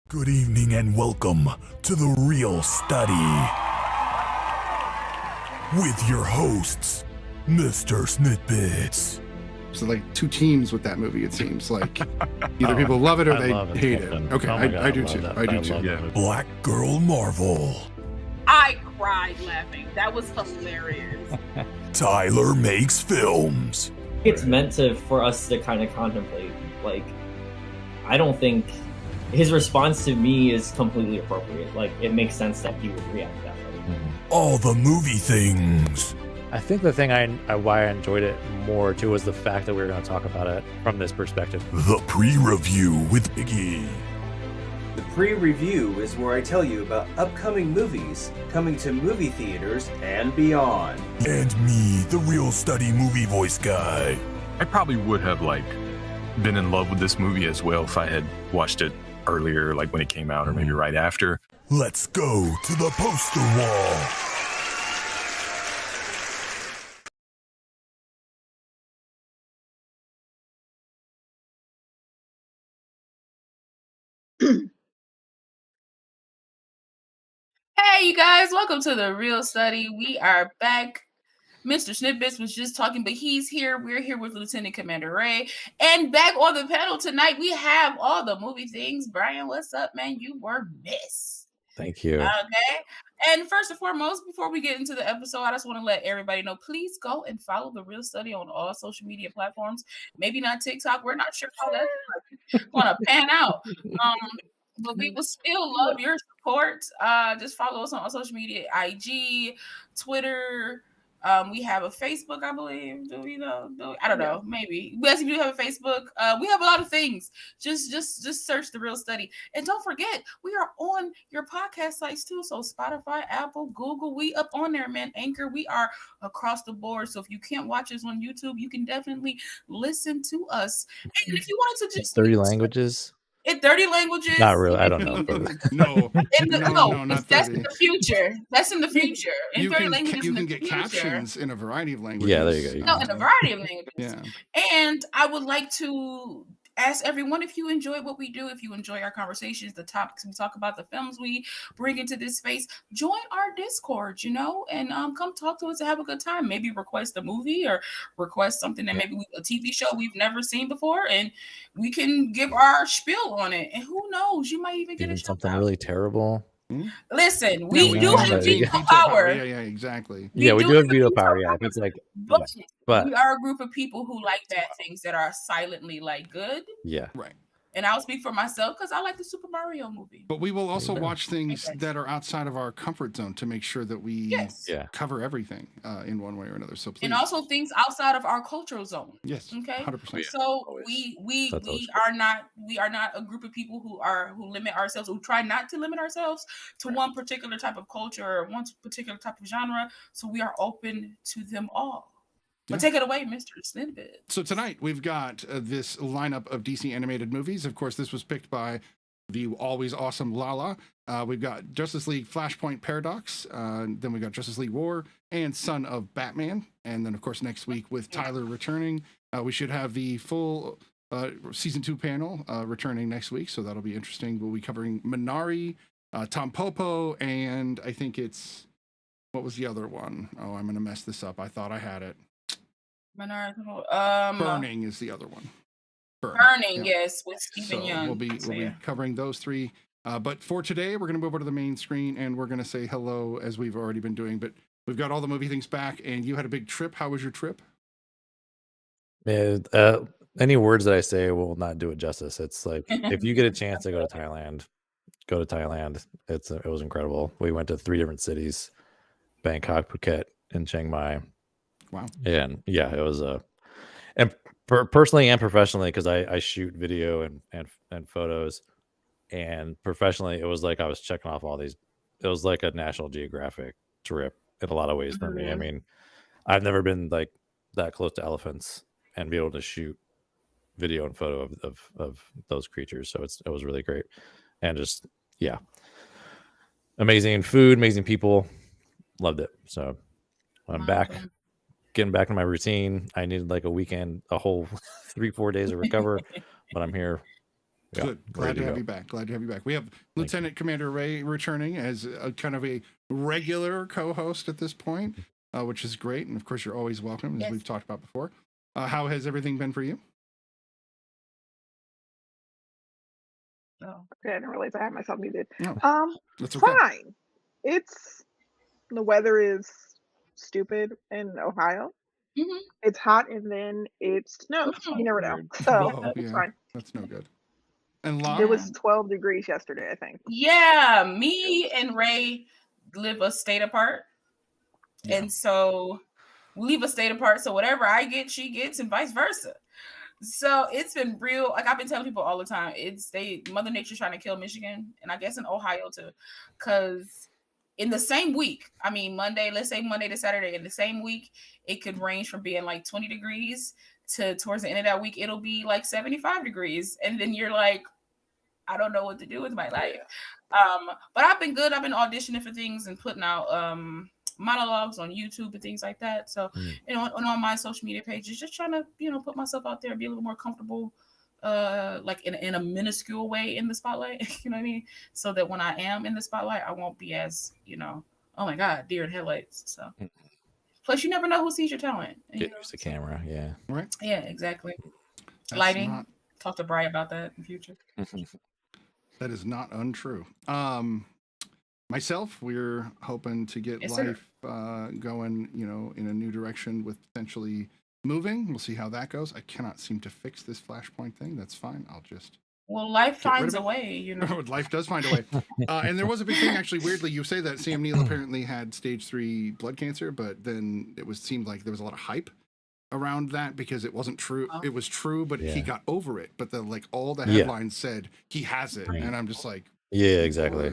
Good evening and welcome to The Real Study with your hosts, MrSniDBitS. So like two teams with that movie, it seems like either people love it or they hate it. Okay, I do too. I do too. Yeah. BlackGirlMarvel. I cried laughing. That was hilarious. Tylermakesfilms. It's meant for us to kind of contemplate. Like, I don't think his response to me is completely appropriate. Like, it makes sense that he would react that way. Allthemoviethings. I think the thing why I enjoyed it more too was the fact that we were going to talk about it from this perspective. The pre-review with Biggie. The pre-review is where I tell you about upcoming movies coming to movie theaters and beyond. And me, the Real Study movie voice guy. I probably would have been in love with this movie as well if I had watched it earlier, like when it came out, or maybe right after. Let's go to the poster wall. Hey, you guys, welcome to The Real Study. We are back. MrSniDBitS was just talking, but he's here. We're here with Lieutenant Commander Ray. And back on the panel tonight, we have all the movie things. Brian, what's up, man? You were missed. Thank you. Okay. And first and foremost, before we get into the episode, I just want to let everybody know, please go and follow The Real Study on all social media platforms. Maybe not TikTok. We're not sure how that's going to pan out. But we will still love your support. Just follow us on social media, IG, Twitter. We have a Facebook, I believe. Do we know? I don't know. Maybe. Yes, we do have a Facebook. We have a lot of things. Just search The Real Study. And don't forget, we are on your podcast sites too. So Spotify, Apple, Google, we up on there, man. Anchor, we are across the board. So if you can't watch us on YouTube, you can definitely listen to us. And if you wanted to just 30 languages. In 30 languages? Not really. I don't know. No, that's in the future. That's in the future. In you 30 can, languages, you in can the get future. captions in a variety of languages. Yeah, there you go. No, in a variety of languages. Yeah. And I would like to ask everyone if you enjoy what we do, if you enjoy our conversations, the topics we talk about, the films we bring into this space, join our Discord, and come talk to us and have a good time. Maybe request a movie or request something that maybe a TV show we've never seen before, and we can give our spiel on it. And who knows, you might even get something really terrible. Listen, we do have veto power. Yeah, exactly. We do have veto power. Yeah, it's like, but we are a group of people who like bad things that are silently good. Yeah, right. And I'll speak for myself because I like the Super Mario movie. But we will also watch things that are outside of our comfort zone to make sure that we cover everything in one way or another. So please. And also things outside of our cultural zone. Yes. Okay. 100%. So we are not a group of people who limit ourselves, who try not to limit ourselves to one particular type of culture or one particular type of genre. So we are open to them all. But take it away, MrSniDBitS. So tonight we've got this lineup of DC animated movies. Of course, this was picked by the always awesome Lala. We've got Justice League Flashpoint Paradox. Then we've got Justice League War and Son of Batman. And then, of course, next week with Tyler returning, we should have the full season 2 panel returning next week. So that'll be interesting. We'll be covering Minari, Tom Popo, and I think it's, what was the other one? Oh, I'm going to mess this up. I thought I had it. Burning is the other one. Burning, yes, with Stephen Young. We'll be covering those three. But for today, we're going to move over to the main screen and we're going to say hello as we've already been doing. But we've got all the movie things back, and you had a big trip. How was your trip? Any words that I say will not do it justice. It's like if you get a chance to go to Thailand, go to Thailand. It was incredible. We went to 3 different cities: Bangkok, Phuket, and Chiang Mai. Wow. And yeah, it was and personally and professionally, because I shoot video and photos, and professionally it was like I was checking off all these. It was like a National Geographic trip in a lot of ways for me. I mean, I've never been that close to elephants and be able to shoot video and photo of those creatures. So it was really great. And just amazing food, amazing people. Loved it. So I'm back. Getting back to my routine. I needed a weekend, a whole 3-4 days to recover, but I'm here Yeah, Good. Glad to have you back. Glad to have you back. We have Lieutenant Commander Ray returning as a kind of a regular co-host at this point, which is great. And of course, you're always welcome, as we've talked about before. How has everything been for you? Okay, I didn't realize I had myself muted. No, that's okay. Fine. The weather is stupid in Ohio. Mhm. It's hot and then it snows. You never know. So it's fine. That's no good. And It was 12 degrees yesterday, I think. Yeah, me and Ray live a state apart. And so we leave a state apart. So whatever I get, she gets, and vice versa. So it's been real. Like I've been telling people all the time, Mother Nature's trying to kill Michigan, and I guess in Ohio too. Because in the same week, I mean let's say Monday to Saturday, in the same week, it could range from being like 20 degrees to towards the end of that week, it'll be like 75 degrees. And then you're like, I don't know what to do with my life. But I've been good. I've been auditioning for things and putting out monologues on YouTube and things like that. So, on my social media pages, just trying to, put myself out there and be a little more comfortable, like in a minuscule way in the spotlight, you know what I mean? So that when I am in the spotlight, I won't be as, oh my God, deer in headlights. So, plus you never know who sees your talent. Get used to camera. Yeah. Right. Yeah, exactly. Lighting. Talk to Bri about that in the future. That is not untrue. Myself, we're hoping to get life going, in a new direction with potentially moving. We'll see how that goes. I cannot seem to fix this Flashpoint thing. That's fine. I'll just. Well, life finds a way, Life does find a way. And there was a big thing, actually, weirdly, you say that Sam Neill apparently had stage 3 blood cancer, but then seemed like there was a lot of hype around that because it wasn't true. It was true, but he got over it. But all the headlines said he has it. Right. And I'm just like, yeah, exactly.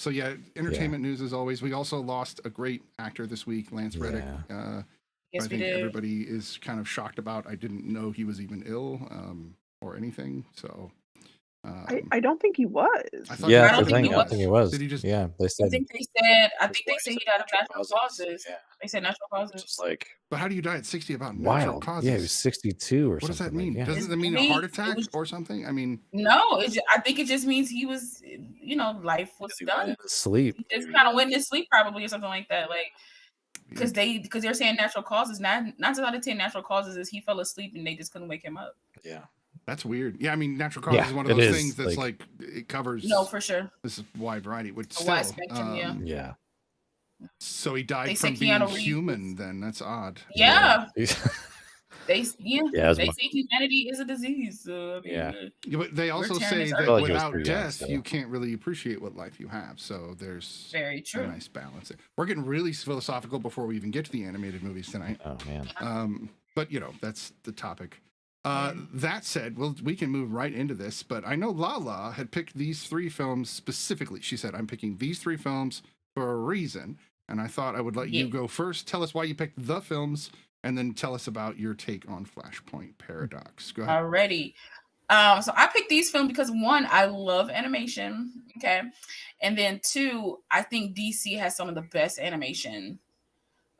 So entertainment news as always. We also lost a great actor this week, Lance Reddick. Yes, I think everybody is kind of shocked about. I didn't know he was even ill or anything. So I don't think he was. I don't think he was. Did he just? Yeah, they said. I think they said he died of natural causes. Yeah. They said natural causes. Just like. But how do you die at 60 about natural causes? Yeah, he was 62 or what something. What does that mean? Like, Doesn't that mean a heart attack or something? I mean, no. I think it just means he was, life was done. Sleep. He just kind of went into sleep probably or something like that. Like, because they're saying natural causes. 9 out of 10 natural causes is he fell asleep and they just couldn't wake him up. Yeah. That's weird. Yeah, I mean, natural causes is one of those things that's like it covers. No, for sure. This is wide variety, which a wide spectrum. Yeah. So he died from being human. Then that's odd. Yeah. They say humanity is a disease. So, but they also say that without death, you can't really appreciate what life you have. So there's very true. A nice balance. We're getting really philosophical before we even get to the animated movies tonight. Oh man. But that's the topic. That said, we can move right into this, but I know Lala had picked these 3 films specifically. She said, I'm picking these 3 films for a reason, and I thought I would let you go first. Tell us why you picked the films, and then tell us about your take on Flashpoint Paradox. Go ahead. Alrighty. So I picked these films because 1, I love animation, okay? And then 2, I think DC has some of the best animation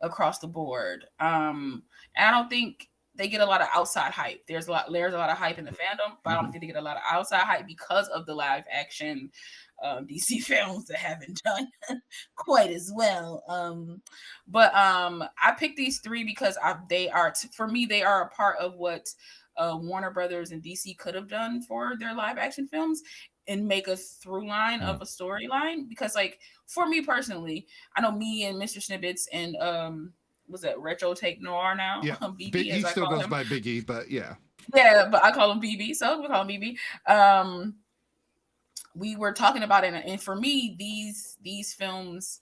across the board. And I don't think they get a lot of outside hype. There's a lot of hype in the fandom, but I don't think they get a lot of outside hype because of the live action DC films that haven't done quite as well. But I picked these 3 because they are a part of what Warner Brothers and DC could have done for their live action films and make a through line of a storyline. Because like for me personally, I know me and MrSniDBitS and was that Retro Take Noir now? Yeah, BB, he still goes by Biggie, but yeah, but I call him BB, so we call him BB. We were talking about it, and for me, these films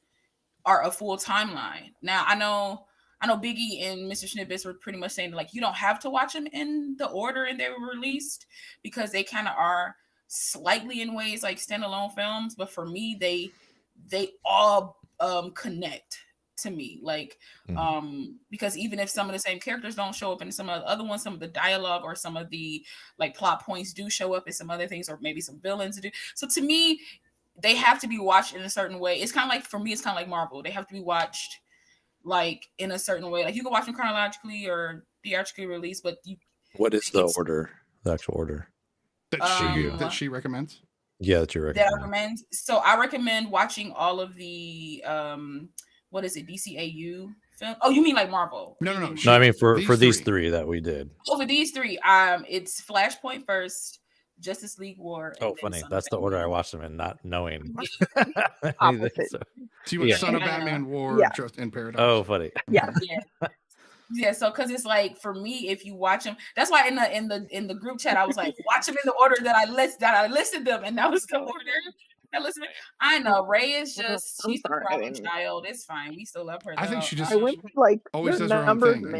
are a full timeline. Now I know Biggie and MrSniDBitS were pretty much saying like you don't have to watch them in the order and they were released because they kind of are slightly in ways like standalone films, but for me, they all connect to me, like because even if some of the same characters don't show up in some of the other ones, some of the dialogue or some of the like plot points do show up in some other things, or maybe some villains do. So to me, they have to be watched in a certain way. It's kind of like, for me, it's kind of like Marvel. They have to be watched like in a certain way. Like you can watch them chronologically or theatrically released, but what is the order? The actual order? that she recommends. Yeah, that you that I recommend. recommend. So I recommend watching all of the what is it, DCAU film? Oh, you mean like Marvel? No, No, I mean for these three that we did. Oh, for these three, it's Flashpoint first, Justice League War. And Oh, funny. That's the order I watched them in, not knowing. Opposite. So you watch Son of Batman, War, Just in Paradox. Oh, funny. Yeah. Yeah, so because it's like, for me, if you watch them, that's why in the group chat I was like, watch them in the order that I listed them, and that was the order. I know Ray is just, she's the problem child. It's fine. We still love her. Though. I think she just I went like always does her own thing.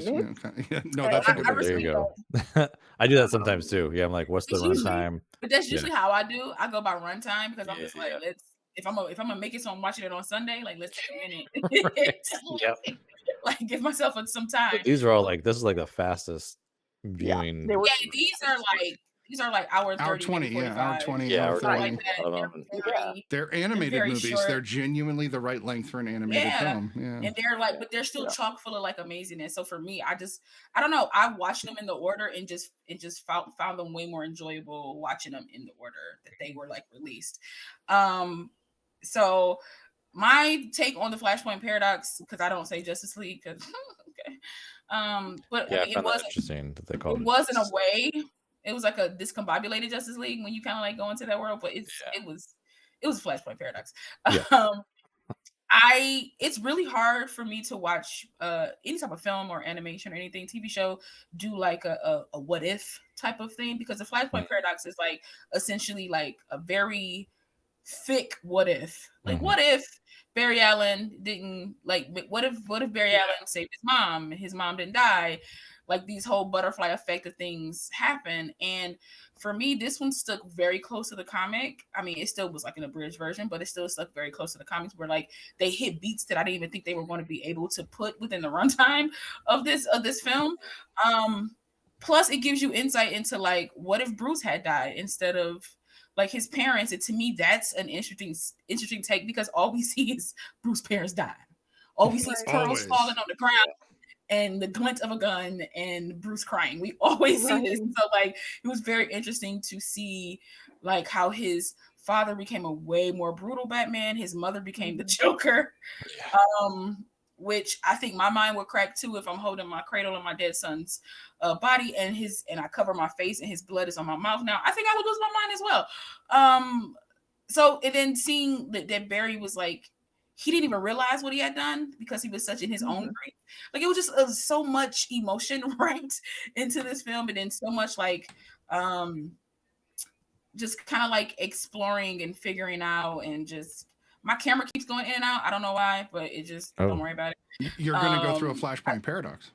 No, that's a good one. There you go. I do that sometimes too. Yeah, I'm like, what's the runtime? But that's usually how I do. I go by runtime because I'm just like, if I'm gonna make it so I'm watching it on Sunday, like let's take a minute. Yep. Like give myself some time. These are all like, this is like the fastest viewing. Yeah, these are like hour 30, hour 20, hour 20, yeah, hour 30. Like they're animated movies. Short. They're genuinely the right length for an animated film. Yeah, and they're like, but they're still chock full of like amazingness. So for me, I don't know. I watched them in the order and just found them way more enjoyable watching them in the order that they were like released. So my take on the Flashpoint paradox, because I don't say Justice League, because okay, but yeah, I mean, it wasn't interesting that they called it wasn't a way. It was like a discombobulated Justice League when you kind of like go into that world, but it was a Flashpoint paradox. Yeah. It's really hard for me to watch any type of film or animation or anything, TV show, do like a what if type of thing, because the Flashpoint paradox is like essentially like a very thick what if. Like what if Barry Allen didn't what if Barry Allen saved his mom didn't die? Like these whole butterfly effect of things happen. And for me, this one stuck very close to the comic. I mean, it still was like an abridged version, but it still stuck very close to the comics, where like they hit beats that I didn't even think they were going to be able to put within the runtime of this film. Plus it gives you insight into like, what if Bruce had died instead of like his parents? And to me, that's an interesting take, because all we see is Bruce's parents dying. All we see is pearls falling on the ground and the glint of a gun and Bruce crying. We always see this. So like, it was very interesting to see like how his father became a way more brutal Batman. His mother became the Joker, which I think my mind would crack too if I'm holding my cradle on my dead son's body and I cover my face and his blood is on my mouth now. I think I would lose my mind as well. So and then seeing that Barry was like, he didn't even realize what he had done because he was such in his own grief. Like it was just so much emotion right into this film, and then so much like just kind of like exploring and figuring out, and just my camera keeps going in and out. I don't know why, but it just don't worry about it. You're gonna go through a Flashpoint paradox.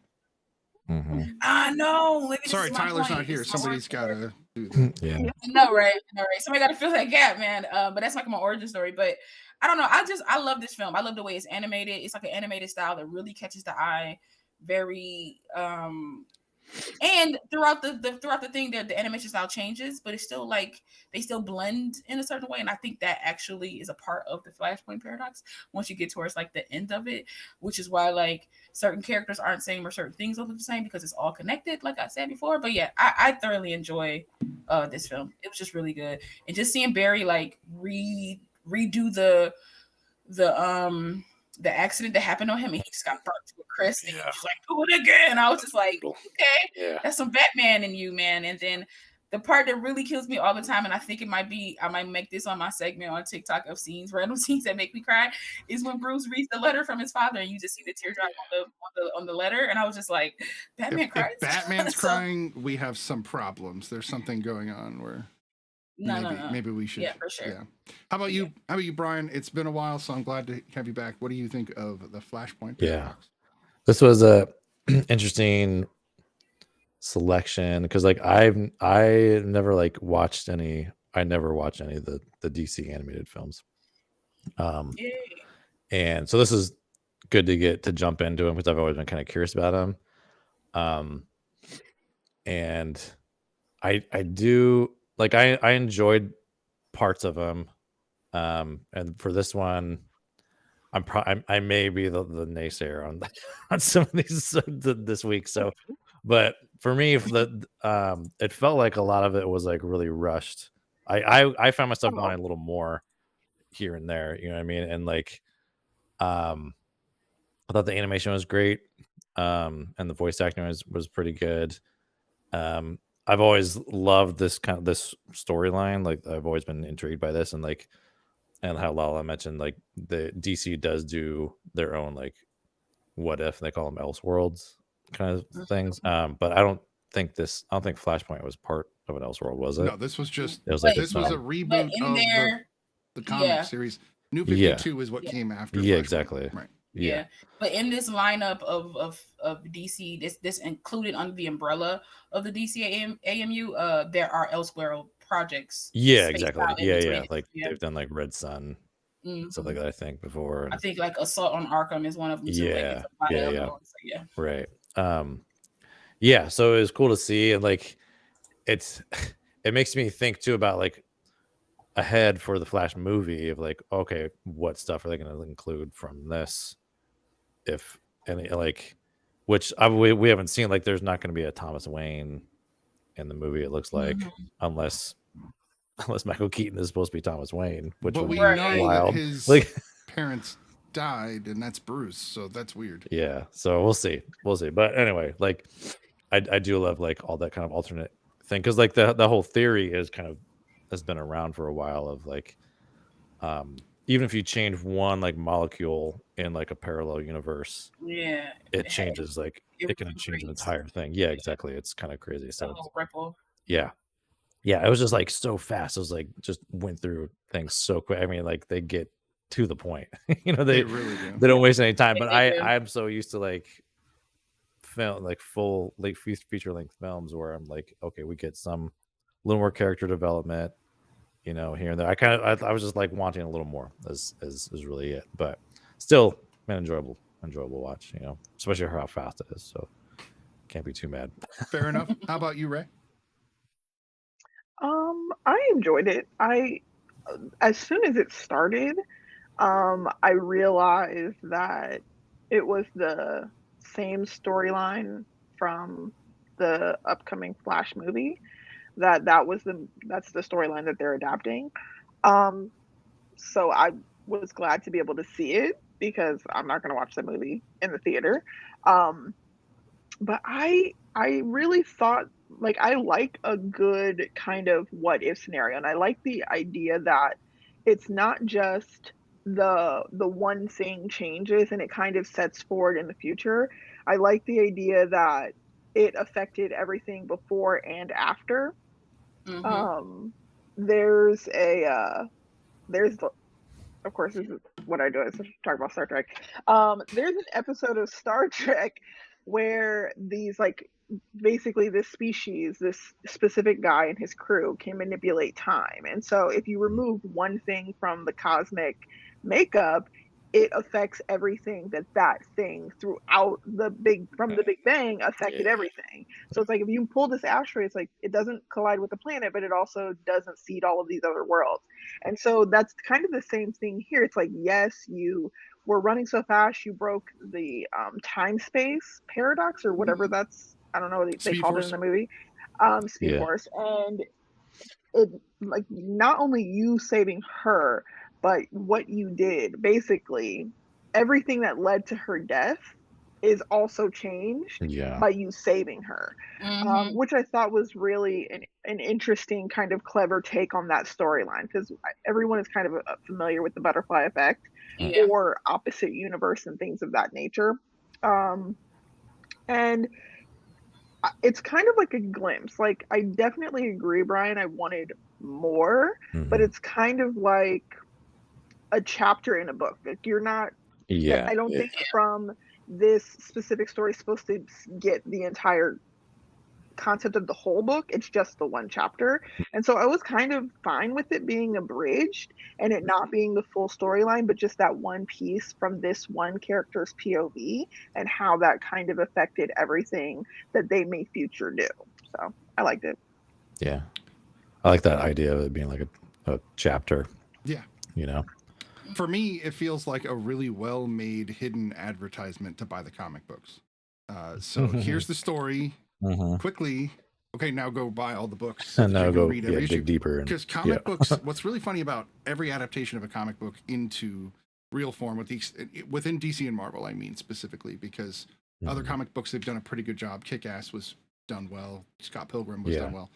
I know. Sorry, Tyler's not here. Somebody's got to do that. Yeah. No, right. Somebody got to fill that gap, man. But that's like my origin story. But I don't know. I love this film. I love the way it's animated. It's like an animated style that really catches the eye. Very and throughout the thing, the animation style changes, but it's still like they still blend in a certain way. And I think that actually is a part of the Flashpoint paradox once you get towards like the end of it, which is why like certain characters aren't same or certain things look the same, because it's all connected, like I said before. But yeah, I thoroughly enjoy this film. It was just really good. And just seeing Barry like redo the accident that happened on him, and he just got burnt to a crisp, and he was like, do it again. I was just like, okay, that's some Batman in you, man. And then the part that really kills me all the time, and I think I might make this on my segment on TikTok of random scenes that make me cry, is when Bruce reads the letter from his father, and you just see the teardrop on the letter, and I was just like, Batman cries. If Batman's crying, we have some problems. There's something going on where maybe we should. Yeah, for sure. Yeah. How about you? How about you, Brian? It's been a while, so I'm glad to have you back. What do you think of the Flashpoint paradox? Yeah, this was a interesting selection, because like I never like watched any. I never watched any of the DC animated films. And so this is good to get to jump into them, because I've always been kind of curious about them. And I do. Like I enjoyed parts of them, and for this one, I may be the naysayer on some of these this week. So But for me, it felt like a lot of it was like really rushed. I found myself wanting a little more here and there, you know what I mean? And like, I thought the animation was great, and the voice acting was pretty good. I've always loved this storyline. Like, I've always been intrigued by this, and like, and how Lala mentioned, like, the DC does do their own like what if, they call them Elseworlds kind of things. But I don't think Flashpoint was part of an Elseworld, was it? No, this was just It was like this was a reboot of the comic series. New 52 is what came after. Yeah, Flashpoint. Exactly. Right. Yeah. But in this lineup of DC, this included under the umbrella of the DC AMU, there are Elseworld projects. Yeah, exactly. Yeah. Like, they've done like Red Sun, stuff like that, I think, before. I think like Assault on Arkham is one of them too. Yeah. So, Right. Yeah, so it was cool to see, and like, it makes me think too about like ahead for the Flash movie of like, okay, what stuff are they going to include from this? If any, like, which we haven't seen. Like, there's not going to be a Thomas Wayne in the movie, it looks like, unless Michael Keaton is supposed to be Thomas Wayne, which would we be know wild. that his Like, parents died, and that's Bruce, so that's weird. Yeah, so we'll see. But anyway, like, I do love like all that kind of alternate thing, because like the whole theory has been around for a while of like, even if you change one like molecule in like a parallel universe, it changes, like, it can change an entire thing. Yeah, exactly. It's kind of crazy. So ripple. Yeah, it was just like so fast. It was like just went through things so quick. I mean, like, they get to the point. You know, they really do. They don't waste any time. But I'm so used to like film, like full like feature length films where I'm like, okay, we get some little more character development, you know, here and there. I was just like wanting a little more. Is really it. But still, an enjoyable watch. You know, especially how fast it is. So can't be too mad. Fair enough. How about you, Ray? I enjoyed it. As soon as it started, I realized that it was the same storyline from the upcoming Flash movie. That's the storyline that they're adapting. So I was glad to be able to see it, because I'm not going to watch the movie in the theater. But I really thought, like, I like a good kind of what if scenario, and I like the idea that it's not just the one thing changes and it kind of sets forward in the future. I like the idea that it affected everything before and after. There's of course, this is what I do. I talk about Star Trek. There's an episode of Star Trek where these, like, basically this species, this specific guy and his crew can manipulate time. And so if you remove one thing from the cosmic makeup, it affects everything that thing throughout from the Big Bang affected everything. So it's like, if you pull this asteroid, it's like, it doesn't collide with the planet, but it also doesn't seed all of these other worlds. And so that's kind of the same thing here. It's like, yes, you were running so fast, you broke the time-space paradox, or whatever that's, I don't know what they called it in the movie. Speed Force. And it, like, not only you saving her, but what you did, basically, everything that led to her death is also changed by you saving her, which I thought was really an interesting kind of clever take on that storyline, because everyone is kind of familiar with the butterfly effect or opposite universe and things of that nature. And it's kind of like a glimpse. Like, I definitely agree, Brian, I wanted more, but it's kind of like a chapter in a book. Like, you're not, I don't think from this specific story supposed to get the entire concept of the whole book. It's just the one chapter. And so I was kind of fine with it being abridged and it not being the full storyline, but just that one piece from this one character's POV and how that kind of affected everything that they may future do. So I liked it. Yeah. I like that idea of it being like a chapter. Yeah. You know? For me, it feels like a really well-made hidden advertisement to buy the comic books. So here's the story. quickly, okay, now go buy all the books. And now you can go read every issue. dig deeper. Because comic books, what's really funny about every adaptation of a comic book into real form within DC and Marvel, I mean specifically, because other comic books, they've done a pretty good job. Kick-Ass was done well. Scott Pilgrim was done well.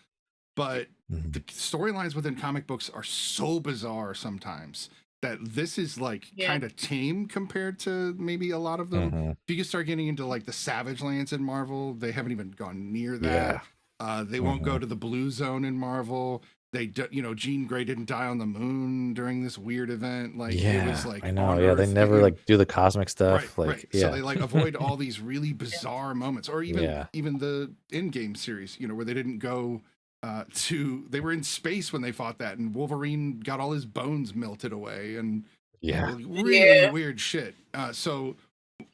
But the storylines within comic books are so bizarre sometimes that this is like kind of tame compared to maybe a lot of them. If you can start getting into like the Savage Lands in Marvel, they haven't even gone near that. They won't go to the Blue Zone in Marvel. Jean Grey didn't die on the moon during this weird event. Like it was like I know. They never like do the cosmic stuff. Right. So they like avoid all these really bizarre moments, or even the Endgame series, where they didn't go they were in space when they fought that, and Wolverine got all his bones melted away, and really weird shit. So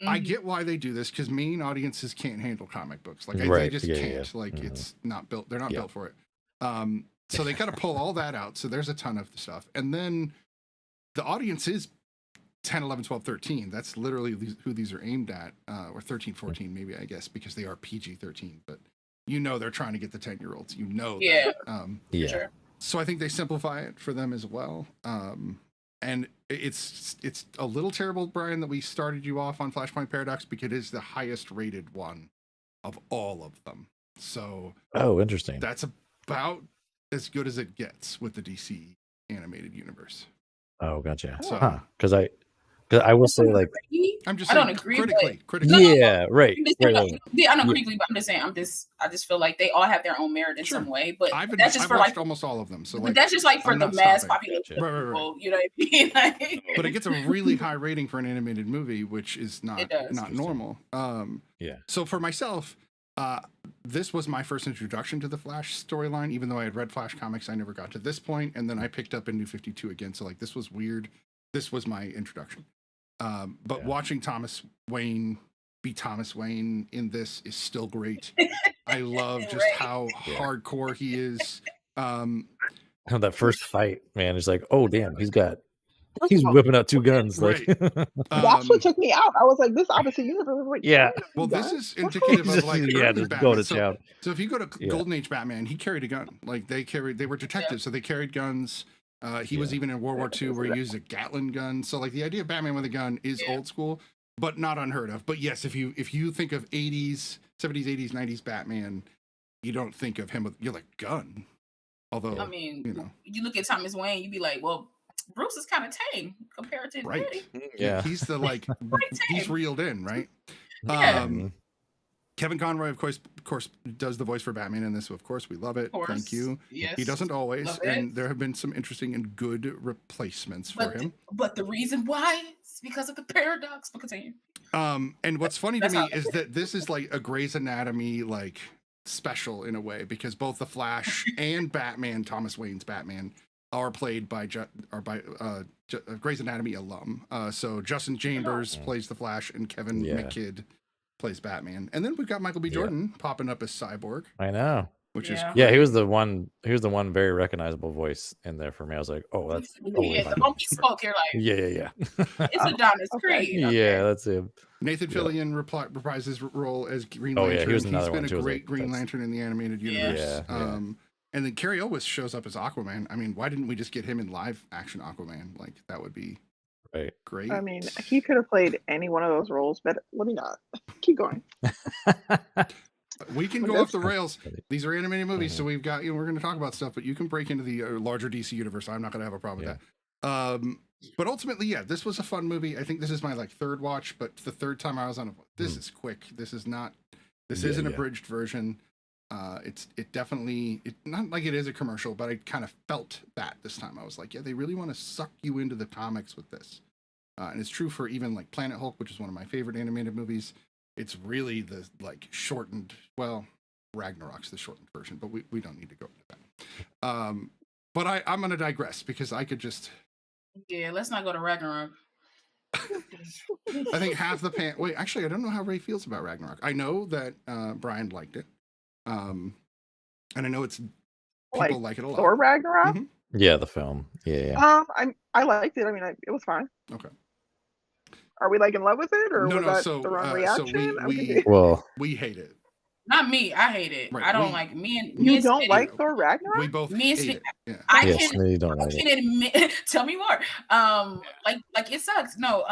I get why they do this, because main audiences can't handle comic books. Like they just can't. Like it's not built. They're not built for it. So they got to pull all that out. So there's a ton of stuff. And then the audience is 10, 11, 12, 13. That's literally who these are aimed at. Or 13, 14, maybe, I guess, because they are PG-13. But they're trying to get the 10-year-olds. That. Sure. So I think they simplify it for them as well. And it's a little terrible, Brian, that we started you off on Flashpoint Paradox, because it is the highest rated one of all of them. So interesting. That's about as good as it gets with the DC animated universe. Oh, gotcha. Because I will say, like, I'm just I saying, don't agree, critically. Right. I don't critically, but I'm just saying, I just feel like they all have their own merit in some way. But I've watched like almost all of them. So but that's just like for the mass population. Right. People, you know what I mean? Like, but it gets a really high rating for an animated movie, which is not normal. So for myself, this was my first introduction to the Flash storyline. Even though I had read Flash comics, I never got to this point, and then I picked up in New 52 again. So like, this was weird. This was my introduction. But watching Thomas Wayne be Thomas Wayne in this is still great. I love just how hardcore he is. That first fight, man, is like, oh damn, he's whipping out two guns. Like that's what took me out. I was like, this opposite universe. Like, well, this is indicative of like just go to town. So if you go to Golden Age Batman, he carried a gun. Like they were detectives, so they carried guns. He was even in World War II where he used a Gatling gun. So like the idea of Batman with a gun is old school, but not unheard of. But yes, if you think of 80s, 70s, 80s, 90s Batman, you don't think of him with gun. Although, I mean, you look at Thomas Wayne, you'd be like, well, Bruce is kind of tame compared to right. Yeah, he's the he's reeled in, right? Kevin Conroy, of course, does the voice for Batman in this. So of course, we love it. Thank you. Yes. He doesn't always, and there have been some interesting and good replacements for him. But the reason why is because of the paradox. But continue. And what's funny to me is that this is like a Grey's Anatomy special in a way, because both the Flash and Batman, Thomas Wayne's Batman, are played by Grey's Anatomy alum. So Justin Chambers plays the Flash, and Kevin McKidd plays Batman. And then we've got Michael B. Jordan popping up as Cyborg. I know. Which is he was the one very recognizable voice in there for me. I was like, oh, that's totally the moment you spoke, you're like, it's Adonis Creed. Yeah, that's him. Nathan Fillion reprises his role as Green Lantern. He was He's been a great Green Lantern in the animated universe. And then Carrie Elwes shows up as Aquaman. I mean, why didn't we just get him in live action Aquaman? Like, that would be great. I mean, he could have played any one of those roles, but let me not. Keep going. We can go off the rails. These are animated movies, so we've got, we're going to talk about stuff, but you can break into the larger DC universe. I'm not going to have a problem with that. But ultimately, this was a fun movie. I think this is my third watch, but the third time I was on it, this is quick. This is not, this is an abridged version. It definitely, not like it is a commercial, but I kind of felt that this time. I was like, they really want to suck you into the comics with this. And it's true for even Planet Hulk, which is one of my favorite animated movies. It's really the shortened, Ragnarok's the shortened version, but we don't need to go into that. But I'm going to digress, because I could just... Yeah, let's not go to Ragnarok. I think half the wait, actually, I don't know how Ray feels about Ragnarok. I know that Brian liked it. And I know people like it a lot. Thor Ragnarok? Mm-hmm. Yeah, the film. Yeah. I liked it. I mean, it was fine. Okay. Are we in love with it, or was that so, the wrong reaction? So we hate it. Not me. I hate it. Right, I don't we- like me and You don't Smitty- like Thor Ragnarok? We both Me and hate Smitty- it. Yeah. I Yeah, can Smitty don't I like it. can admit. Tell me more. Like it sucks. No.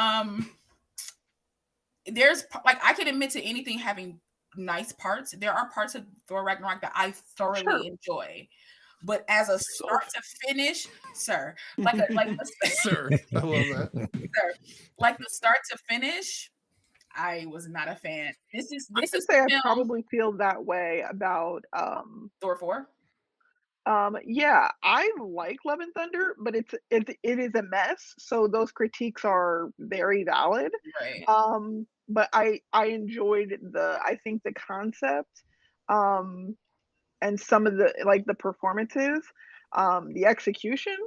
There's like I can admit to anything having nice parts. There are parts of Thor Ragnarok that I thoroughly Sure. enjoy, but as a start to finish, sir, like Sir, I love that. sir, like the start to finish, I was not a fan. This is I the I film, probably feel that way about Thor 4. yeah, I like Love and Thunder, but it is a mess. So those critiques are very valid. Right. But I enjoyed I think the concept, and some of the like the performances, the execution,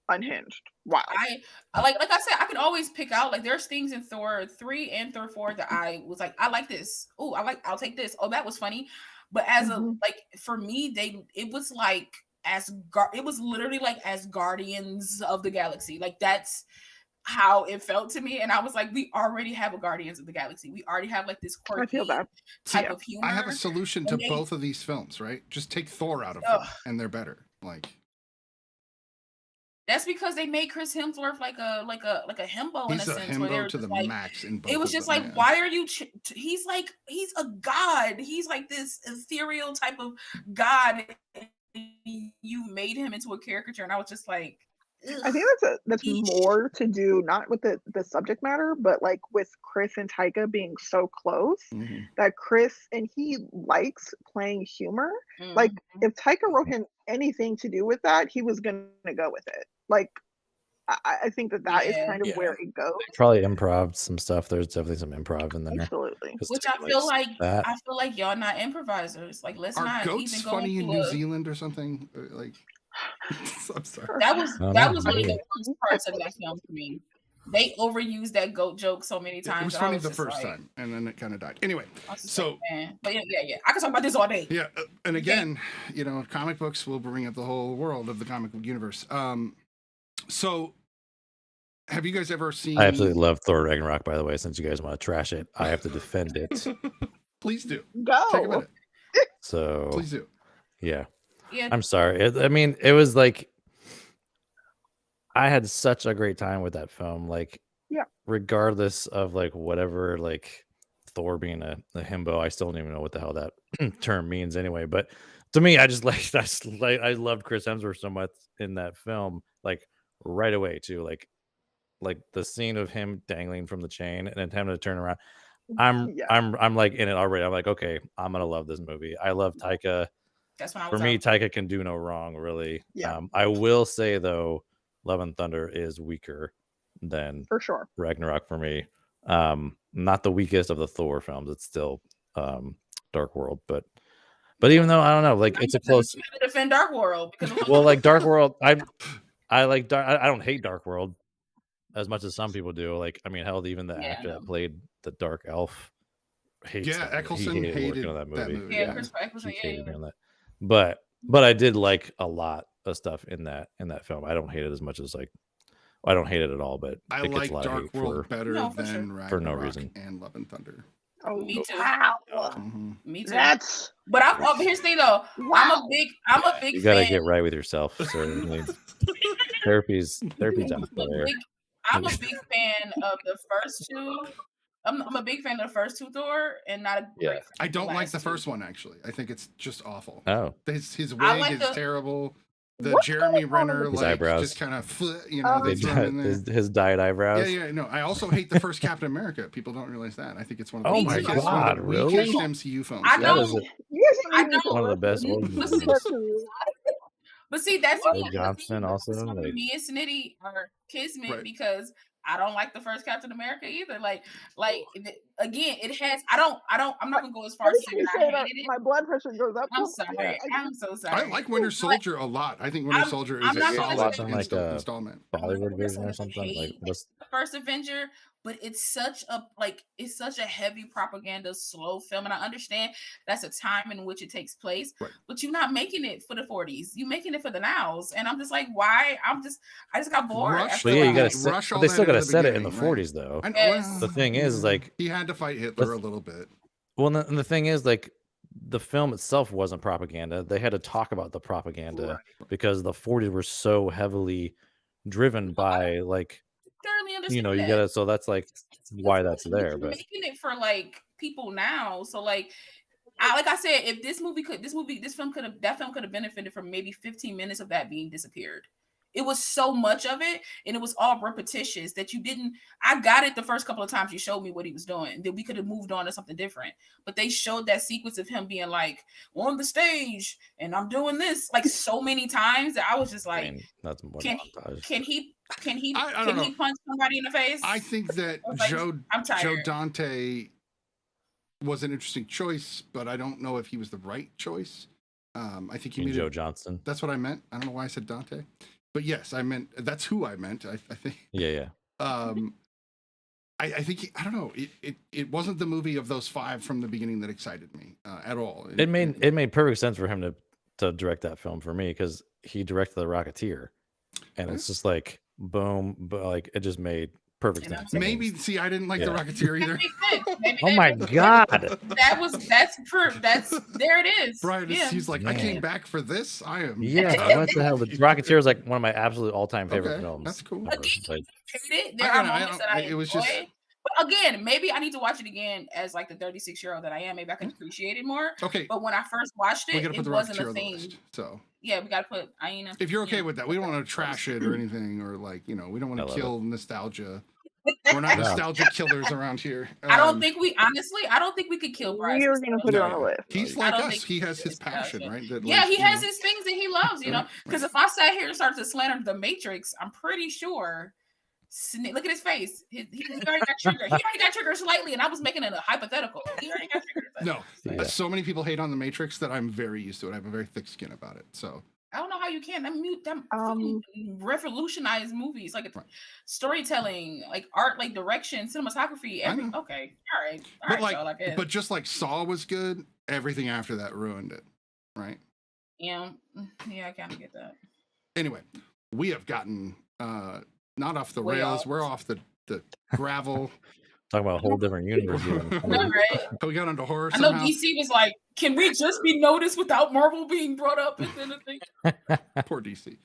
unhinged. Wow. I like I said, I can always pick out like there's things in Thor 3 and Thor 4 that I was like, I like this. Oh, I'll take this. Oh, that was funny. But as a like for me, it was like it was literally like as Guardians of the Galaxy. Like that's how it felt to me. And I was like, we already have a Guardians of the Galaxy. We already have like this I quirky feel that. type of humor. I have a solution to And they- both of these films, right? Just take Thor out of them, Ugh. and they're better. Like That's because they made Chris Hemsworth like a himbo in a he's a sense. Where they himbo were to the just like, max in both. it was of just them, like, man. why are you? He's a god. He's like this ethereal type of god. You made him into a caricature, and I was just like, I think that's more to do not with the subject matter, but like with Chris and Taika being so close Mhm. that Chris and he likes playing humor. Like if Taika wrote him anything to do with that, he was gonna go with it. Like I think that is kind of where it goes. Probably improv some stuff. There's definitely some improv in there. Absolutely. which I feel like that. I feel like y'all not improvisers. Like let's Are not goats even go funny in into New a- Zealand or something? Like, I'm sorry. That was I don't that know, was one of the maybe. worst parts of that film for me. They overused that goat joke so many times. It was and I funny the just first like- time, and then it kind of died. Anyway, I was just so like, man. But yeah, I can talk about this all day. yeah, and again, you know, comic books will bring up the whole world of the comic book universe. So have you guys ever seen? I absolutely love Thor Ragnarok, by the way. Since you guys want to trash it, I have to defend it. Please do. Go. Take a minute. So Please do. yeah, Yeah, I'm sorry. I mean, it was like I had such a great time with that film. Like, Yeah. regardless of like whatever, like Thor being a himbo, I still don't even know what the hell that term means anyway. But to me, I loved Chris Hemsworth so much in that film, like right away too. Like the scene of him dangling from the chain and then having to turn around. I'm like in it already. I'm like, okay, I'm gonna love this movie. I love Taika. that's when I For was me, out. Taika can do no wrong, really. Yeah. I will say though, Love and Thunder is weaker than For sure. Ragnarok for me. Not the weakest of the Thor films. It's still Dark World, but even though I don't know, like it's a close. You have to defend Dark World because Well, like Dark World, I like I don't hate Dark World as much as some people do. Like, I mean, hell, even the Yeah, actor no. that played the Dark Elf hates Yeah, that movie. Eccleston He hated hated working on that that movie. movie. yeah, Yeah. Chris Eccleston, He yeah, hated doing that. But I did like a lot of stuff in that film. I don't hate it as much as like I don't hate it at all, but I it gets like a lot of Dark hate World better No, for than sure. Ragnarok For no reason. and Love and Thunder. Oh, Me too. wow. Mhm. me too. That's But here's the thing though. I'm a big you gotta fan. get right with yourself. So I mean, therapy's out there. I'm a big fan of the first two. I'm a big fan of the first two Thor, and not a Yeah. great fan I of don't like last the two. first one actually. I think it's just awful. Oh, His wig I like is the- terrible. The What's Jeremy going on Renner with his like eyebrows? just kind of you know they His- throw him in there. his dyed eyebrows. Yeah, no. I also hate the first Captain America. People don't realize that. I think it's one of the Oh my weakest- God, one of the weakest really? MCU films. I That don't- is You guys I didn't even don't- one of the best Listen, But see, that's Joe me. Johnston also, like- Me and Snitty are kismet Right. because I don't like the first Captain America either. Again, it has. I'm not gonna go as far as Every saying time you say I that, hated it. my blood pressure goes up. I'm sorry. I- I'm so sorry. I like Winter Soldier a lot. I think Winter I'm- Soldier I'm is a not solid gonna watching, like, installment. Bollywood version or something. Like, Hate what's the first Avenger, but it's such a heavy propaganda slow film, and I understand that's a time in which it takes place. Right. But you're not making it for the 40s. You're making it for the nows, and I'm just like, why? I just got bored. Rush after But a yeah, you while. gotta set, Rush but all they that still in gotta the set it in the beginning, right? 40s though. I know, Yes. well, The thing is, like, he had to fight Hitler a little bit. Well, and the thing is, like, the film itself wasn't propaganda. They had to talk about the propaganda because the 40s were so heavily driven by like, Thoroughly you understand know, you that. gotta. So that's like why that's Listen, there. you're But making it for like people now. So like I said, if this film could have benefited from maybe 15 minutes of that being disappeared. It was so much of it, and it was all repetitious that you didn't. I got it the first couple of times you showed me what he was doing. That we could have moved on to something different, but they showed that sequence of him being like on the stage and I'm doing this like so many times that I was just like, that's more can he punch somebody in the face? I think that like, Joe I'm tired. Dante was an interesting choice, but I don't know if he was the right choice. I think he made Joe Johnston. That's what I meant. I don't know why I said Dante, but yes, I meant that's who I meant. I think. Yeah. I think I don't know. It wasn't the movie of those 5 from the beginning that excited me at all. It made perfect sense for him to direct that film for me because he directed The Rocketeer, and it's just like boom, but like it just made perfect sense. Maybe see, I didn't like The Rocketeer either. Oh my god, that's there it is. Brian, he's like, I came back for this. I am. Yeah, what the hell? The Rocketeer is like one of my absolute all-time favorite films. That's cool. There are moments that I enjoy. But again, maybe I need to watch it again as like the 36-year-old that I am. Maybe I can appreciate it more. Okay. But when I first watched it, it wasn't a thing. So yeah, we gotta put Aina. If you're okay with that, we don't want to trash it or anything, or like, you know, we don't want to kill nostalgia. We're not nostalgia killers around here. I don't think we could kill Bryce. We're gonna put it on the list. He's like us. He has his passion, right? That, yeah, like, he has his things that he loves, you know. Because if I sat here and started to slander the Matrix, I'm pretty sure. Look at his face. He already got triggered. He already got triggered slightly, and I was making it a hypothetical. He already got triggered. No, so many people hate on the Matrix that I'm very used to it. I have a very thick skin about it. So I don't know how you can. That revolutionized movies, like storytelling, like art, like direction, cinematography. Okay, all right. But like, but just like Saw was good, everything after that ruined it, right? Yeah, I kind of get that. Anyway, we have gotten not off the rails. We're off the gravel. Talking about a whole different universe. Right? We got onto horror. I know DC was like, "Can we just be noticed without Marvel being brought up?" Within the thing. Poor DC.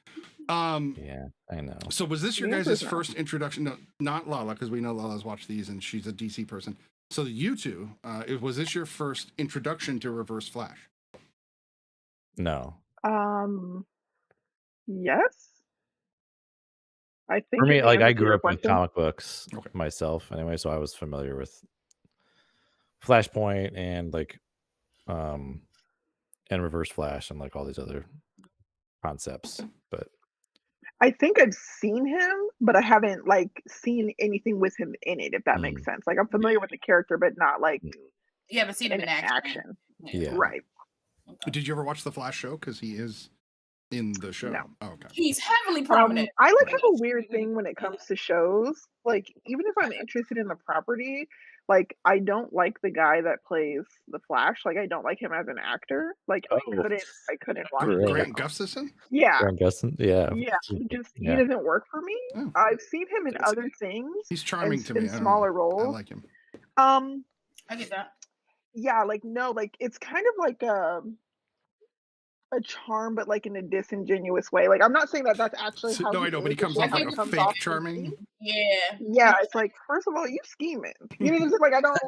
Yeah, I know. So was this your guys' first introduction? No, not Lala, because we know Lala's watched these and she's a DC person. So you two, was this your first introduction to Reverse Flash? No. Yes. I think for me, like I grew up with comic books myself anyway, so I was familiar with Flashpoint and like and Reverse Flash and like all these other concepts. But I think I've seen him, but I haven't like seen anything with him in it, if that makes sense. Like I'm familiar with the character, but not like you haven't seen him in action. Yeah. Right. Okay. Did you ever watch the Flash show? Because he is in the show. No. Oh, okay. He's heavily prominent. I like have a weird thing when it comes to shows. Like even if I'm interested in the property, like I don't like the guy that plays the Flash. Like I don't like him as an actor. Like I couldn't watch him. Grant Gustafson? Yeah. Grant Gustafson? Yeah. Yeah. He doesn't work for me. Oh. I've seen him in other things. He's charming to me. In smaller roles. I like him. I get that. Yeah, like no, like it's kind of like a charm, but like in a disingenuous way. Like I'm not saying that that's actually how. No, I know, but he comes off like a fake charming. Yeah, it's like first of all, you scheming. You know, just like I don't.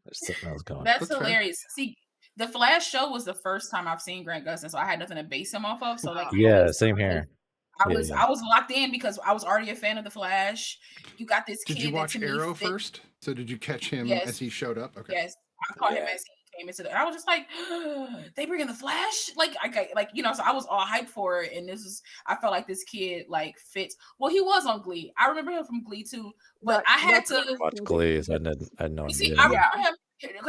There's something else going. That's hilarious. Fair. See, the Flash show was the first time I've seen Grant Gustin, so I had nothing to base him off of. So like, same here. I was locked in because I was already a fan of the Flash. You got this kid. Did you watch Arrow first? So did you catch him as he showed up? Okay. Yes, I caught him as he came into the. I was just like, they bring in the Flash, like so I was all hyped for it, and I felt like this kid like fits. Well, he was on Glee. I remember him from Glee too, but I had to watch Glee. So I had no idea. See, I remember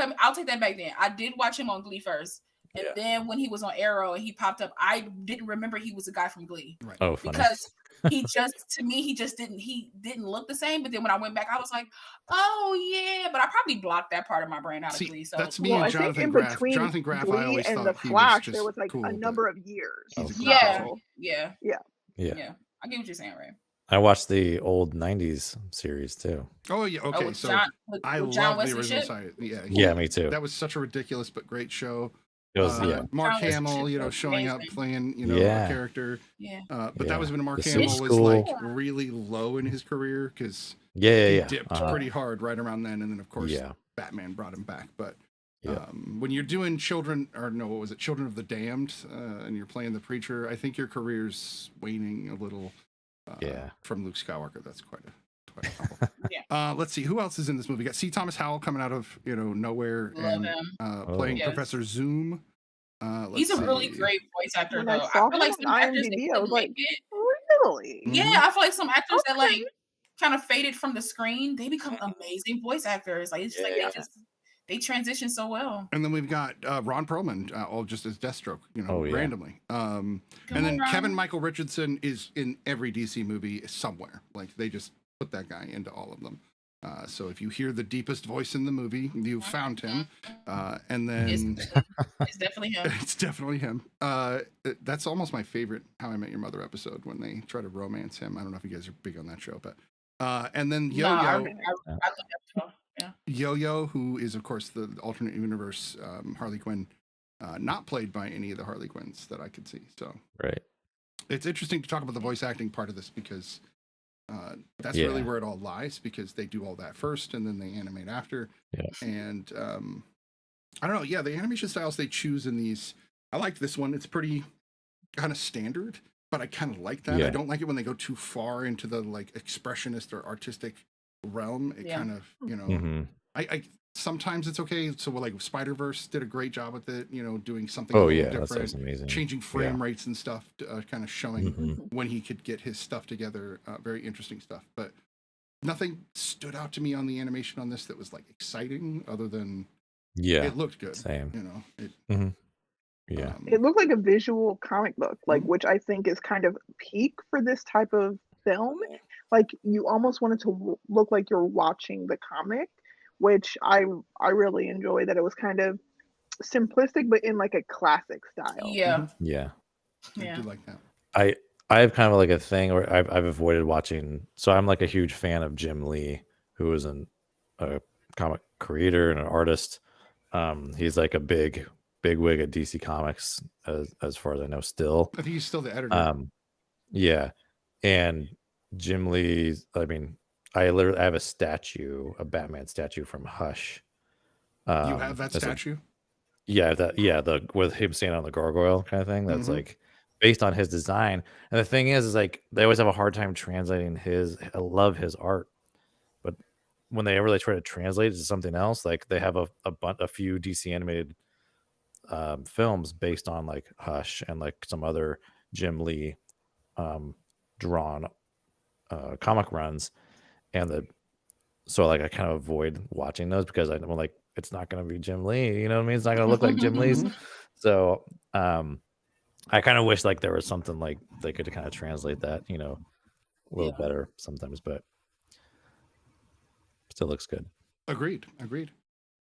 him. I'll take that back then. I did watch him on Glee first. And then when he was on Arrow and he popped up, I didn't remember he was a guy from Glee. Right. Oh, funny. Because he didn't look the same. But then when I went back, I was like, oh yeah. But I probably blocked that part of my brain out of Glee. So that's me and Jonathan Graff. Jonathan Graff, Glee I always and thought the he Flash, was just there was like cool, a number of years. Yeah. Yeah. I get what you're saying, Ray. I watched the old '90s series too. Oh yeah, okay. with So John, with I John love the Wesley original Shipp. side. Yeah, Yeah, me too. that was such a ridiculous but great show. It was yeah. Mark John Wesley Hamill, Shipp was showing up amazing. playing, a Yeah. character. Yeah. But that was when Mark The Hamill suit's was cool. like really low in his career because he Yeah. dipped pretty hard right around then, and then of course Batman brought him back. But when you're doing Children of the Damned, and you're playing the preacher, I think your career's waning a little. From Luke Skywalker, that's quite a couple. Let's see who else is in this movie. We got C. Thomas Howell coming out of Nowhere and playing Professor Zoom. He's a really great voice actor, When though. I saw I feel like him some on actors they IMDb, I couldn't was like, make it. really? Yeah, I feel like some actors that like kind of faded from the screen, they become amazing voice actors. Like it's just like they transition so well. And then we've got Ron Perlman, all just as Deathstroke, randomly. And then Ron. Kevin Michael Richardson is in every DC movie somewhere. Like they just put that guy into all of them. So if you hear the deepest voice in the movie, you found him. And then it's definitely him. It's definitely him. That's almost my favorite How I Met Your Mother episode when they try to romance him. I don't know if you guys are big on that show, but and then Yo-Yo. I love that show. Yeah. Yo-Yo, who is of course the alternate universe Harley Quinn, not played by any of the Harley Quinns that I could see. So it's interesting to talk about the voice acting part of this because that's really where it all lies, because they do all that first and then they animate after. And I don't know. Yeah, the animation styles they choose in these, I like this one. It's pretty kind of standard, but I kind of like that. I don't like it when they go too far into the like expressionist or artistic realm. It kind of, I sometimes it's okay. So like Spider-Verse did a great job with it, doing something different, that's amazing. Changing frame rates and stuff, kind of showing when he could get his stuff together. Very interesting stuff, but nothing stood out to me on the animation on this that was like exciting other than it looked good. Same. It looked like a visual comic book, like which I think is kind of peak for this type of film. Like you almost want it to look like you're watching the comic, which I really enjoy. That it was kind of simplistic, but in like a classic style. I do like that. I have kind of like a thing where I've avoided watching. So I'm like a huge fan of Jim Lee, who is a comic creator and an artist. He's like a big wig at DC Comics, as far as I know. Still, I think he's still the editor. And Jim Lee. I mean, I have a Batman statue from Hush. You have that statue? The with him standing on the gargoyle kind of thing. That's like based on his design. And the thing is like they always have a hard time translating I love his art, but when they really try to translate it to something else, like they have a few DC animated films based on like Hush and like some other Jim Lee drawn comic runs, and so like I kind of avoid watching those because I'm like, it's not going to be Jim Lee, you know what I mean? It's not going to look like Jim Lee's. So I kind of wish like there was something like they could kind of translate that, a little better sometimes, but still looks good. Agreed.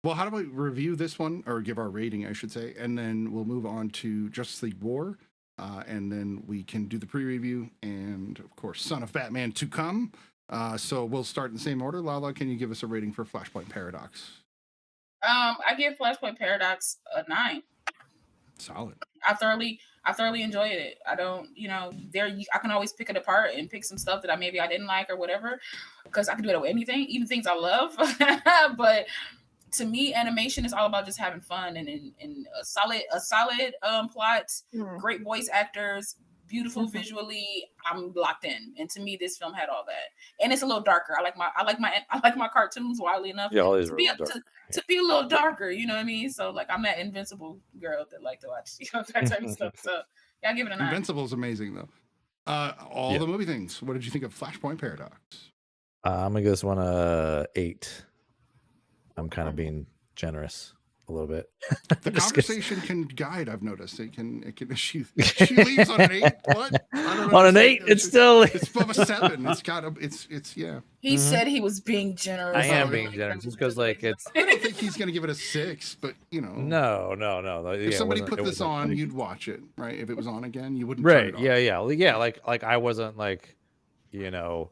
Well, how do we review this one, or give our rating, I should say, and then we'll move on to Justice League War, and then we can do the pre-review, and of course, Son of Batman to come. So we'll start in the same order. Lala, can you give us a rating for Flashpoint Paradox? I give Flashpoint Paradox a 9. Solid. I thoroughly enjoyed it. I don't, I can always pick it apart and pick some stuff that I didn't like or whatever, because I can do it with anything, even things I love. But to me, animation is all about just having fun and a solid plot, great voice actors, beautiful visually. I'm locked in, and to me, this film had all that. And it's a little darker. I like my cartoons, wildly enough, to be a little darker. You know what I mean? So like, I'm that Invincible girl that like to watch that type of stuff. So yeah, I give it a 9. Invincible is amazing though. The movie things. What did you think of Flashpoint Paradox? I'm gonna give this one a 8. I'm kind of being generous a little bit. The conversation can guide. I've noticed it can. She leaves on an 8. What? I don't know. On an 8, it's still above a 7. It's got a. It's yeah. He said he was being generous. I am being generous just because like it's. I don't think he's gonna give it a 6, but No. If somebody put this on, you'd watch it, right? If it was on again, you wouldn't. Right? Yeah. Like I wasn't like you know,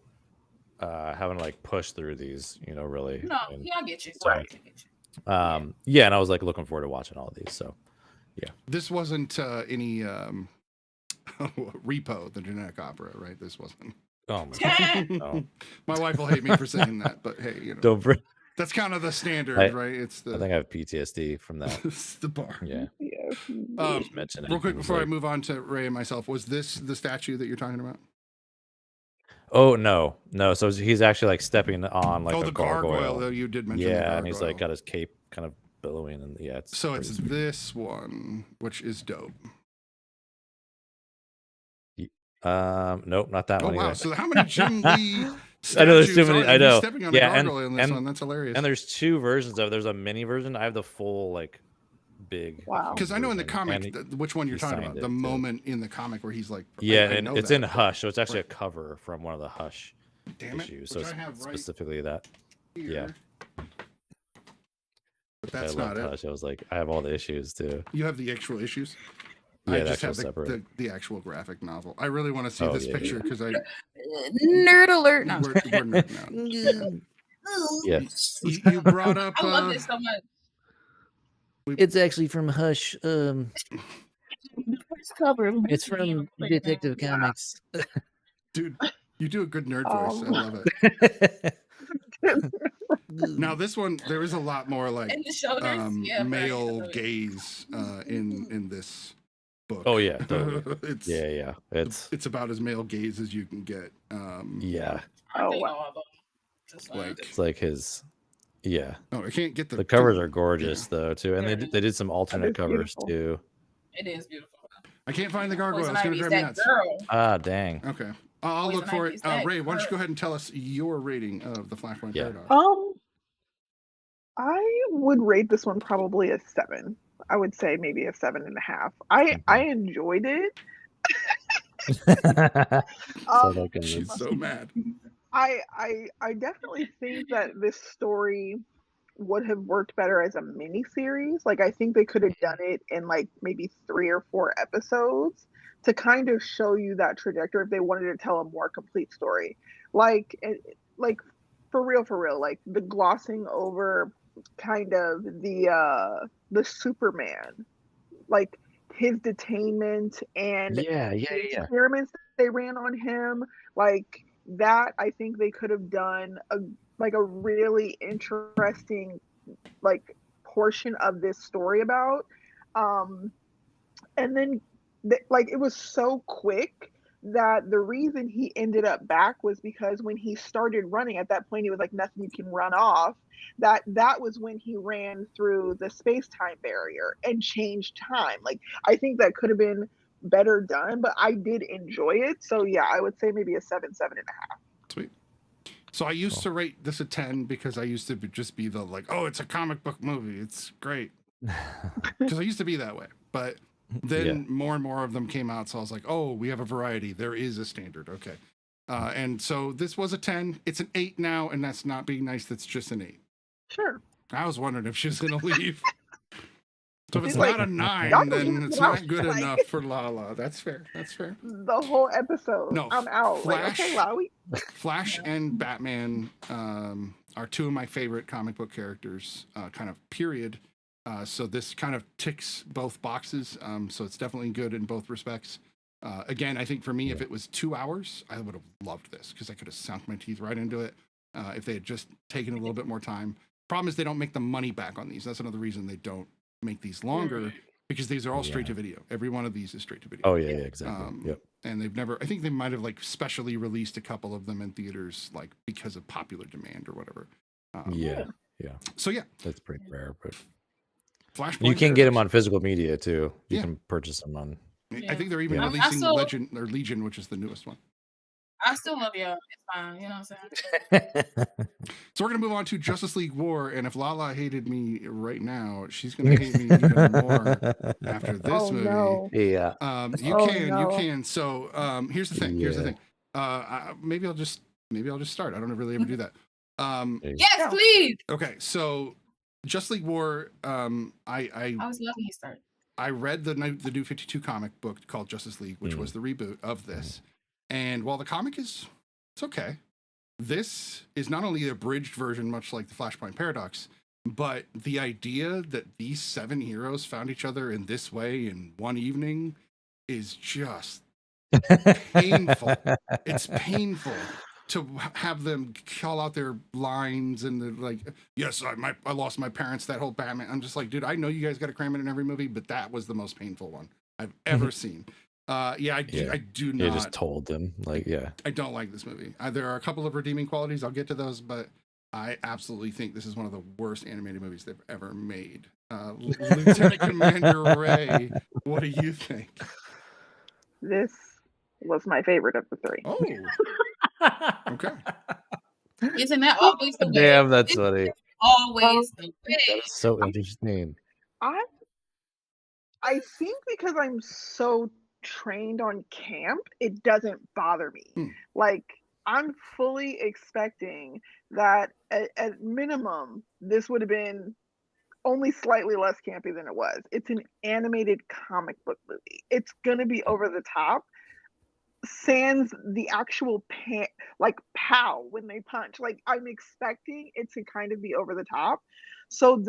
having to like push through these, you know, really. No, And yeah, I get you. so, I get you. yeah, and I was like looking forward to watching all of these. So, yeah. This wasn't any Repo, the genetic opera, right? This wasn't. Oh my god. Oh. My wife will hate me for saying that, but hey, you know, Don't bring. that's kind of the standard, right? It's the. I think I have PTSD from that. It's the bar. Yeah. Yeah. Just mention it. Real quick It was before I like- move on to Ray and myself, was this the statue that you're talking about? Oh no. So he's actually like stepping on like the a gargoyle. Though you did mention. Yeah, the and he's like gargoyle. got his cape kind of billowing, and yeah, it's So pretty it's sweet. this one, which is dope. Nope, not that Oh one. wow! Either. So how many Jim Lee? I know there's too statues many. are I there? know. He's stepping on Yeah, a gargoyle in this one. That's hilarious. And there's two versions of it. There's a mini version. I have the full like big. Wow. Because I know in the version, comic, and which one you're he talking signed about, it, the too. moment in the comic where he's like, Yeah, I and know it's that. in Hush, so it's actually Right. a cover from one of the Hush Damn it, issues. which So I it's have right specifically that. here. Yeah. But that's I not loved it. Hush. I was like, I have all the issues too. You have the actual issues. Yeah, I the just actual have separate. the actual graphic novel. I really want to see Oh, this yeah, picture because I Nerd alert. No. we're nerding out. Yeah. You brought up. I love this so much. It's actually from Hush. First cover. It's from Detective Comics. Dude, you do a good nerd voice. I love it. Now this one, there is a lot more like And the shoulders. Yeah, male right. gaze in this book. Oh yeah, totally. it's yeah. it's about as male gaze as you can get. Yeah. Aren't they wow. all, though? Just Like- It's like his. Yeah. Oh, I can't get The covers are gorgeous though too, and they did some alternate is covers beautiful. too. it is beautiful. I can't find the gargoyle. Poison It's gonna Ivy's drive me that nuts. girl. Ah, dang. Okay, I'll Poison look for it. Ivy's that Ray, why don't you girl. go ahead and tell us your rating of the Flashpoint Yeah. Paradox? I would rate this one probably a 7. I would say maybe a 7.5. I enjoyed it. So like in She's this- so mad. I definitely think that this story would have worked better as a mini series. Like I think they could have done it in like maybe 3 or 4 episodes to kind of show you that trajectory if they wanted to tell a more complete story. Like for real, like the glossing over kind of the Superman, like his detainment and yeah. the experiments they ran on him, like that. I think they could have done a really interesting like portion of this story about. And then like it was so quick that the reason he ended up back was because when he started running at that point, he was like, nothing you can run off. That was when he ran through the space-time barrier and changed time. Like I think that could have been better done, but I did enjoy it. So yeah, I would say maybe a 7.5. Sweet. So I used to rate this a 10 because I used to just be the like, oh, it's a comic book movie. It's great. Because I used to be that way. But then more and more of them came out. So I was like, oh, we have a variety. There is a standard. Okay. And so this was a 10. It's an 8 now. And that's not being nice. That's just an 8. Sure. I was wondering if she was going to leave. So if it's She's like, not a 9, y'all then can it's get out. not good Like- enough for Lala. That's fair. That's fair. The whole episode. No, I'm out. Flash- Like, okay, Lowy. Flash and Batman are two of my favorite comic book characters, kind of period. So this kind of ticks both boxes. So it's definitely good in both respects. Again, I think for me, if it was 2 hours, I would have loved this because I could have sunk my teeth right into it if they had just taken a little bit more time. Problem is they don't make the money back on these. That's another reason they don't make these longer because these are all straight to video. Every one of these is straight to video. Oh yeah, exactly. Yep. And they've never, I think they might have like specially released a couple of them in theaters, like because of popular demand or whatever. Yeah. So yeah, That's pretty rare, but Flashpoint. you can get them Paradox. on physical media too. You Yeah. can purchase them on. I think they're even Yeah. releasing I saw- Legend or Legion, which is the newest one. I still love y'all. It's fine. You know what I'm saying? So we're gonna move on to Justice League War, and if Lala hated me right now, she's gonna hate me even more after this Oh movie. no. Yeah. You Oh, can. no. So here's the thing. Here's the thing. Maybe I'll just start. I don't really ever do that. Yes, Yeah. please. Okay, so Justice League War. I I was loving you start. I read the new 52 comic book called Justice League, which was the reboot of this. And while the comic is It's okay. This is not only the abridged version, much like the Flashpoint Paradox, but the idea that these 7 heroes found each other in this way in one evening is just painful. It's painful to have them call out their lines and the like, yes, I lost my parents, that whole Batman. I'm just like, dude, I know you guys got to cram it in every movie, but that was the most painful one I've ever seen. I do not. You just told them, like, yeah. I don't like this movie. There are a couple of redeeming qualities. I'll get to those, but I absolutely think this is one of the worst animated movies they've ever made. Lieutenant Commander Ray, what do you think? This was my favorite of the 3. Oh, okay. Isn't that always the way? Damn, that's funny. Always the way. That's so interesting. I think because I'm so trained on camp, it doesn't bother me. Like, I'm fully expecting that at minimum, this would have been only slightly less campy than it was. It's an animated comic book movie. It's gonna be over the top. Sans the actual pow when they punch. Like, I'm expecting it to kind of be over the top. So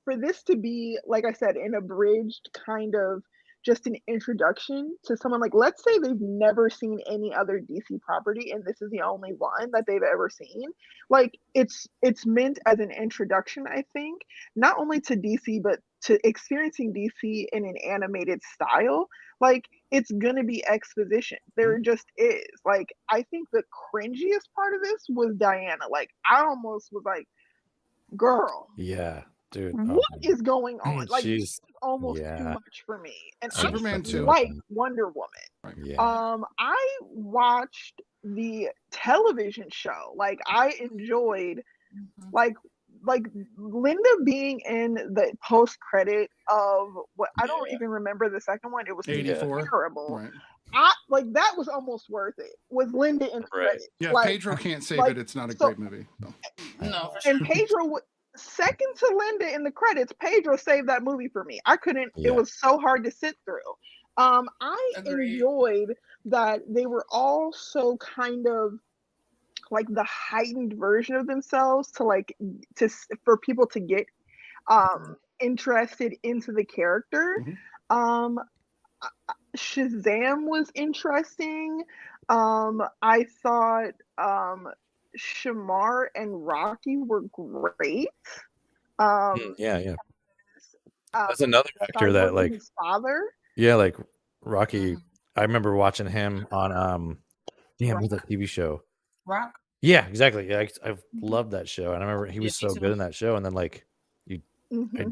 for this to be, like I said, an abridged kind of just an introduction to someone, like, let's say they've never seen any other DC property and this is the only one that they've ever seen. Like, it's meant as an introduction, I think, not only to DC, but to experiencing DC in an animated style. Like, it's gonna be exposition. There just is. Like, I think the cringiest part of this was Diana. Like, I almost was like, girl. Yeah, dude. What is going on? Like, this is almost yeah. too much for me. And Superman I 2. like Wonder Woman. Yeah. I watched the television show. Like, I enjoyed like Linda being in the post credit of what I don't even remember the second one. It was 84. terrible. Right. That was almost worth it. Was Linda in the credits? Yeah, like, Pedro can't say that it's not a great movie. So. No, for sure. And Pedro, second to Linda in the credits, Pedro saved that movie for me. I couldn't. Yeah. It was so hard to sit through. I Agreed. enjoyed that they were all so kind of like the heightened version of themselves for people to get interested into the character. Shazam was interesting. I thought Shamar and Rocky were great. Yeah. That's another actor that, like, his father. Yeah, like Rocky. I remember watching him on what's that TV show? Rock. Yeah, exactly. Yeah, I loved that show, and I remember he was so good in that show. And then, like, I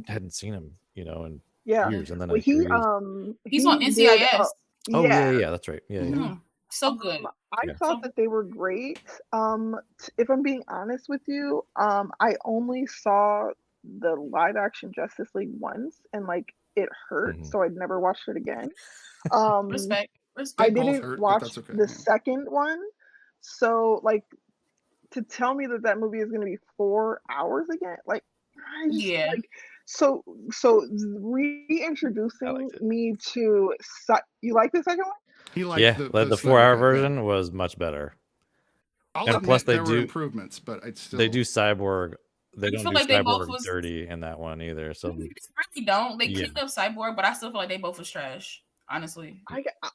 hadn't seen him, in years. And then he's on NCIS. Yeah, that's right. Yeah. So good. I thought that they were great. If I'm being honest with you, I only saw the live action Justice League once, and like it hurt, so I'd never watched it again. Respect. I didn't watch the second one, so like to tell me that movie is going to be 4 hours again, like so reintroducing me to you like the second one? He liked the 4-hour version was much better. And plus they do improvements, but it's still they do Cyborg. They don't do Cyborg dirty in that one either. So they really don't. They cleaned up Cyborg, but I still feel like they both was trash. Honestly,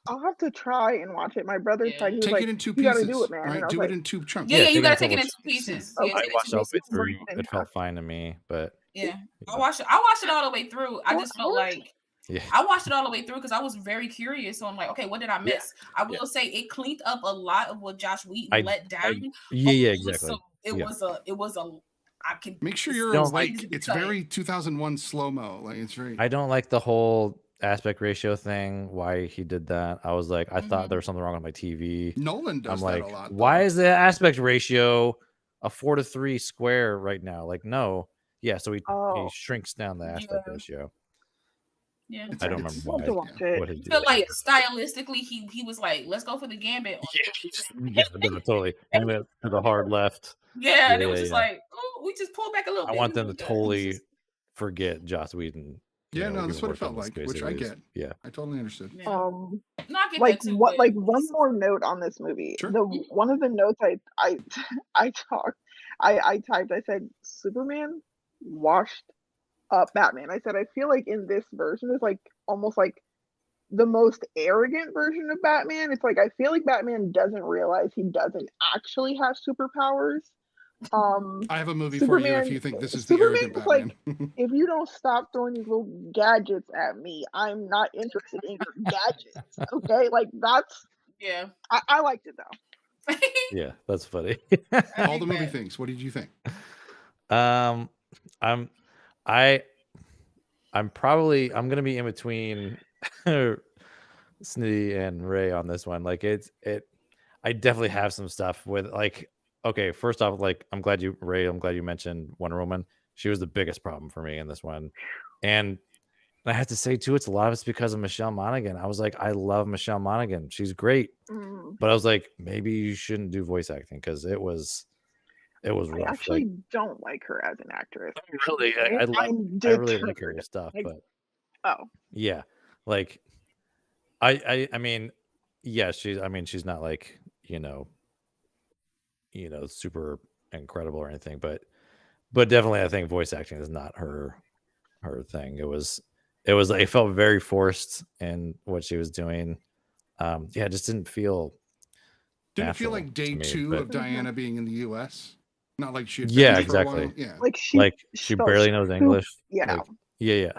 I'll have to try and watch it. My brother tried. Take it in 2 pieces. You gotta do it, man. Right? Do it in 2 chunks. Yeah, you gotta take it in 2 pieces. I watched it all the way through. It felt fine to me, but I watched it all the way through. I just felt like I watched it all the way through because I was very curious. So I'm like, okay, what did I miss? I will say it cleaned up a lot of what Joss Whedon let down. Exactly. So it was a. I can make sure you're awake. It's very 2001 slow mo. Like it's very. I don't like the whole aspect ratio thing. Why he did that? I was like, I thought there was something wrong with my TV. Nolan does that a lot. Why is the aspect ratio a 4:3 square right now? Like, no. Yeah, so he shrinks down the aspect ratio. Yeah, I don't remember why. What I feel like stylistically, he was like, "Let's go for the gambit." Totally. And then to the hard left. Yeah, and it was just like, oh, we just pulled back a little bit. I want them to totally forget Joss Whedon Yeah, you know, no, that's given what it we're felt from the like, space which it I is. get. Yeah. I totally understood. Yeah. No, I get like that too. what But like one more note on this movie. Sure. One of the notes I typed, I said Superman washed up Batman. I said I feel like in this version is like almost like the most arrogant version of Batman. It's like I feel like Batman doesn't realize he doesn't actually have superpowers. I have a movie for you if you think this is the arrogant Superman's like, Batman. if you don't stop throwing these little gadgets at me, I'm not interested in your gadgets. Okay, like that's yeah. I liked it though. Yeah, that's funny. All the movie things. What did you think? I'm gonna be in between Snitty and Ray on this one. Like I definitely have some stuff with like, okay, first off, like I'm glad you mentioned Wonder Woman. She was the biggest problem for me in this one. And I have to say too, it's a lot of it's because of Michelle Monaghan. I was like, I love Michelle Monaghan. She's great. But I was like, maybe you shouldn't do voice acting because it was rough. I actually don't like her as an actress. Really, I really like her stuff, but yeah, like I mean, yeah, she's not like you know super incredible or anything, but definitely I think voice acting is not her thing. It felt very forced in what she was doing. Yeah, it just didn't feel. Did it feel like day two of Diana being in the U.S.? Not like she had yeah, been for a exactly. while. Yeah, like she barely knows English. Yeah, like, yeah.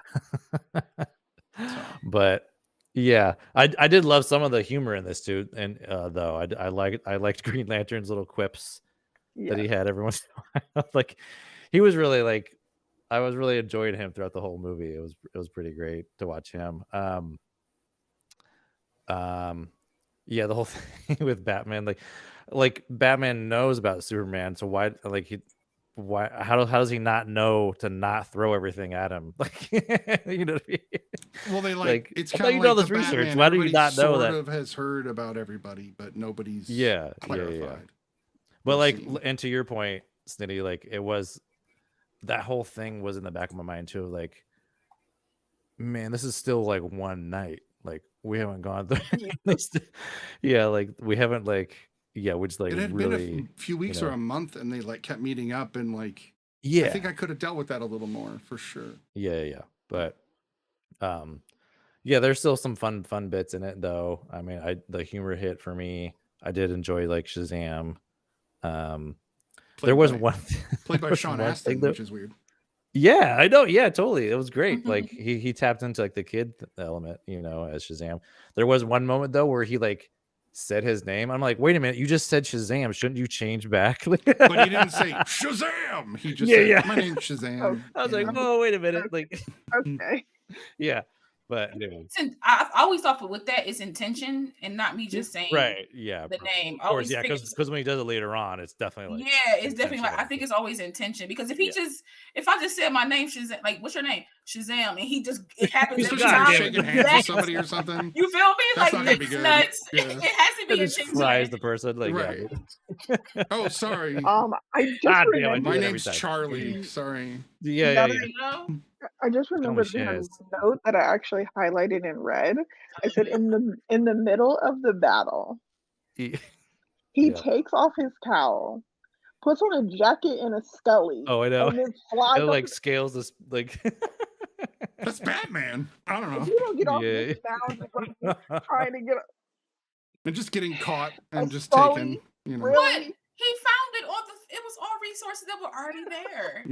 But yeah, I did love some of the humor in this too, and though I liked Green Lantern's little quips that he had every once in a while. Like he was really like, I was really enjoying him throughout the whole movie. It was pretty great to watch him. Yeah, the whole thing with Batman, like Batman knows about Superman, so why how does he not know to not throw everything at him? Like you know what I mean? Well, they like it's I kind of you like know this the research. Batman. Why do you Everybody not know sort that? of has heard about everybody, but nobody's clarified. But like, and to your point, Snitty, like it was that whole thing was in the back of my mind too. Like, man, this is still like one night. Like we haven't gone through. Yeah, like we haven't like. Yeah, which like it had really been a few weeks or a month, and they like kept meeting up, and like yeah, I think I could have dealt with that a little more for sure. Yeah, but yeah, there's still some fun bits in it though. I mean, the humor hit for me. I did enjoy like Shazam. There was one played by Sean Astin, which is weird. Yeah, I know. Yeah, totally. It was great. Like he tapped into like the kid element, as Shazam. There was one moment though where he like said his name. I'm like, wait a minute, you just said Shazam. Shouldn't you change back? But he didn't say Shazam. He just said, my name's Shazam. I was like, oh, wait a minute. Like, okay. Yeah. But anyway. I always thought with that it's intention and not me just saying right. Yeah. the name. Of course, yeah, because when he does it later on, it's definitely like it's definitely like I think it's always intention because if I just said my name Shazam, like what's your name? Shazam, and it happens every time. Shaking hands with somebody or something. You feel me? That's like not be good. nuts. Yeah. It has to be intentional. Fries the person like right. Yeah. Oh, sorry. I just remembered. My name's Charlie. Sorry. Yeah. I just remembered we had a note that I actually highlighted in red. I said in the middle of the battle, he takes off his cowl, puts on a jacket and a Scully. Oh, I know. And then flies it like scales this like. That's Batman. I don't know. If you don't get off this bound, trying to get up. And just getting caught and just taken. Really? But he found it it was all resources that were already there.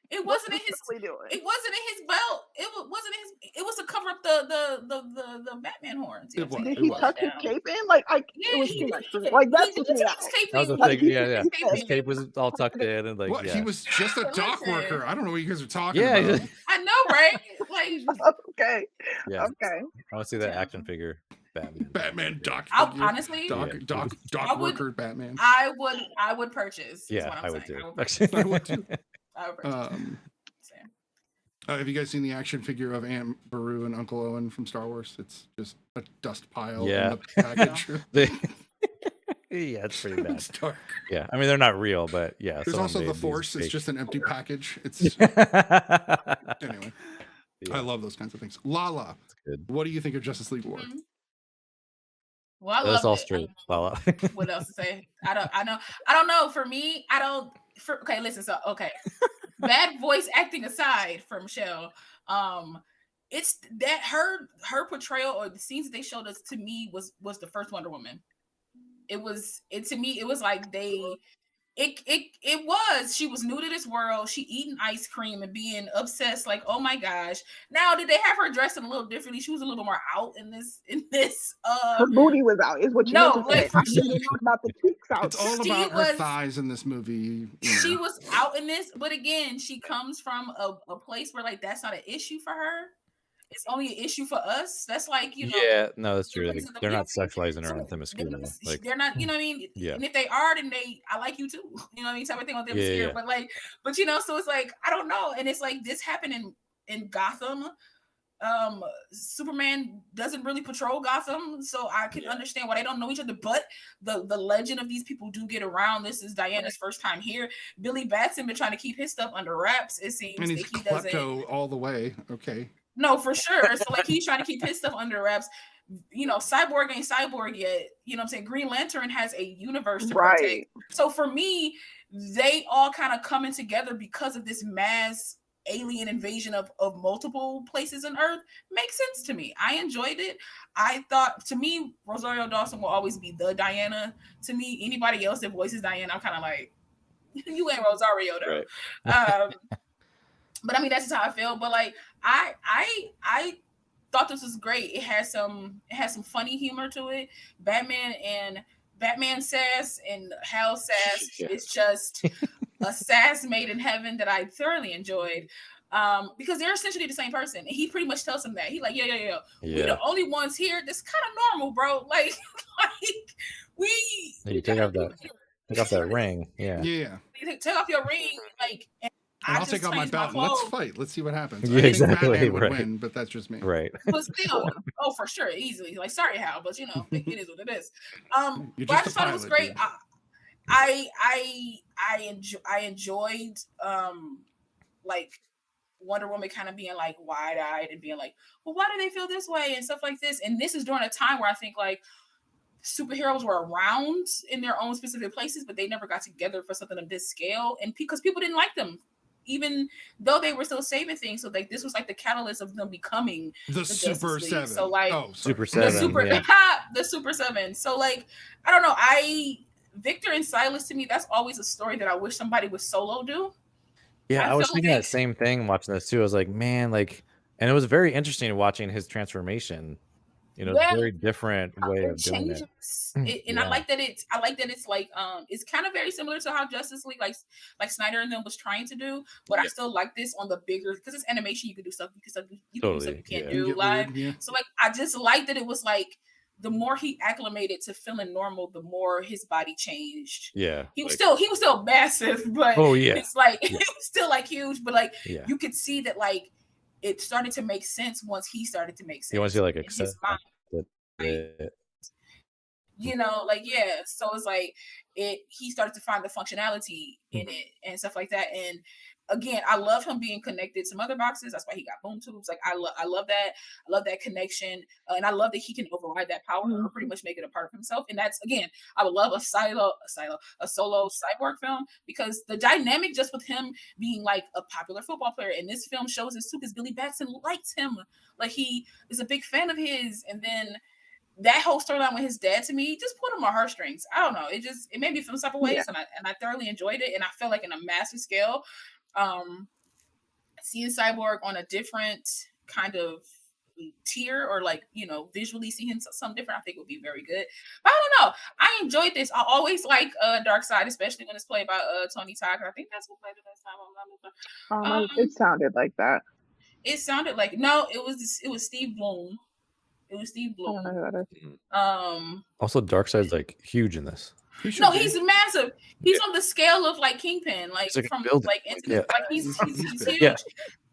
It wasn't in his. It wasn't in his belt. It wasn't in his. It was to cover up the Batman horns. Did he tuck his cape in? It was too much for me. Like that's what that was the thing. Yeah. His cape was all tucked in and like. What? Yeah. He was just a dock worker. I don't know what you guys are talking about. I know, right? Like. Okay. Yeah. Okay. I want to see that action figure. Batman dock. Honestly, dock worker Batman. I would purchase. Yeah, I would too. I would too. Have you guys seen the action figure of Aunt Beru and Uncle Owen from Star Wars? It's just a dust pile in the package. Yeah, it's pretty bad. It's dark. Yeah, I mean they're not real, but yeah. There's also the Force. It's just an empty package. It's anyway. I love those kinds of things. Lala, good. what do you think of Justice League War? Well, I That's love all it. straight. Lala. What else to say? I don't know. For me, okay, listen. So okay, bad voice acting aside for Michelle, it's that her portrayal or the scenes that they showed us to me was the first Wonder Woman. It was like she was new to this world. She eating ice cream and being obsessed, like, oh my gosh. Now, did they have her dressing a little differently? She was a little more out in this her booty was out, is what you meant to say. I didn't know about the cheeks out. It's all about her thighs in this movie. You know. She was out in this, but again, she comes from a place where like that's not an issue for her. It's only an issue for us. That's like, you know. Yeah, no, that's true. They're not sexualizing her on Themyscira. Like, they're not, you know what I mean? Yeah. And if they are, then I like you too. You know what I mean? Type of thing on Themyscira. Yeah. But you know, so it's like, I don't know. And it's like this happened in Gotham. Superman doesn't really patrol Gotham, so I can understand why they don't know each other, but the legend of these people do get around. This is Diana's first time here. Billy Batson been trying to keep his stuff under wraps, it seems. And he's klepto all the way. Okay. No, for sure. So like he's trying to keep his stuff under wraps. You know, Cyborg ain't Cyborg yet. You know what I'm saying? Green Lantern has a universe to protect. So for me, they all kind of coming together because of this mass alien invasion of multiple places on Earth makes sense to me. I enjoyed it. I thought, to me, Rosario Dawson will always be the Diana. To me, anybody else that voices Diana, I'm kind of like, you ain't Rosario though. Right. But I mean, that's just how I feel. But like, I thought this was great. It has some funny humor to it. Batman sass and Hal sass is just a sass made in heaven that I thoroughly enjoyed. Because they're essentially the same person. And he pretty much tells him that. He's like, yeah. We're the only ones here that's kind of normal, bro. Like you take off that ring. Yeah. You take off your ring, like, and I'll take off my belt and let's fight. Let's see what happens. Yeah, I think exactly. Batman would win, but that's just me. Right. But still, for sure, easily. Like, sorry, Hal, but you know, it is what it is. But I just thought it was great. Dude. I enjoyed like Wonder Woman kind of being like wide-eyed and being like, well, why do they feel this way and stuff like this? And this is during a time where I think like superheroes were around in their own specific places, but they never got together for something of this scale. And because people didn't like them, even though they were still saving things. So like this was like the catalyst of them becoming the Super Seven. So like Super Seven, the Super Seven. So like, I don't know. Victor and Silas, to me, that's always a story that I wish somebody would solo do. Yeah, I was thinking that same thing watching this too. I was like, man, like, and it was very interesting watching his transformation. You know, it's a very different way of doing it. And I like that it's like it's kind of very similar to how Justice League like Snyder and them was trying to do, but I still like this on the bigger, because it's animation, you can do stuff you can do stuff you can't do live. So like I just like that it was like the more he acclimated to feeling normal, the more his body changed. Yeah. He was still massive, but it's like it was still like huge, but like you could see that like it started to make sense once he started to make sense. You want to see like accept you know, like so it's like he started to find the functionality in it and stuff like that. And again, I love him being connected to mother boxes. That's why he got boom tubes. Like I love that. I love that connection, and I love that he can override that power or pretty much make it a part of himself. And that's, again, I would love a solo cyborg film, because the dynamic just with him being like a popular football player, and this film shows this too, because Billy Batson likes him, like he is a big fan of his, and then that whole storyline with his dad, to me, just put him on heartstrings. I don't know. It made me feel some type of ways, and I thoroughly enjoyed it, and I felt like in a massive scale. Seeing Cyborg on a different kind of tier, or like, you know, visually see him something different, I think would be very good. But I don't know. I enjoyed this. I always like Darkseid, especially when it's played by Tony Todd. I think that's what played it last time. It sounded like that. It sounded like it was Steve Bloom. It was Steve Bloom. I don't know who that is. Also, Darkseid's like huge in this. He's massive. He's on the scale of like Kingpin, like from like he's huge. Yeah.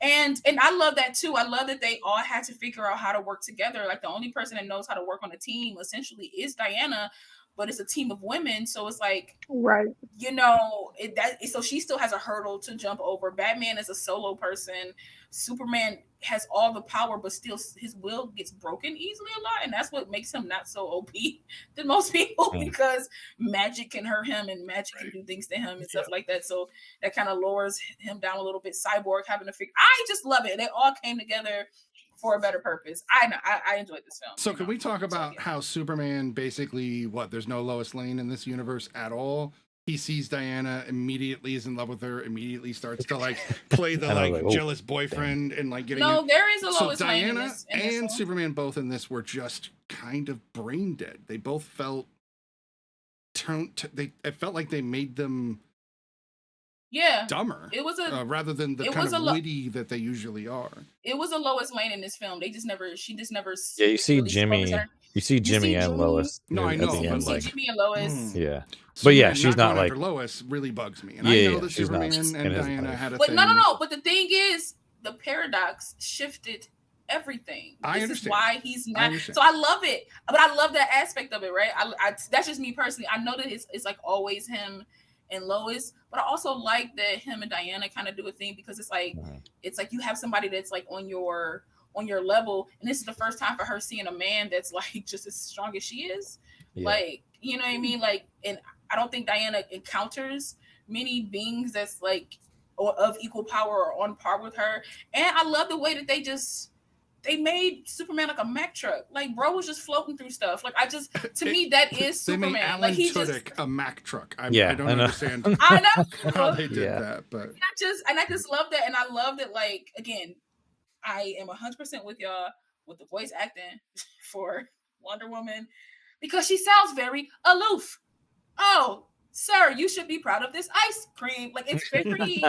And I love that too. I love that they all had to figure out how to work together. Like the only person that knows how to work on a team essentially is Diana. but it's a team of women, so it's like, Right. you know, so she still has a hurdle to jump over. Batman is a solo person. Superman has all the power, but still his will gets broken easily a lot, and that's what makes him not so OP than most people, because magic can hurt him and magic can do things to him and stuff like that. So that kind of lowers him down a little bit. Cyborg having to figure. I just love it. They all came together for a better purpose. I enjoyed this film. So can we talk about how Superman basically, there's no Lois Lane in this universe at all? He sees Diana, immediately is in love with her, immediately starts to like play the jealous boyfriend and like getting. No, there is a Lois Lane. So Lane Diana in this and Superman both in this were just kind of brain dead. They both felt it felt like they made them dumber. It was rather than the kind of witty that they usually are. It was a Lois Lane in this film. She just never. Yeah, you see Jimmy. You see Jimmy and Lois. No, I know. You see Jimmy and Lois. Yeah. Superman But yeah, she's not like Lois really bugs me, and I know that Superman and Diana had a thing. But no. But the thing is, the paradox shifted everything. This is why he's not. So I love it, but I love that aspect of it, right? I that's just me personally. I know that it's like always him and Lois, but I also like that him and Diana kind of do a thing, because it's like you have somebody that's like on your level, and this is the first time for her seeing a man that's like just as strong as she is. Like, you know what I mean? Like, and I don't think Diana encounters many beings that's like or of equal power or on par with her. And I love the way that they made Superman like a Mack truck. Like, bro was just floating through stuff. Like, to me, that is Superman. They made Alan like, Tudyk a Mack truck. I don't understand I know how they did that, but I just love that, and I love that. Like, again, I am 100% with y'all with the voice acting for Wonder Woman, because she sounds very aloof. Oh, sir, you should be proud of this ice cream. Like, it's very,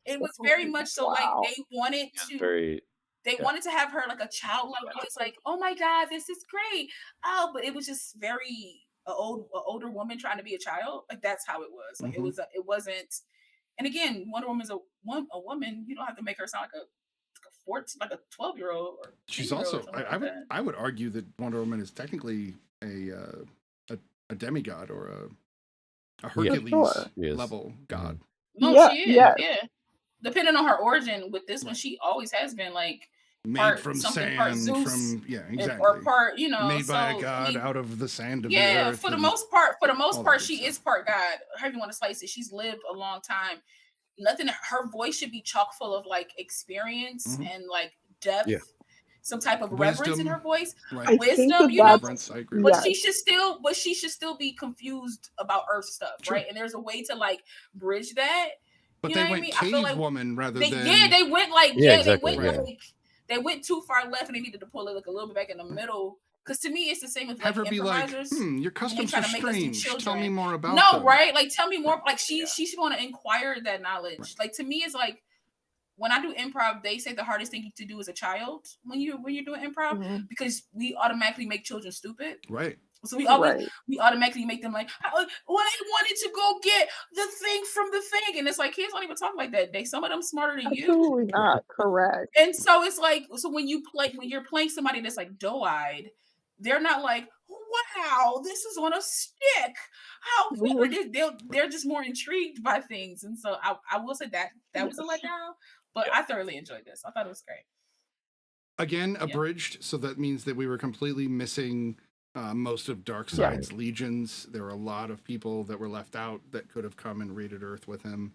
it was very much so like they wanted to. They wanted to have her like a childlike voice, like, oh my God, this is great. Oh, but it was just very older woman trying to be a child. Like, that's how it was. Like, it wasn't. And again, Wonder Woman's a woman. You don't have to make her sound like a 14, like a 12-year-old. She's also. I would argue that Wonder Woman is technically a demigod or a Hercules level god. No, she is. Yeah. Depending on her origin, with this one, she always has been like made from sand, Zeus, exactly, or part, made by a god out of the sand of the earth. For the most part, she is part god. However you want to slice it, she's lived a long time. Her voice should be chock full of like experience and like depth, some type of reverence in her voice, wisdom, but she should still be confused about Earth stuff, right? And there's a way to like bridge that. But they went cave woman rather than they went like they went too far left, and they needed to pull it like a little bit back in the middle. Because to me, it's the same with like improvisers. Your customs are strange. Tell me more about them. Right? Like, tell me more. Like, she should want to inquire that knowledge. Right. Like, to me, it's like when I do improv, they say the hardest thing to do is a child when you're doing improv, because we automatically make children stupid. Right. So we automatically make them like, well, I wanted to go get the thing from the thing, and it's like kids don't even talk like that. Some of them smarter than you. Absolutely not correct. And so it's like, when you're playing somebody that's like doe-eyed, they're not like, wow, this is on a stick. How they're just more intrigued by things, and so I will say that was a letdown, but I thoroughly enjoyed this. I thought it was great. Again, abridged, so that means that we were completely missing. Most of Darkseid's legions. There were a lot of people that were left out that could have come and raided Earth with him.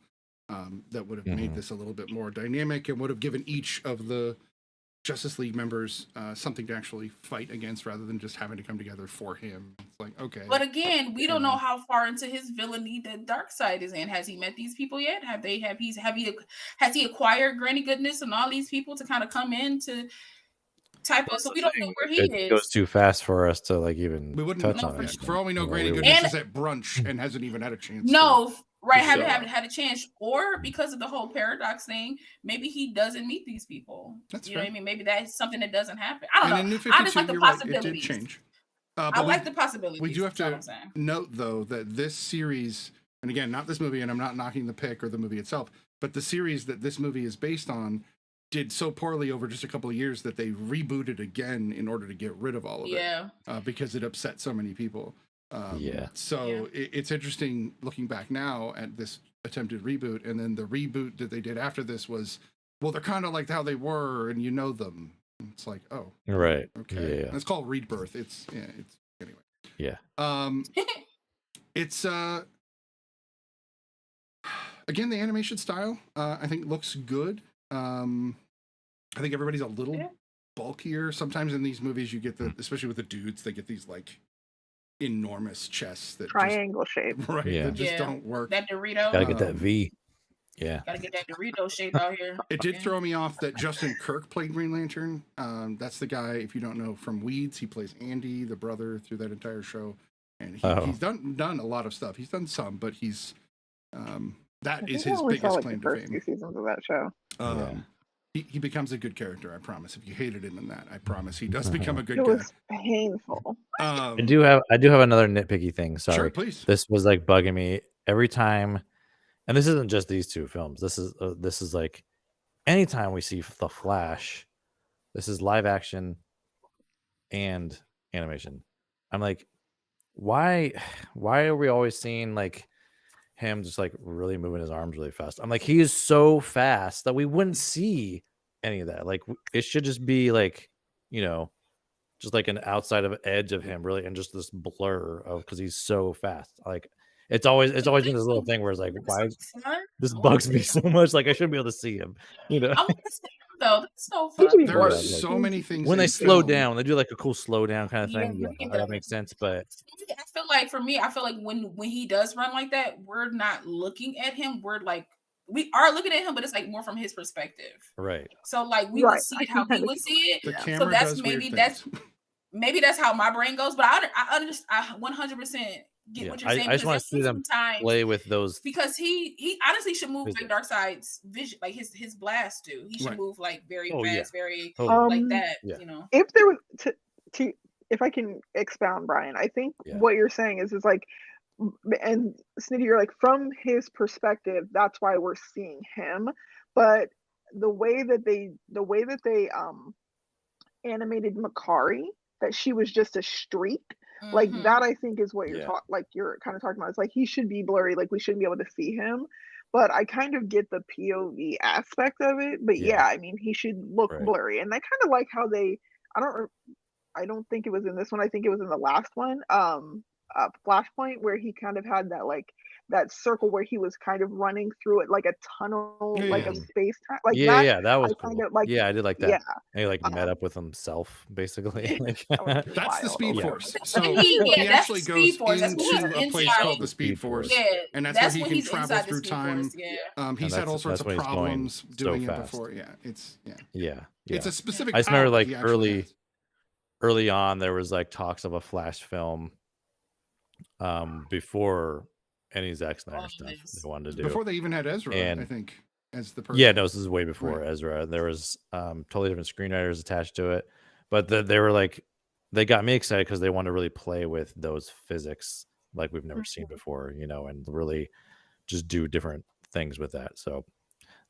That would have made this a little bit more dynamic and would have given each of the Justice League members something to actually fight against, rather than just having to come together for him. It's like, okay. But again, we don't know how far into his villainy that Darkseid is in. Has he met these people yet? Has he acquired Granny Goodness and all these people to kind of come in to type of, so we don't know where he is. It goes too fast for us to like even touch on it. For all we know, Granny Goodness is at brunch and hasn't even had a chance. Haven't had a chance, or because of the whole paradox thing, maybe he doesn't meet these people. That's what I mean. Maybe that's something that doesn't happen. I don't know. I just like the possibilities. It did change. I like the possibilities. We do have to note though that this series, and again, not this movie, and I'm not knocking the pick or the movie itself, but the series that this movie is based on did so poorly over just a couple of years that they rebooted again in order to get rid of all of it because it upset so many people. So it's interesting looking back now at this attempted reboot, and then the reboot that they did after this was, well, they're kind of like how they were, and you know them. It's like, oh, right, okay. And it's called Rebirth. It's anyway. Yeah. It's again, the animation style I think looks good. I think everybody's a little bulkier. Sometimes in these movies you get especially with the dudes, they get these like enormous chests that triangle shape. Right. That just don't work. That Dorito. Gotta get that V. Yeah. Gotta get that Dorito shape out here. It did throw me off that Justin Kirk played Green Lantern. That's the guy, if you don't know, from Weeds. He plays Andy, the brother, through that entire show. And he's done a lot of stuff. He's done some, but he's that is his biggest claim to fame. Few seasons of that show. He becomes a good character, I promise. If you hated him in that, I promise he does become a good guy. It was painful. I do have another nitpicky thing. Sorry. Sure, please. This was like bugging me every time, and this isn't just these two films. This is like anytime we see the Flash, this is live action and animation. I'm like, why are we always seeing like him just like really moving his arms really fast? I'm like, he is so fast that we wouldn't see any of that. Like, it should just be like, you know, just like an outside of edge of him, really, and just this blur of because he's so fast. Like, it's always been this little thing where it's like, why this bugs me so much? Like, I should be able to see him, you know. I want to see him though. That's so fun. There are so many things when they slow down. They do like a cool slow down kind of thing. That makes sense. But I feel like for me, when he does run like that, we're not looking at him. We're like, we are looking at him, but it's like more from his perspective. Right. So like we would see it how he would see it. The camera so that's does maybe that's how my brain goes. But I understand. I 100% get what you're saying. I just want to see them play with those, because he honestly should move like Darkseid's vision, like his blast do. He should move like very fast, very like that. You know, if there was to if I can expound, Brian, I think what you're saying is like, and Sniddy, you're like, from his perspective, that's why we're seeing him. But the way that they animated Makari, that she was just a streak. Like that, I think is what you're kind of talking about. It's like he should be blurry, like we shouldn't be able to see him. But I kind of get the POV aspect of it. But I mean, he should look blurry, and I kind of like how they. I don't think it was in this one. I think it was in the last one, Flashpoint, where he kind of had that like that circle where he was kind of running through it like a tunnel, like a space time. Like that was cool. kind of like, I did like that. And he like met up with himself basically. Like, that's the Speed Force. So he actually goes into a place called the Speed Force, and that's where he can travel through time. He's had all sorts of problems doing it before. It's a specific. I just remember like early on there was like talks of a Flash film before any Zack Snyder stuff they wanted to do. Before they even had Ezra, I think, as the person. Yeah, no, this is way before Ezra. There was totally different screenwriters attached to it. But they were like, they got me excited because they wanted to really play with those physics like we've never seen before, you know, and really just do different things with that. So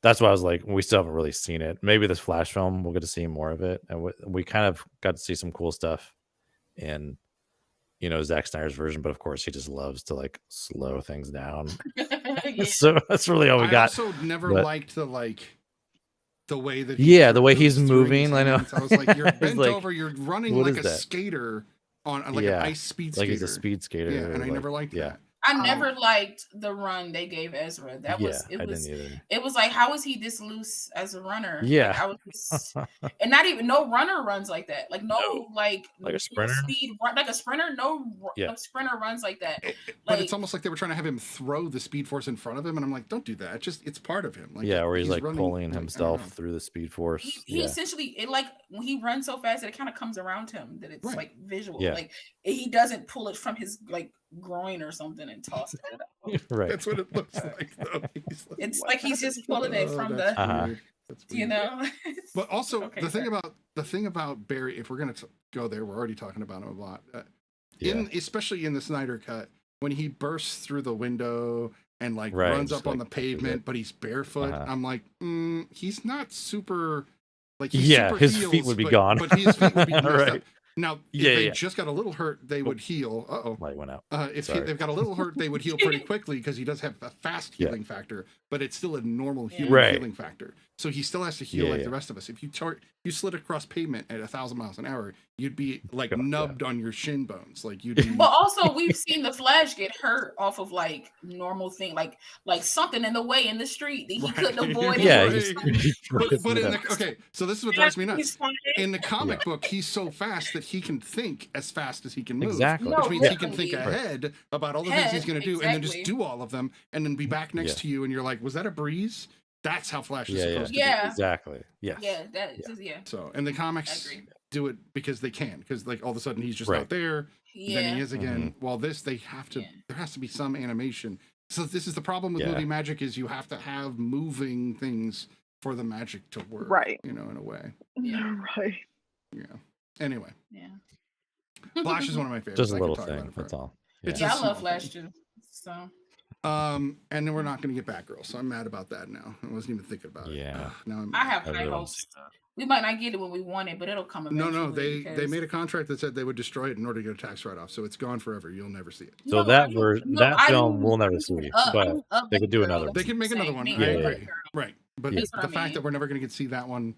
that's why I was like, we still haven't really seen it. Maybe this Flash film, we'll get to see more of it. And we kind of got to see some cool stuff in, you know, Zack Snyder's version, but of course he just loves to like slow things down. So that's really all we got. I also never liked the way that the way he's moving. I know. I was like, you're bent over, you're running like a skater on like an ice speed skater. Like he's a speed skater. Yeah, and I never liked that. I never liked the run they gave Ezra. I didn't either. It was like, how is he this loose as a runner? Yeah. Like, and not even no runner runs like that. Like like a sprinter speed run, like a sprinter. No sprinter runs like that. But it's almost like they were trying to have him throw the Speed Force in front of him, and I'm like, don't do that. It's part of him. Like, or he's like running, pulling himself through the Speed Force. He essentially like when he runs so fast that it kind of comes around him that it's like visual. Like he doesn't pull it from his like groin or something and toss it out. Right. That's what it looks like though. It's like he's just pulling it from the you know. But also the thing about Barry, if we're gonna go there, we're already talking about him a lot. Especially in the Snyder cut, when he bursts through the window and like Right, runs just, up on like, the pavement, but he's barefoot. I'm like, he's not super. Like, he's super his heels, feet would be but, gone. but his feet would be messed Right. up. Now, if Yeah, they yeah. just got a little hurt, they would heal. Light went out. If Sorry. they've got a little hurt, they would heal pretty quickly because he does have a fast healing factor, but it's still a normal human Right. healing factor. So he still has to heal Yeah, like yeah. the rest of us. If you slid across pavement at 1,000 miles an hour, you'd be like God, nubbed on your shin bones. Like you'd be. But also, we've seen the Flash get hurt off of like normal thing, like something in the way in the street that he couldn't avoid. Yeah, But in the, okay, so this is what drives me nuts. He's fine. In the comic book, he's so fast that he can think as fast as he can move. Exactly. No, Which means he can literally. think ahead about all the things he's going to do, and then just exactly. do all of them, and then be back next to you, and you're like, was that a breeze? That's how Flash is supposed to be. Yeah. Exactly. Yes. Yeah, yeah. So, and the I comics agree. do it because they can, because like all of a sudden he's just Right. out there, Yeah. then he is again. While this, they have to. Yeah. There has to be some animation. So this is the problem with movie magic: is you have to have moving things for the magic to work. Right. You know, in a way. Yeah. Right. Yeah. Anyway, Yeah. Flash is one of my favorites. Just a I could little talk about thing. it forever. That's all. It's Yeah. a Yeah, I small love Flash thing. too. So And then we're not going to get Batgirl, so I'm mad about that now. I wasn't even thinking about it. Yeah. Ugh, now I'm I have I high really hopes. We might not get it when we want it, but it'll come eventually. No, they because- made a contract that said they would destroy it in order to get a tax write-off, so it's gone forever. You'll never see it. So No, that I- version, no, that I- film we'll never see, but they could do another one. They can make another one. I Yeah, agree. yeah. Right, but That's what the I fact mean. that we're never going to get to see that one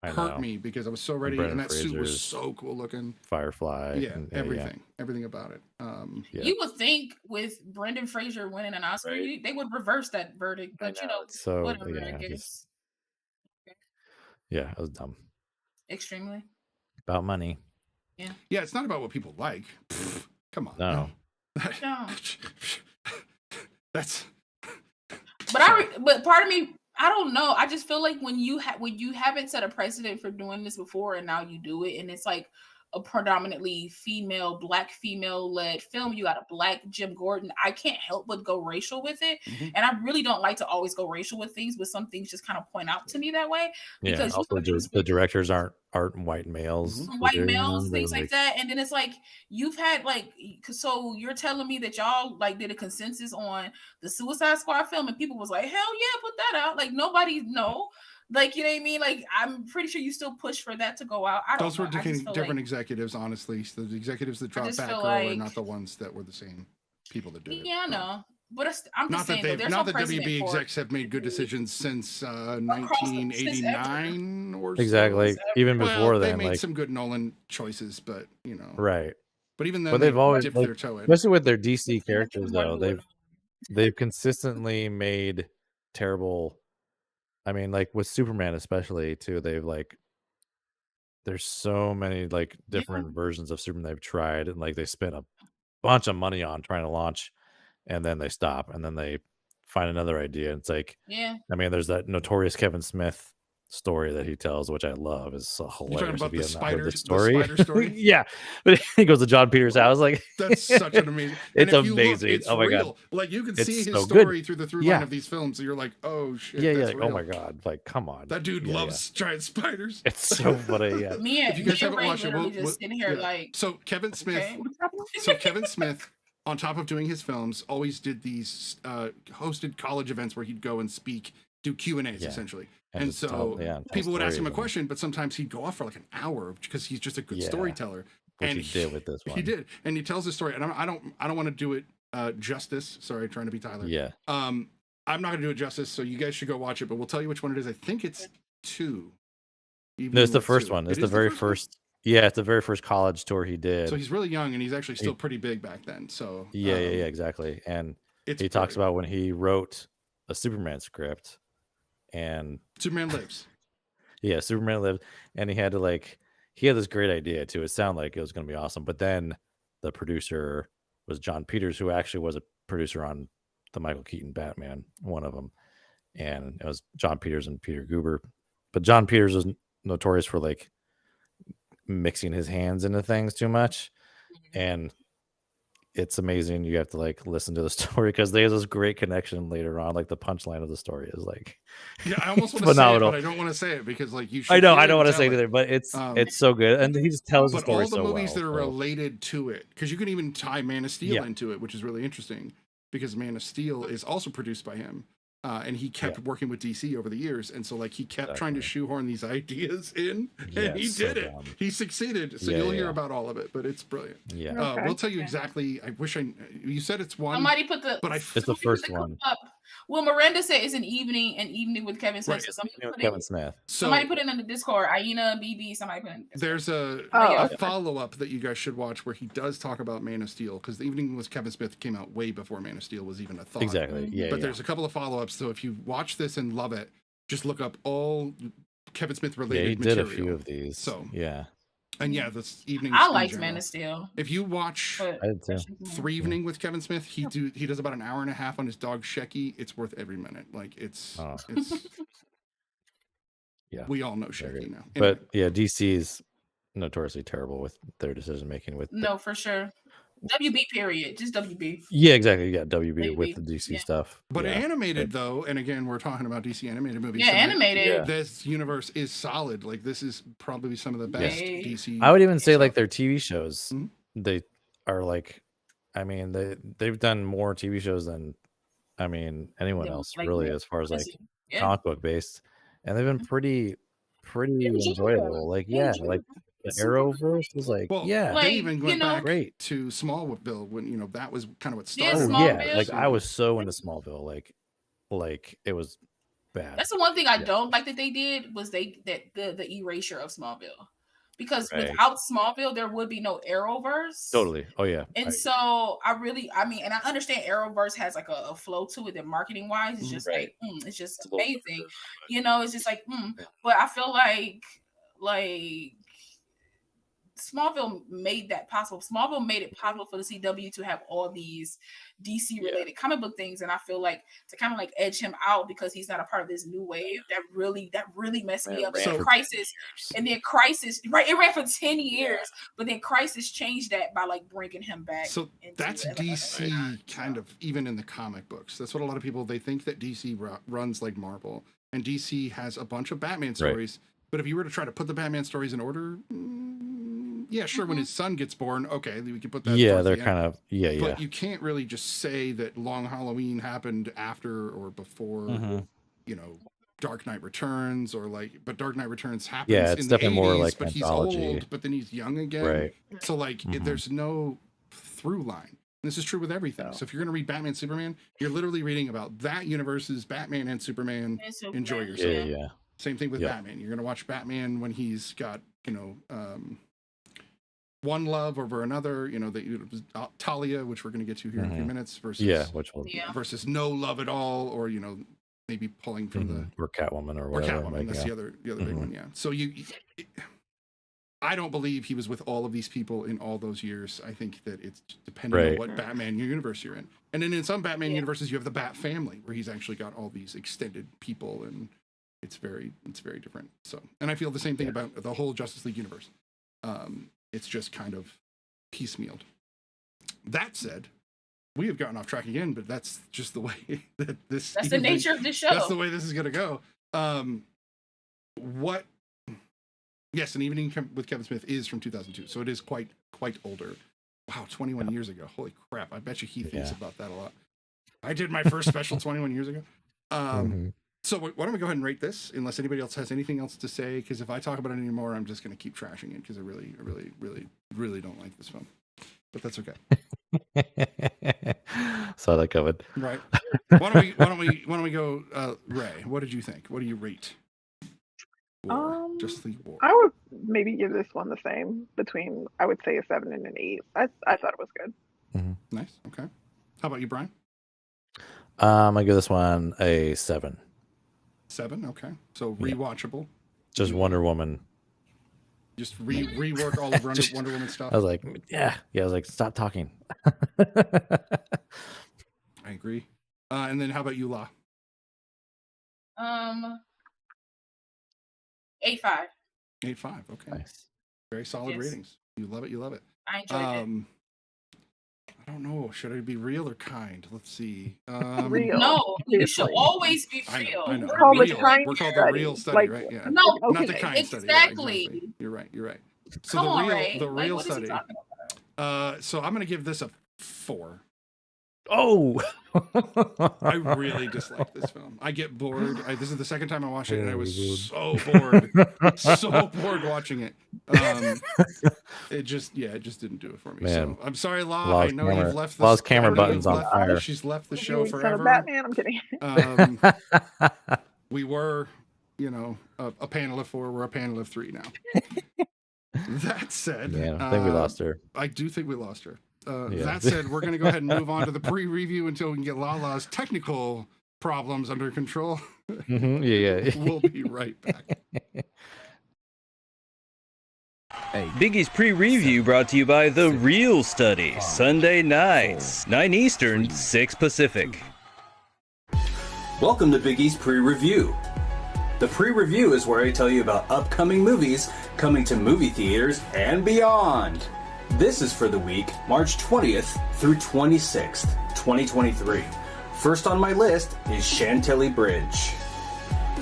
I hurt know. me because I was so ready, Brendan and that suit was Fraser's so cool looking. Firefly. Yeah, and- everything about it. Yeah. You would think with Brendan Fraser winning an Oscar, they would reverse that verdict, but you know, So whatever. I yeah, guess just, yeah, it was dumb. extremely. About money. Yeah, it's not about what people like. Pfft, come on. No. No. That's. But part of me, I don't know. I just feel like when you haven't set a precedent for doing this before, and now you do it, and it's like a predominantly black female led film. You got a black Jim Gordon. I can't help but go racial with it, and I really don't like to always go racial with things, but some things just kind of point out to me that way. Yeah. Because Also, the directors aren't white males. white either, you males, know? things They're like that. And then it's like you've had so you're telling me that y'all like did a consensus on the Suicide Squad film, and people was like, hell yeah, put that out. Like nobody know. Like, you know what I mean? Like, I'm pretty sure you still push for that to go out. I don't Those know. were I just feel different like- executives, honestly. So the executives that dropped just feel Batgirl are like- not the ones that were the same people that did it. Yeah, I know. But I'm Not just that saying, though, there's not no that precedent WB for it. execs have made good decisions since since 1989 or so. Exactly. Even Well, before they then, made like some good Nolan choices, but you know, right. But even then, But they've always dipped like, their toe in. especially with their DC characters though, they've consistently made terrible. I mean, like with Superman especially too, they've like there's so many like different versions of Superman they've tried, and like they spent a bunch of money on trying to launch, and then they stop, and then they find another idea. And it's like, Yeah. I mean, there's that notorious Kevin Smith story that he tells, which I love. Is so You're talking hilarious. about if you the have not heard spider story? yeah, but he goes to John Peters' house. Like That's such an amazing. and It's if you look, amazing. it's Oh my real. god, Like you can It's see his so good. story through the through line Yeah. of these films. So you're like, oh shit. yeah, that's like, real. oh my god, like come on, That dude Yeah, loves giant spiders. It's so funny. Yeah, Me and, If you guys me and haven't Ray watched it, literally we'll- just sitting here yeah. like, So Kevin Smith. okay, what's happening? So Kevin Smith, on top of doing his films, always did these hosted college events where he'd go and speak, do Q&As Yeah. essentially. And And just so tell people would ask stories him a and- question, but sometimes he'd go off for like an hour because he's just a good Yeah. storyteller. which and he did with this one. He did, and he tells his story. And I don't want to do it justice. Sorry, trying to be Tyler. Yeah, I'm not going to do it justice, so you guys should go watch it. But we'll tell you which one it is. I think it's 2. no, it's the with first 2. one. It's It the is very one? first. Yeah, it's the very first college tour he did. So he's really young, and he's actually still pretty big back then. So yeah, exactly. And It's he talks great. about when he wrote a Superman script, and Superman Lives. yeah, Superman lived, and he had this great idea too. It sounded like it was going to be awesome, but then the producer was John Peters, who actually was a producer on the Michael Keaton Batman, one of them, and it was John Peters and Peter Guber. But John Peters was notorious for like mixing his hands into things too much, and it's amazing. You have to like listen to the story because there's this great connection later on. Like the punchline of the story is like, Yeah, I almost want to say it, phenomenal. but I don't want to say it because like you should. I know, hear I it don't want to and say tell it it. either, but it's so good, and he just tells the But story all the so movies well, that are so. related to it, because you can even tie Man of Steel Yeah. into it, which is really interesting. because Man of Steel is also produced by him. And he kept working with DC over the years, and so like he kept trying to shoehorn these ideas in, and he did it. Dumb. He succeeded. So you'll hear about all of it, but it's brilliant. Yeah, we'll tell you exactly. I wish you said it's one. Somebody put the, but it's the first one. Up. Well, Miranda said it's an evening with Kevin Smith. Right. So Kevin Smith. Somebody put it in the Discord. Aina, BB, somebody put it in the Discord. There's a follow-up that you guys should watch where he does talk about Man of Steel, because The Evening with Kevin Smith came out way before Man of Steel was even a thought. Exactly. Yeah. But there's a couple of follow-ups, so if you watch this and love it, just look up all Kevin Smith related material. He did a few of these. So yeah. And this evening. I liked Man of Steel. If you watch I did too. 3 Evening with Kevin Smith, he does about an hour and a half on his dog Shecky. It's worth every minute. Like it's yeah. We all know Shecky now. But yeah, DC is notoriously terrible with their decision making. No, for sure. WB period, just WB. Yeah, exactly. Yeah, WB with the DC stuff. But animated though, and again, we're talking about DC animated movies. Yeah, animated. This universe is solid. Like this is probably some of the best DC. I would even say like their TV shows. They are like, I mean, they've done more TV shows than anyone else really, as far as like comic book based, and they've been pretty enjoyable. Like like. The Arrowverse was like, they even went back to Smallville when that was kind of what started. Like I was so into Smallville, like it was bad. That's the one thing I don't like that they did was the erasure of Smallville, because without Smallville there would be no Arrowverse. Totally. Oh yeah. And so I understand Arrowverse has like a flow to it that marketing wise is just like it's just amazing. It's just like but I feel like Smallville made that possible. Smallville made it possible for the CW to have all these DC related comic book things, and I feel like to kind of like edge him out because he's not a part of this new wave that really messed me up. So Crisis, and then Crisis, it ran for 10 years, but then Crisis changed that by like bringing him back. So that's DC kind of even in the comic books. That's what a lot of people they think that DC runs like Marvel, and DC has a bunch of Batman stories. But if you were to try to put the Batman stories in order. Yeah, sure. When his son gets born, okay, we can put that. Yeah, they're kind of But you can't really just say that Long Halloween happened after or before, Dark Knight Returns but Dark Knight Returns happens. Yeah, it's in definitely the 80s, more like but anthology. He's old, but then he's young again. Right. So there's no through line. And this is true with everything. So if you're going to read Batman, Superman, you're literally reading about that universe's Batman and Superman. Enjoy yourself. Yeah. Same thing with Batman. You're going to watch Batman when he's got one love over another, Talia, which we're going to get to here in a few minutes, versus no love at all, or maybe pulling from the or Catwoman or whatever. Catwoman, that's the other big one, So I don't believe he was with all of these people in all those years. I think that it's depending on what Batman universe you're in, and then in some Batman universes you have the Bat family where he's actually got all these extended people, and it's very different. So, and I feel the same thing about the whole Justice League universe. It's just kind of piecemealed. That said, we have gotten off track again, but that's just the way that this. That's the nature of this show. That's the way this is going to go. Yes, An Evening with Kevin Smith is from 2002, so it is quite older. Wow, 21 years ago. Holy crap! I bet you he thinks about that a lot. I did my first special 21 years ago. So why don't we go ahead and rate this, unless anybody else has anything else to say? Because if I talk about it anymore, I'm just going to keep trashing it because I really don't like this film. But that's okay. Saw that coming. Right. Why don't we go, Ray? What did you think? What do you rate? Justice League War. I would maybe give this one the same between, I would say, a 7 and an 8. I thought it was good. Nice. Okay. How about you, Brian? I give this one a 7. 7, okay. So rewatchable. Just Wonder Woman. Just rework all of Wonder Woman stuff. I was like, I was like, stop talking. I agree. And then how about you, La? 8.5. 8.5. Okay. Nice. Very solid ratings. You love it. I enjoyed it. I don't know. Should I be real or kind? Let's see. Real. No, you should always be real. I know. We're called real. the kind We're called study. the real study, right? Yeah. No, not the kind study. Yeah, exactly. You're right. So the real study. So I'm going to give this a 4. Oh, I really dislike this film. I get bored. This is the second time I watched it, and I was so bored, so bored watching it. It just didn't do it for me. Man. So I'm sorry, La. I know you've left. La's camera button's on fire. She's left the show Son of forever. Batman. I'm kidding. We were, a panel of 4. We're a panel of 3 now. That said, I think we lost her. I do think we lost her. That said, we're going to go ahead and move on to the pre-review until we can get Lala's technical problems under control. Mm-hmm. Yeah. We'll be right back. Biggie's pre-review brought to you by The Real Study, Sunday nights, 9 Eastern, 6 Pacific. Welcome to Biggie's pre-review. The pre-review is where I tell you about upcoming movies coming to movie theaters and beyond. This is for the week, March 20th through 26th, 2023. First on my list is Chantilly Bridge.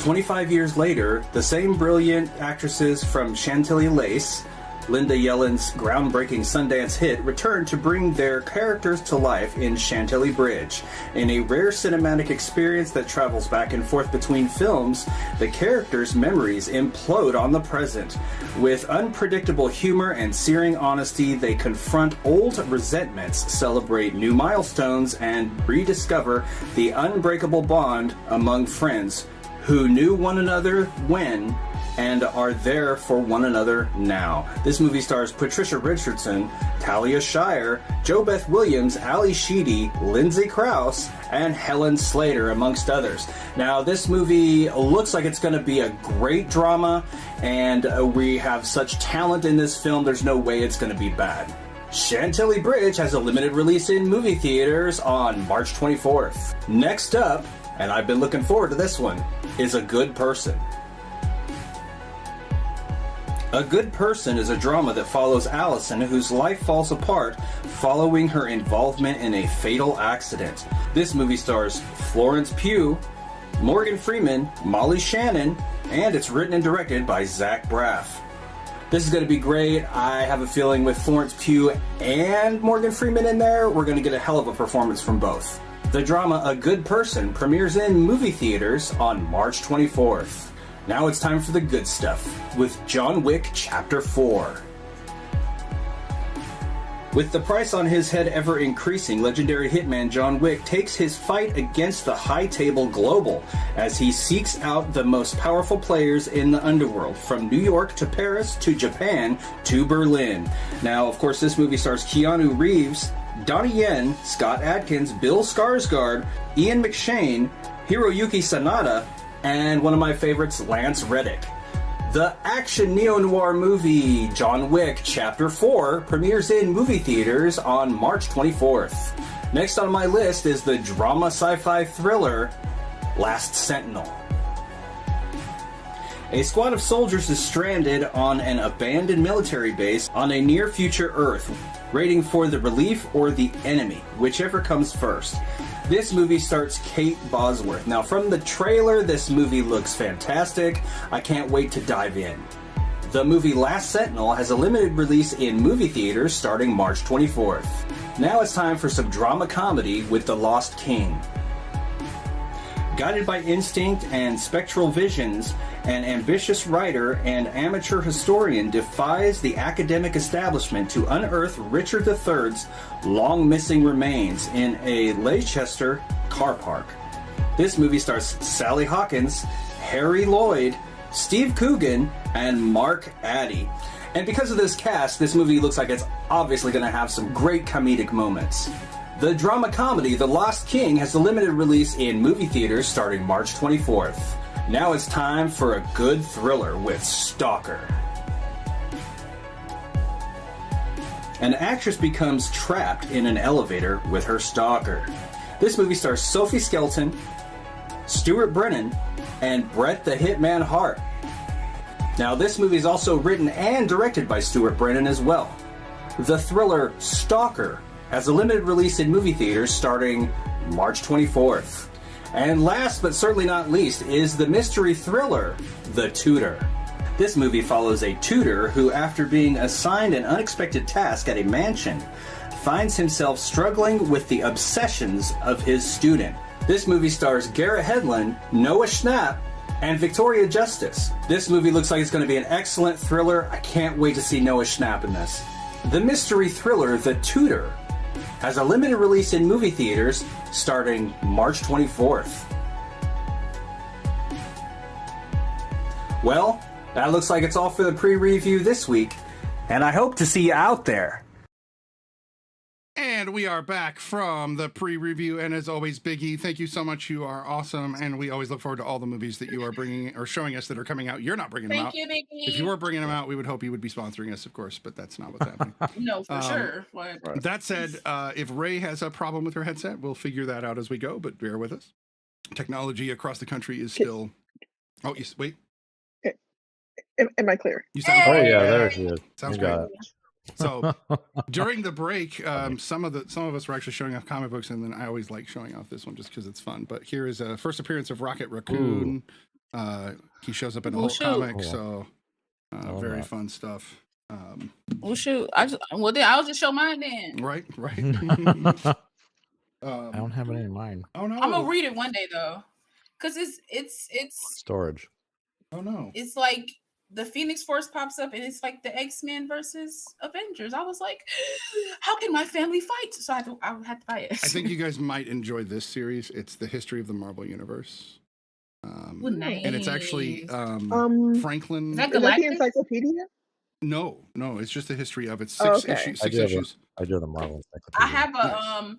25 years later, the same brilliant actresses from Chantilly Lace, Linda Yellen's groundbreaking Sundance hit, returned to bring their characters to life in Chantilly Bridge. In a rare cinematic experience that travels back and forth between films, the characters' memories implode on the present. With unpredictable humor and searing honesty, they confront old resentments, celebrate new milestones, and rediscover the unbreakable bond among friends who knew one another when and are there for one another now. This movie stars Patricia Richardson, Talia Shire, JoBeth Williams, Ali Sheedy, Lindsay Krause, and Helen Slater, amongst others. Now, this movie looks like it's going to be a great drama, and we have such talent in this film, there's no way it's going to be bad. Chantilly Bridge has a limited release in movie theaters on March 24th. Next up, and I've been looking forward to this one, is A Good Person. A Good Person is a drama that follows Allison, whose life falls apart following her involvement in a fatal accident. This movie stars Florence Pugh, Morgan Freeman, Molly Shannon, and it's written and directed by Zach Braff. This is going to be great. I have a feeling with Florence Pugh and Morgan Freeman in there, we're going to get a hell of a performance from both. The drama A Good Person premieres in movie theaters on March 24th. Now it's time for the good stuff with John Wick Chapter 4. With the price on his head ever increasing, legendary hitman John Wick takes his fight against the high table global as he seeks out the most powerful players in the underworld, from New York to Paris to Japan to Berlin. Now, of course, this movie stars Keanu Reeves, Donnie Yen, Scott Adkins, Bill Skarsgård, Ian McShane, Hiroyuki Sanada, and one of my favorites, Lance Reddick. The action neo-noir movie John Wick Chapter 4 premieres in movie theaters on March 24th. Next on my list is the drama sci-fi thriller Last Sentinel. A squad of soldiers is stranded on an abandoned military base on a near-future Earth, waiting for the relief or the enemy, whichever comes first. This movie stars Kate Bosworth. Now, from the trailer, this movie looks fantastic. I can't wait to dive in. The movie Last Sentinel has a limited release in movie theaters starting March 24th. Now it's time for some drama comedy with The Lost King. Guided by instinct and spectral visions, an ambitious writer and amateur historian defies the academic establishment to unearth Richard III's long-missing remains in a Leicester car park. This movie stars Sally Hawkins, Harry Lloyd, Steve Coogan, and Mark Addy. And because of this cast, this movie looks like it's obviously going to have some great comedic moments. The drama comedy The Lost King has a limited release in movie theaters starting March 24th. Now it's time for a good thriller with Stalker. An actress becomes trapped in an elevator with her stalker. This movie stars Sophie Skelton, Stuart Brennan, and Brett the Hitman Hart. Now, this movie is also written and directed by Stuart Brennan as well. The thriller Stalker has a limited release in movie theaters starting March 24th. And last but certainly not least is the mystery thriller The Tutor. This movie follows a tutor who, after being assigned an unexpected task at a mansion, finds himself struggling with the obsessions of his student. This movie stars Garrett Hedlund, Noah Schnapp, and Victoria Justice. This movie looks like it's going to be an excellent thriller. I can't wait to see Noah Schnapp in this. The mystery thriller The Tutor has a limited release in movie theaters starting March 24th. Well, that looks like it's all for the pre-review this week, and I hope to see you out there. And we are back from the pre-review, and as always, Biggie, thank you so much. You are awesome, and we always look forward to all the movies that you are bringing or showing us that are coming out. You're not bringing them out. Thank you, Biggie. If you were bringing them out, we would hope you would be sponsoring us, of course, but that's not what's happening. No, for sure. That said, if Ray has a problem with her headset, we'll figure that out as we go, but bear with us. Technology across the country is still... Oh, wait. Am I clear? You sound Oh, yeah, there she is. Sounds You great. got it. So during the break, some of us were actually showing off comic books, and then I always like showing off this one just because it's fun. But here is a first appearance of Rocket Raccoon. He shows up in a whole comic, so very fun stuff. Well, shoot, I'll just show mine then. Right. I don't have any in mind. Oh no! I'm gonna read it one day though, because it's Storage. Oh no! It's like the Phoenix Force pops up, and it's like the X-Men versus Avengers. I was like, how can my family fight? So I had to buy it. I think you guys might enjoy this series. It's the history of the Marvel Universe. Nice. And it's actually Franklin. Is that Is that the encyclopedia? No, it's just the history of it. Oh, Six okay. issues. I do the Marvel. I have a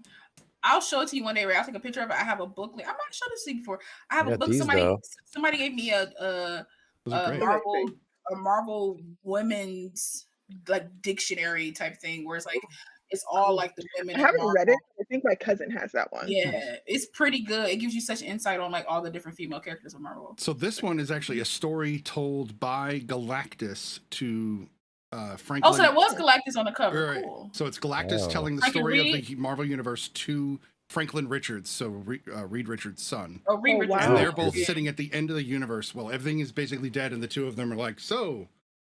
I'll show it to you one day. Ray. I'll take a picture of it. I have a booklet. I might show this to you before. I have a book. Somebody gave me a Marvel women's like dictionary type thing where it's like it's all like the women. I haven't read it. I think my cousin has that one. Yeah, it's pretty good. It gives you such insight on like all the different female characters of Marvel. So this one is actually a story told by Galactus to Franklin. Oh, so that was Galactus on the cover. Right. Cool. So it's Galactus telling the story of the Marvel Universe to Franklin Richards, so Reed Richards' son. Oh, Reed Richards. And they're both sitting at the end of the universe while everything is basically dead, and the two of them are like, so,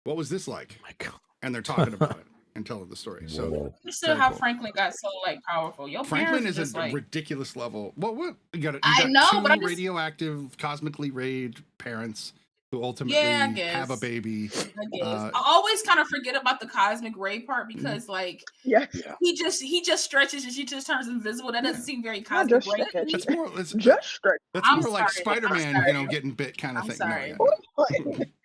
what was this like? Oh my God. And they're talking about it and telling the story. So you see how Franklin got so like powerful. Franklin is just, a like, ridiculous level. What? You got I know, two but I'm just... radioactive, cosmically rayed parents who ultimately have a baby. I always kind of forget about the cosmic ray part because he just stretches and she just turns invisible. That doesn't seem very cosmic ray. That's more like Spider-Man, getting bit kind of thing. Sorry.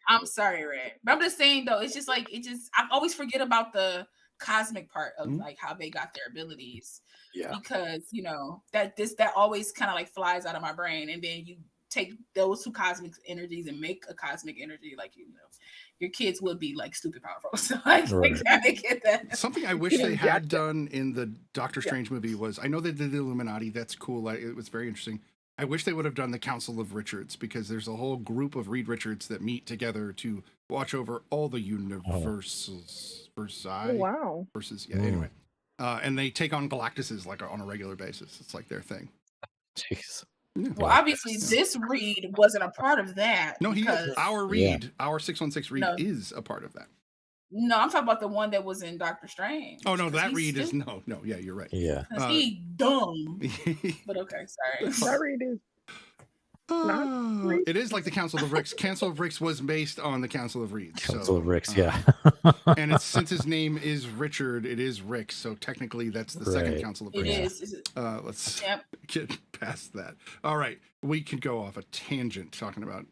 I'm sorry, Ray. But I'm just saying though, it's just like I always forget about the cosmic part of like how they got their abilities. Yeah. Because that always kind of like flies out of my brain, and then you take those two cosmic energies and make a cosmic energy, like your kids would be like stupid powerful. So I get that. Something I wish they had done in the Doctor Strange movie was, I know they did the Illuminati, that's cool, it was very interesting. I wish they would have done the Council of Richards, because there's a whole group of Reed Richards that meet together to watch over all the universes. Anyway. And they take on Galactuses like on a regular basis. It's like their thing. Jeez. Yeah. Well, obviously, this Reed wasn't a part of that. No, our Reed, our 616 Reed is a part of that. No, I'm talking about the one that was in Doctor Strange. Oh no, that Reed is no. Yeah, you're right. Yeah, he dumb. But okay, sorry. That Reed is. It is like the Council of Ricks. Council of Ricks was based on the Council of Reeds. Council of Ricks, yeah. And since his name is Richard, it is Rick. So technically, that's the second Council of Ricks. It is. Let's get past that. All right, we can go off a tangent talking about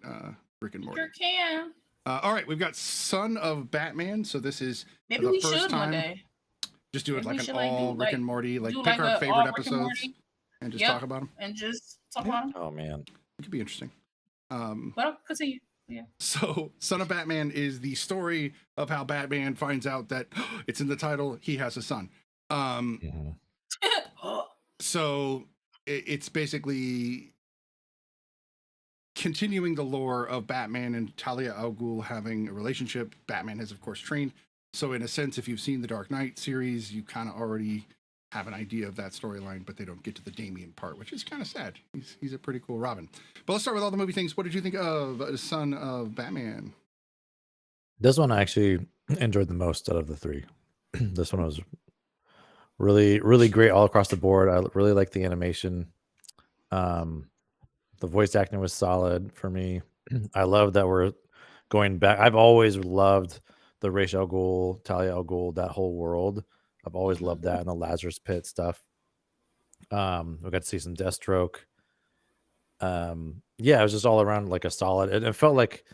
Rick and Morty. Sure can. All right, we've got Son of Batman. So this is maybe the first time. One day. Just do it like an all Rick and Morty, like pick our favorite episodes and just talk about them. And just talk about them. Oh man. It could be interesting. Well, continue. Yeah. So, Son of Batman is the story of how Batman finds out that it's in the title. He has a son. So it's basically continuing the lore of Batman and Talia al Ghul having a relationship. Batman has, of course, trained. So, in a sense, if you've seen the Dark Knight series, you kind of already have an idea of that storyline, but they don't get to the Damian part, which is kind of sad. He's a pretty cool Robin. But let's start with all the movie things. What did you think of Son of Batman? This one I actually enjoyed the most out of the three. This one was really, really great all across the board. I really liked the animation. The voice acting was solid for me. I love that we're going back. I've always loved the Ra's al Ghul, Talia al Ghul, that whole world. I've always loved that and the Lazarus Pit stuff. We got to see some Deathstroke. Yeah, it was just all around like a solid. It felt like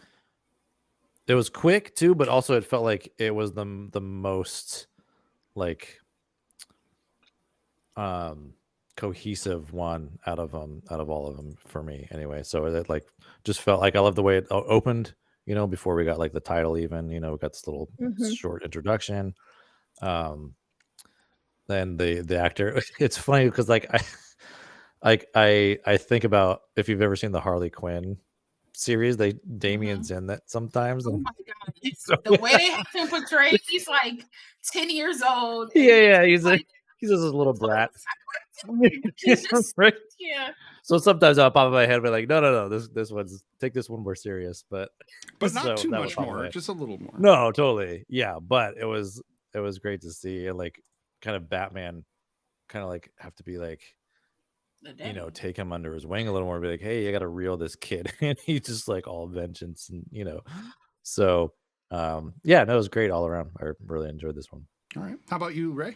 it was quick too, but also it felt like it was the most like cohesive one out of all of them for me anyway. So it like just felt like I love the way it opened, you know, before we got like the title even, you know, we got this little short introduction. Then the actor, it's funny because like I think about if you've ever seen the Harley Quinn series, Damien's in that sometimes. Oh my god. The way they have him portrayed, he's like 10 years old. Yeah, he's like he's just a little brat. He's just, Right? yeah. So sometimes I'll pop in my head and be like, no, this one's take this one more serious, but not so too that much was more, just a little more. No, totally, yeah, but it was great to see, and like kind of Batman, kind of like have to be like, you know, take him under his wing a little more, be like, hey, you got to reel this kid, and he's just like all vengeance, and you know, so yeah, no, it was great all around. I really enjoyed this one. All right, how about you, Ray?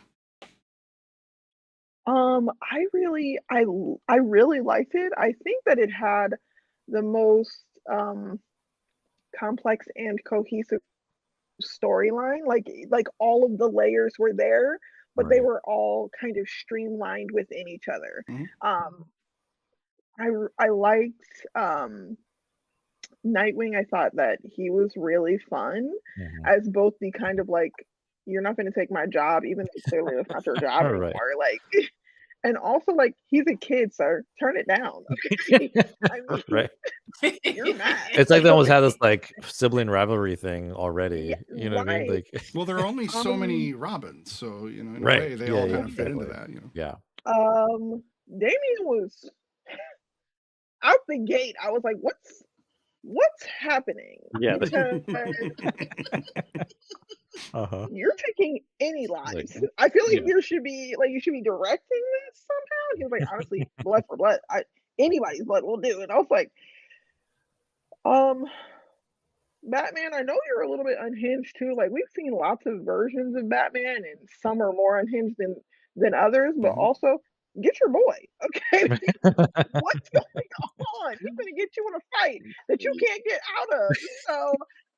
I really liked it. I think that it had the most complex and cohesive storyline. Like all of the layers were there, but they were all kind of streamlined within each other. I liked Nightwing. I thought that he was really fun as both the kind of like, you're not going to take my job, even though clearly that's not their job anymore. Like, and also like, he's a kid, sir. Turn it down. Okay? I mean, Right. You're mad. It's like they almost had this like sibling rivalry thing already. You know what I mean? Like, well, there are only so many Robins, so you know, in a Right. way, they all kind of fit into that. You know. Yeah. Damien was out the gate. I was like, what's happening? Yeah. Because you're taking any lives. I feel like you should be directing this somehow. He was like, honestly, blood for blood. Anybody's blood will do. And I was like, Batman, I know you're a little bit unhinged too. Like, we've seen lots of versions of Batman, and some are more unhinged than others, but also get your boy, okay? What's going on? He's gonna get you in a fight that you can't get out of. So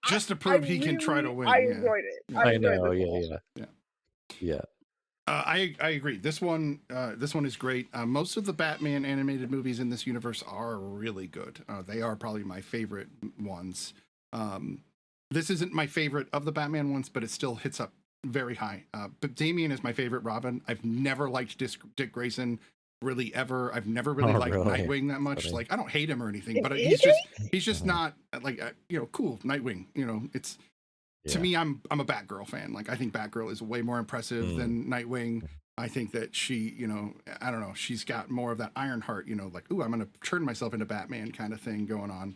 just to prove he can try to win. I enjoyed it. I know, yeah. I agree. This one is great. Most of the Batman animated movies in this universe are really good. They are probably my favorite ones. This isn't my favorite of the Batman ones, but it still hits up very high. But Damien is my favorite Robin. I've never liked Dick Grayson really ever. I've never really liked Nightwing that much. Like, I don't hate him or anything, but he's just not like cool Nightwing. You know, it's. To me, I'm a Batgirl fan. Like, I think Batgirl is way more impressive than Nightwing. I think that she, you know, I don't know, she's got more of that Iron Heart, you know, like, ooh, I'm going to turn myself into Batman kind of thing going on.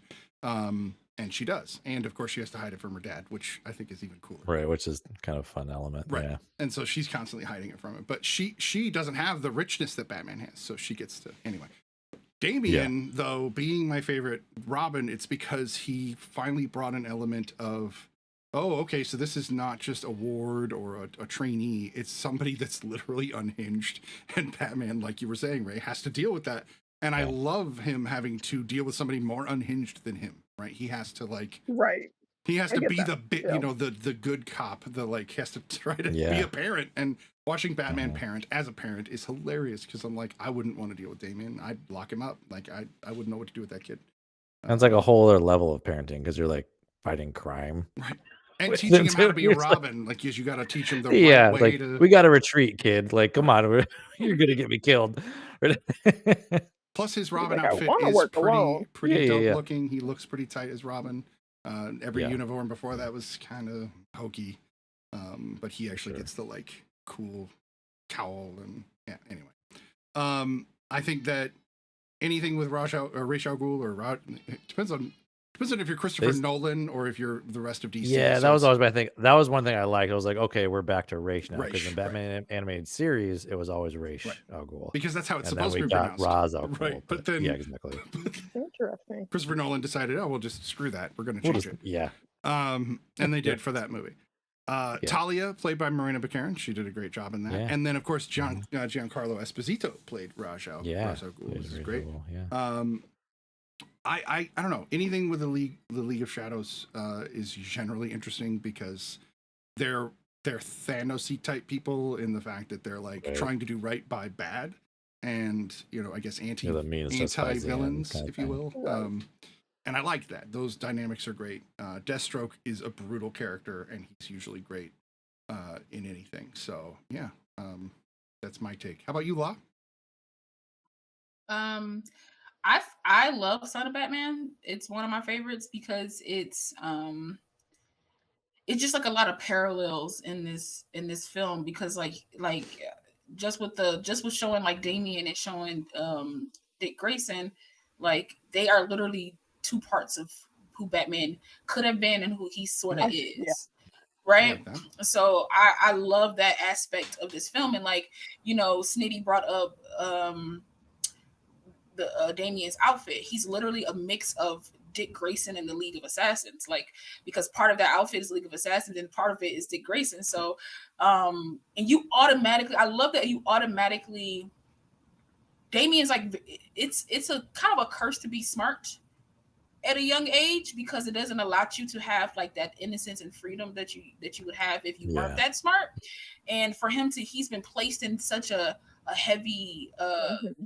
And she does. And of course, she has to hide it from her dad, which I think is even cooler. Right, which is kind of a fun element. Right. Yeah. And so she's constantly hiding it from him. But she doesn't have the richness that Batman has. So she gets to, anyway. Damien, though, being my favorite Robin, it's because he finally brought an element of, oh, okay, so this is not just a ward or a trainee. It's somebody that's literally unhinged. And Batman, like you were saying, Ray, has to deal with that. And I love him having to deal with somebody more unhinged than him, right? He has to, like... Right. He has to be you know, the good cop, like, has to try to be a parent. And watching Batman parent as a parent is hilarious because I'm like, I wouldn't want to deal with Damien. I'd lock him up. Like, I wouldn't know what to do with that kid. And it's like a whole other level of parenting because you're, like, fighting crime. Right. And teaching him how to be a Robin, like, you got to teach him the right way like, to... we got to retreat, kid. Like, come on, you're going to get me killed. Plus, his Robin outfit is pretty dope looking. He looks pretty tight as Robin. Every uniform before that was kind of hokey. But he actually gets the, like, cool cowl and, anyway. I think that anything with Ra's al Ghul or it depends on Depends on if you're Christopher Nolan or if you're the rest of DC. Yeah, so that was it's- always my thing. That was one thing I liked. I was like, okay, we're back to Raish now, because in Raish, Batman animated series, it was always Raish Right. Al Ghul. because that's how it's And then supposed to we be got pronounced. Ra's Al Ghul. Right, but then yeah, exactly. Interesting. Christopher Nolan decided, oh, we'll just screw that. We're going to We'll change just, it. yeah. And they did for that movie. Talia, played by Marina Baccarin, she did a great job in that. Yeah. And then, of course, Giancarlo Esposito played Ra's al Yeah, Ghul, it which was is great. reasonable, yeah. I don't know, anything with the League of Shadows is generally interesting because they're Thanos-y type people in the fact that they're like trying to do right by bad, and I guess anti-villains, if you will. And I like that. Those dynamics are great. Deathstroke is a brutal character, and he's usually great in anything. So yeah, that's my take. How about you, La? I love Son of Batman. It's one of my favorites because it's just like a lot of parallels in this film, because like just with showing like Damian and showing Dick Grayson, like they are literally two parts of who Batman could have been and who he sort of is. Yeah. Right. Like So I love that aspect of this film. And like, Sniddy brought up the Damian's outfit. He's literally a mix of Dick Grayson and the League of Assassins, like, because part of that outfit is League of Assassins and part of it is Dick Grayson. So and you automatically, I love that you automatically, Damian's like, it's a kind of a curse to be smart at a young age, because it doesn't allow you to have like that innocence and freedom that you would have if you weren't that smart. And for him he's been placed in such a heavy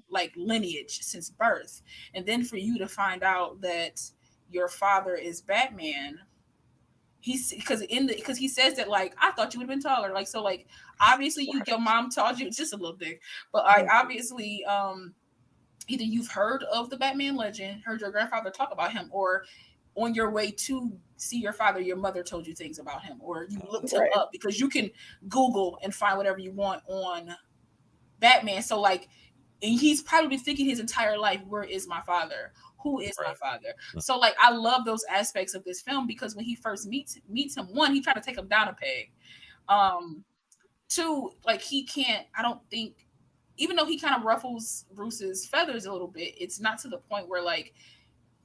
like lineage since birth, and then for you to find out that your father is Batman, because he says that, like, I thought you would have been taller, like, so like obviously your mom taught you, just a little dick, but like obviously either you've heard of the Batman legend, heard your grandfather talk about him, or on your way to see your father, your mother told you things about him, or you looked him up, because you can Google and find whatever you want on Batman. So like, and he's probably thinking his entire life, where is my father? Who is my father? So like, I love those aspects of this film, because when he first meets him, one, he tried to take him down a peg. Two, like, he can't, I don't think, even though he kind of ruffles Bruce's feathers a little bit, it's not to the point where like,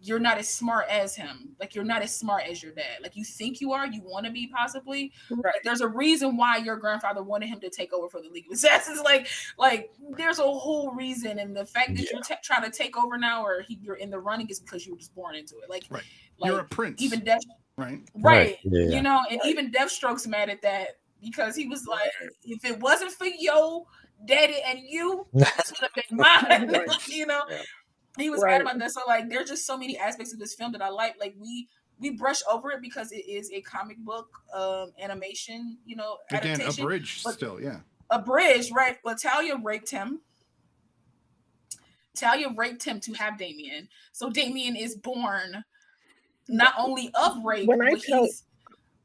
you're not as smart as him. Like, you're not as smart as your dad. Like, you think you are, you want to be possibly. Like, there's a reason why your grandfather wanted him to take over for the League of Assassins. Like there's a whole reason. And the fact that you're trying to take over now, or you're in the running, is because you were just born into it. Like, you're a prince. Even Death, right. Yeah. And even Deathstroke's mad at that, because he was like, if it wasn't for yo daddy and you, this would have been mine. He was mad about that. So like, there's just so many aspects of this film that I like. Like, we brush over it because it is a comic book animation, Again, adaptation. abridged still, Abridged, right? But Talia raped him. Talia raped him to have Damian. So Damian is born not only of rape,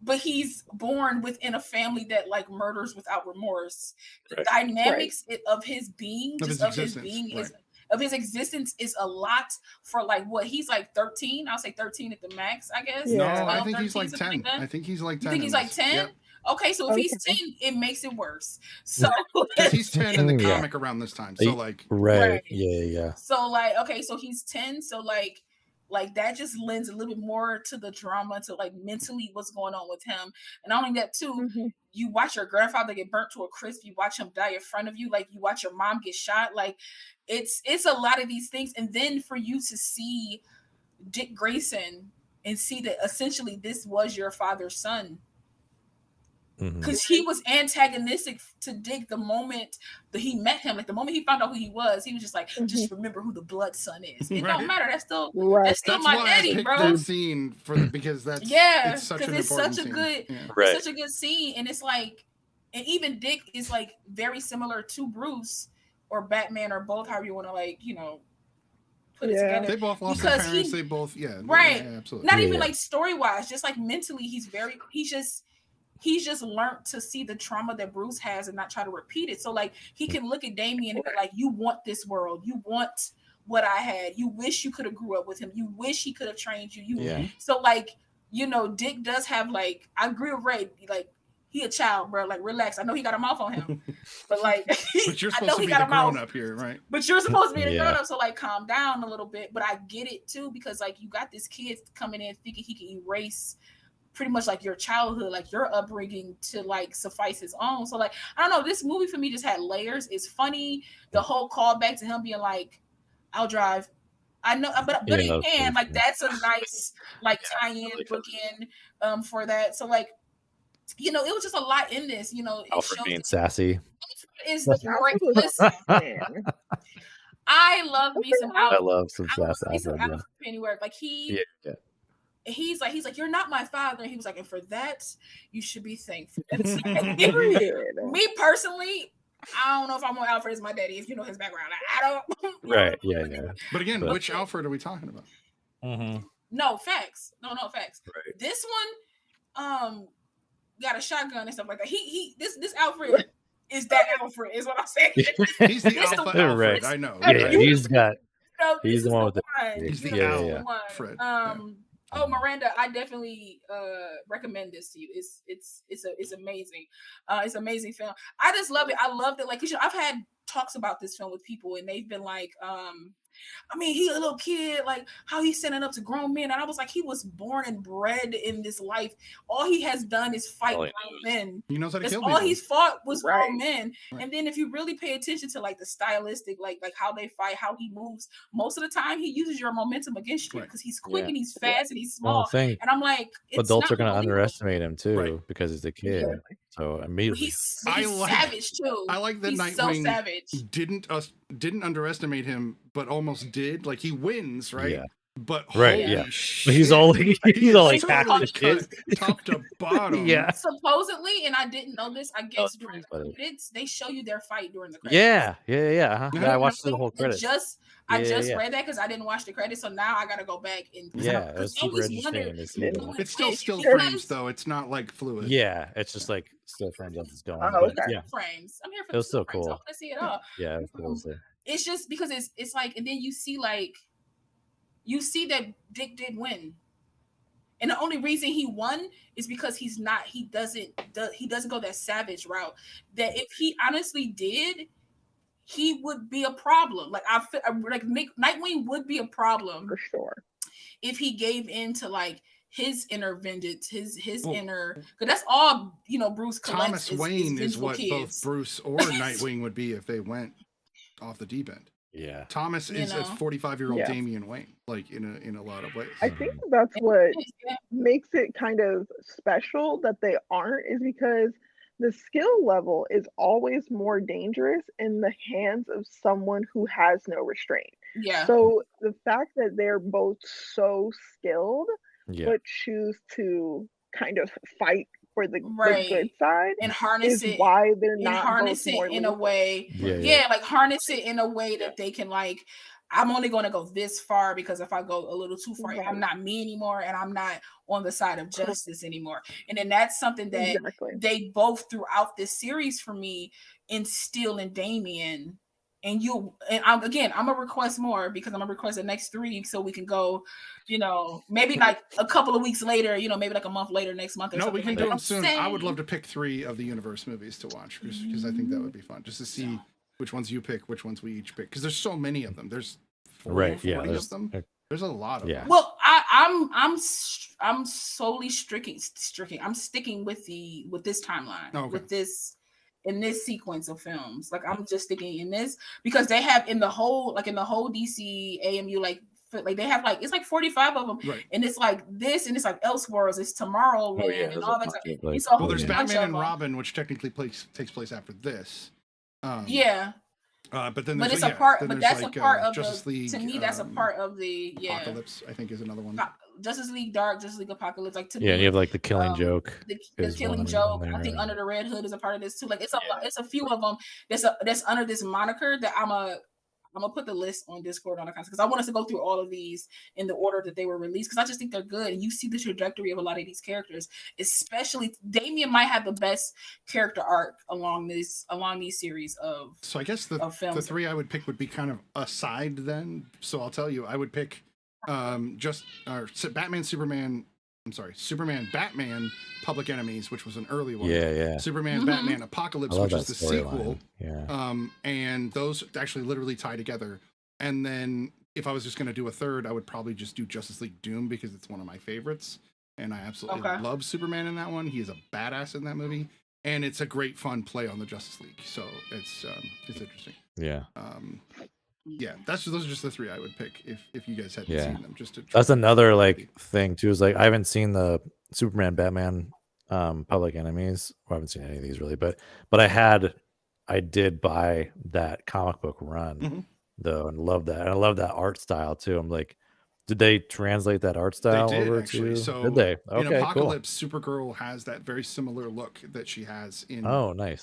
but he's born within a family that like murders without remorse. The dynamics of his being, of his existence is a lot for like, what, he's like 13. I'll say 13 at the max, I guess. No, 12, I think 13, he's like 10. I think he's like 10. You think he's like 10? Yep. Okay, so if he's 10, it makes it worse. So he's 10 in the comic around this time. So like, yeah. So like, okay, so he's 10. So like that just lends a little bit more to the drama, to like mentally what's going on with him. And not only that too, you watch your grandfather get burnt to a crisp, you watch him die in front of you, like you watch your mom get shot. Like, it's a lot of these things. And then for you to see Dick Grayson and see that essentially this was your father's son, because he was antagonistic to Dick the moment that he met him. Like, the moment he found out who he was just like, just remember who the blood son is. It don't matter. That's still that's my why daddy, I picked bro. that scene because that's it's such an important scene. It's such a good scene. And it's like, and even Dick is like very similar to Bruce or Batman, or both, however you want to like, put it together. They both lost their parents. They both, absolutely. Not even like story wise, just like mentally, he's just learned to see the trauma that Bruce has and not try to repeat it. So like, he can look at Damian and be like, you want this world, you want what I had. You wish you could have grew up with him. You wish he could have trained you. Yeah. So like, you know, Dick does have like, I agree with Ray, like he a child, bro. Like relax. I know he got a mouth on him, but like, But you're I know supposed to he be got the a mouth. grown up here, right? But you're supposed to be the Yeah. grown up, so like calm down a little bit. But I get it too, because like you got this kid coming in thinking he can erase pretty much like your childhood, like your upbringing to like suffice his own. So like, I don't know, this movie for me just had layers. It's funny. The whole callback to him being like, I'll drive. I know, but Yeah, he that was can. pretty Like funny. that's a nice like tie-in, bookend for that. So like, you know, it was just a lot in this. You know, it Alfred shows being sassy. is the great. Alfred was Listen, man. I love me some I Alfred. love some I love sass me some Alfred. Alfred Pennyworth. Like Yeah. Yeah. he's like, you're not my father. He was like, and for that, you should be thankful. It's like, Period. me personally, I don't know if I want Alfred as my daddy. If you know his background, I don't. Right. Yeah. Yeah. But again, But- which Alfred are we talking about? Mm-hmm. No facts. No facts. Right. This one, got a shotgun and stuff like that. This Alfred is that Alfred is what I'm saying. He's the This alpha the- Alfred. Right. I know. Yeah. right? He's got. No, this He's the is one with the. one. He's the You know, owl. this is Yeah. the one. Fred. Oh, Miranda, I definitely recommend this to you. It's amazing. It's an amazing film. I just love it. I loved it. Like, 'cause, you know, I've had talks about this film with people, and they've been like, I mean, he a little kid, like how he's sending up to grown men. And I was like, he was born and bred in this life. All he has done is fight All he grown men. He knows how to That's kill all people. he's fought was Right. grown men. Right. And then if you really pay attention to like the stylistic, like how they fight, how he moves, most of the time he uses your momentum against you Right. because he's quick Yeah. and he's fast and he's Well, small. I think And I'm like, it's adults not are going to believable. underestimate him too Right. because he's a kid. Yeah. So immediately. He's I like- savage too. I like that He's so Nightwing savage. didn't underestimate him, but almost did. Like he wins, right? Yeah. But Right, holy yeah. shit, He's all he he's all like totally half the cut shit. top to bottom. Yeah. Supposedly, and I didn't know this, I guess it's during the pretty funny. credits, they show you their fight during the credits. Yeah. Uh-huh. Yeah. Yeah, I watched the whole And credits. I Yeah, just yeah. read that because I didn't watch the credits, so now I gotta go back and Yeah, it was I super always interesting wondered to see Yeah. that. It's still still Because- frames though. It's not like fluid. Yeah, it's just like still frames as it's going. Oh, but okay. yeah, frames. I'm here for It was the so frames. I cool. want to see it all. yeah, it was cool to see. It's just because it's like, and then you see that Dick did win. And the only reason he won is because he doesn't go that savage route. That if he honestly did, he would be a problem. Like Nightwing would be a problem For sure. if he gave in to like his inner vengeance, his Well, inner, because that's all Bruce collects. Thomas Wayne is vengeful what kids. both Bruce or Nightwing would be if they went off the deep end. Yeah, Thomas is a know? 45-year-old Yeah. Damian Wayne, like in a lot of ways. I think that's what Yeah. makes it kind of special that they aren't, is because the skill level is always more dangerous in the hands of someone who has no restraint. Yeah. So the fact that they're both so skilled yeah, but choose to kind of fight for the Right. good side And harness is it. why they're And not harness both it more in a lethal. way. yeah, Yeah, like harness it in a way that they can like, I'm only going to go this far because if I go a little too far, Right. I'm not me anymore and I'm not on the side of justice anymore. And then that's something that Exactly. they both throughout this series for me instill in Damien. And I'm gonna request more because I'm gonna request the next 3 so we can go, maybe like a couple of weeks later, maybe like a month later, next month or No, something. we can like do that. them I'm soon. I would saying- love to pick 3 of the universe movies to watch because I think that would be fun, just to see which ones you pick, which ones we each pick. Because there's so many of them. There's 40, right. 40 Yeah, of them. There's a lot of Yeah. them. Well, I'm solely sticking. I'm sticking with this timeline, Okay. with this in this sequence of films. Like I'm just sticking in this because they have in the whole DC AMU like they have like it's like 45 of them, Right. and it's like this, and it's like Elseworlds, it's Tomorrowland, Oh, yeah, and there's all a that. bunch Stuff. of, like, It's a whole Well, there's yeah. bunch Batman of and them. Robin, which technically takes place after this. Yeah, But then but there's it's a part. then But there's that's a part of Justice the. League. To me, that's a part of the Apocalypse, I think, is another one. Justice League Dark, Justice League Apocalypse. Like to Yeah, and me, you have like the Killing Joke. the is Killing one Joke. in I think there. Under the Red Hood is a part of this too. Like it's a few of them that's under this moniker that I'm gonna put the list on Discord on the because I want us to go through all of these in the order that they were released because I just think they're good. And you see the trajectory of a lot of these characters, especially Damien might have the best character arc along these series of. So I guess the three I would pick would be kind of aside then. So I'll tell you, I would pick Batman, Superman. I'm sorry, Superman, Batman, Public Enemies, which was an early one. Yeah. Superman, Batman, Apocalypse, which is the sequel. Yeah. And those actually literally tie together. And then if I was just going to do a third, I would probably just do Justice League Doom because it's one of my favorites. And I absolutely love Superman in that one. He is a badass in that movie. And it's a great fun play on the Justice League. So it's interesting. Yeah. Yeah, those are just the three I would pick if you guys hadn't seen them. Just to that's another like thing too. Is like I haven't seen the Superman, Batman, Public Enemies. I haven't seen any of these really, but I did buy that comic book run though, and love that. And I love that art style too. I'm like, did they translate that art style they did, over actually. to? So did they? Okay, in Apocalypse, Supergirl has that very similar look that she has in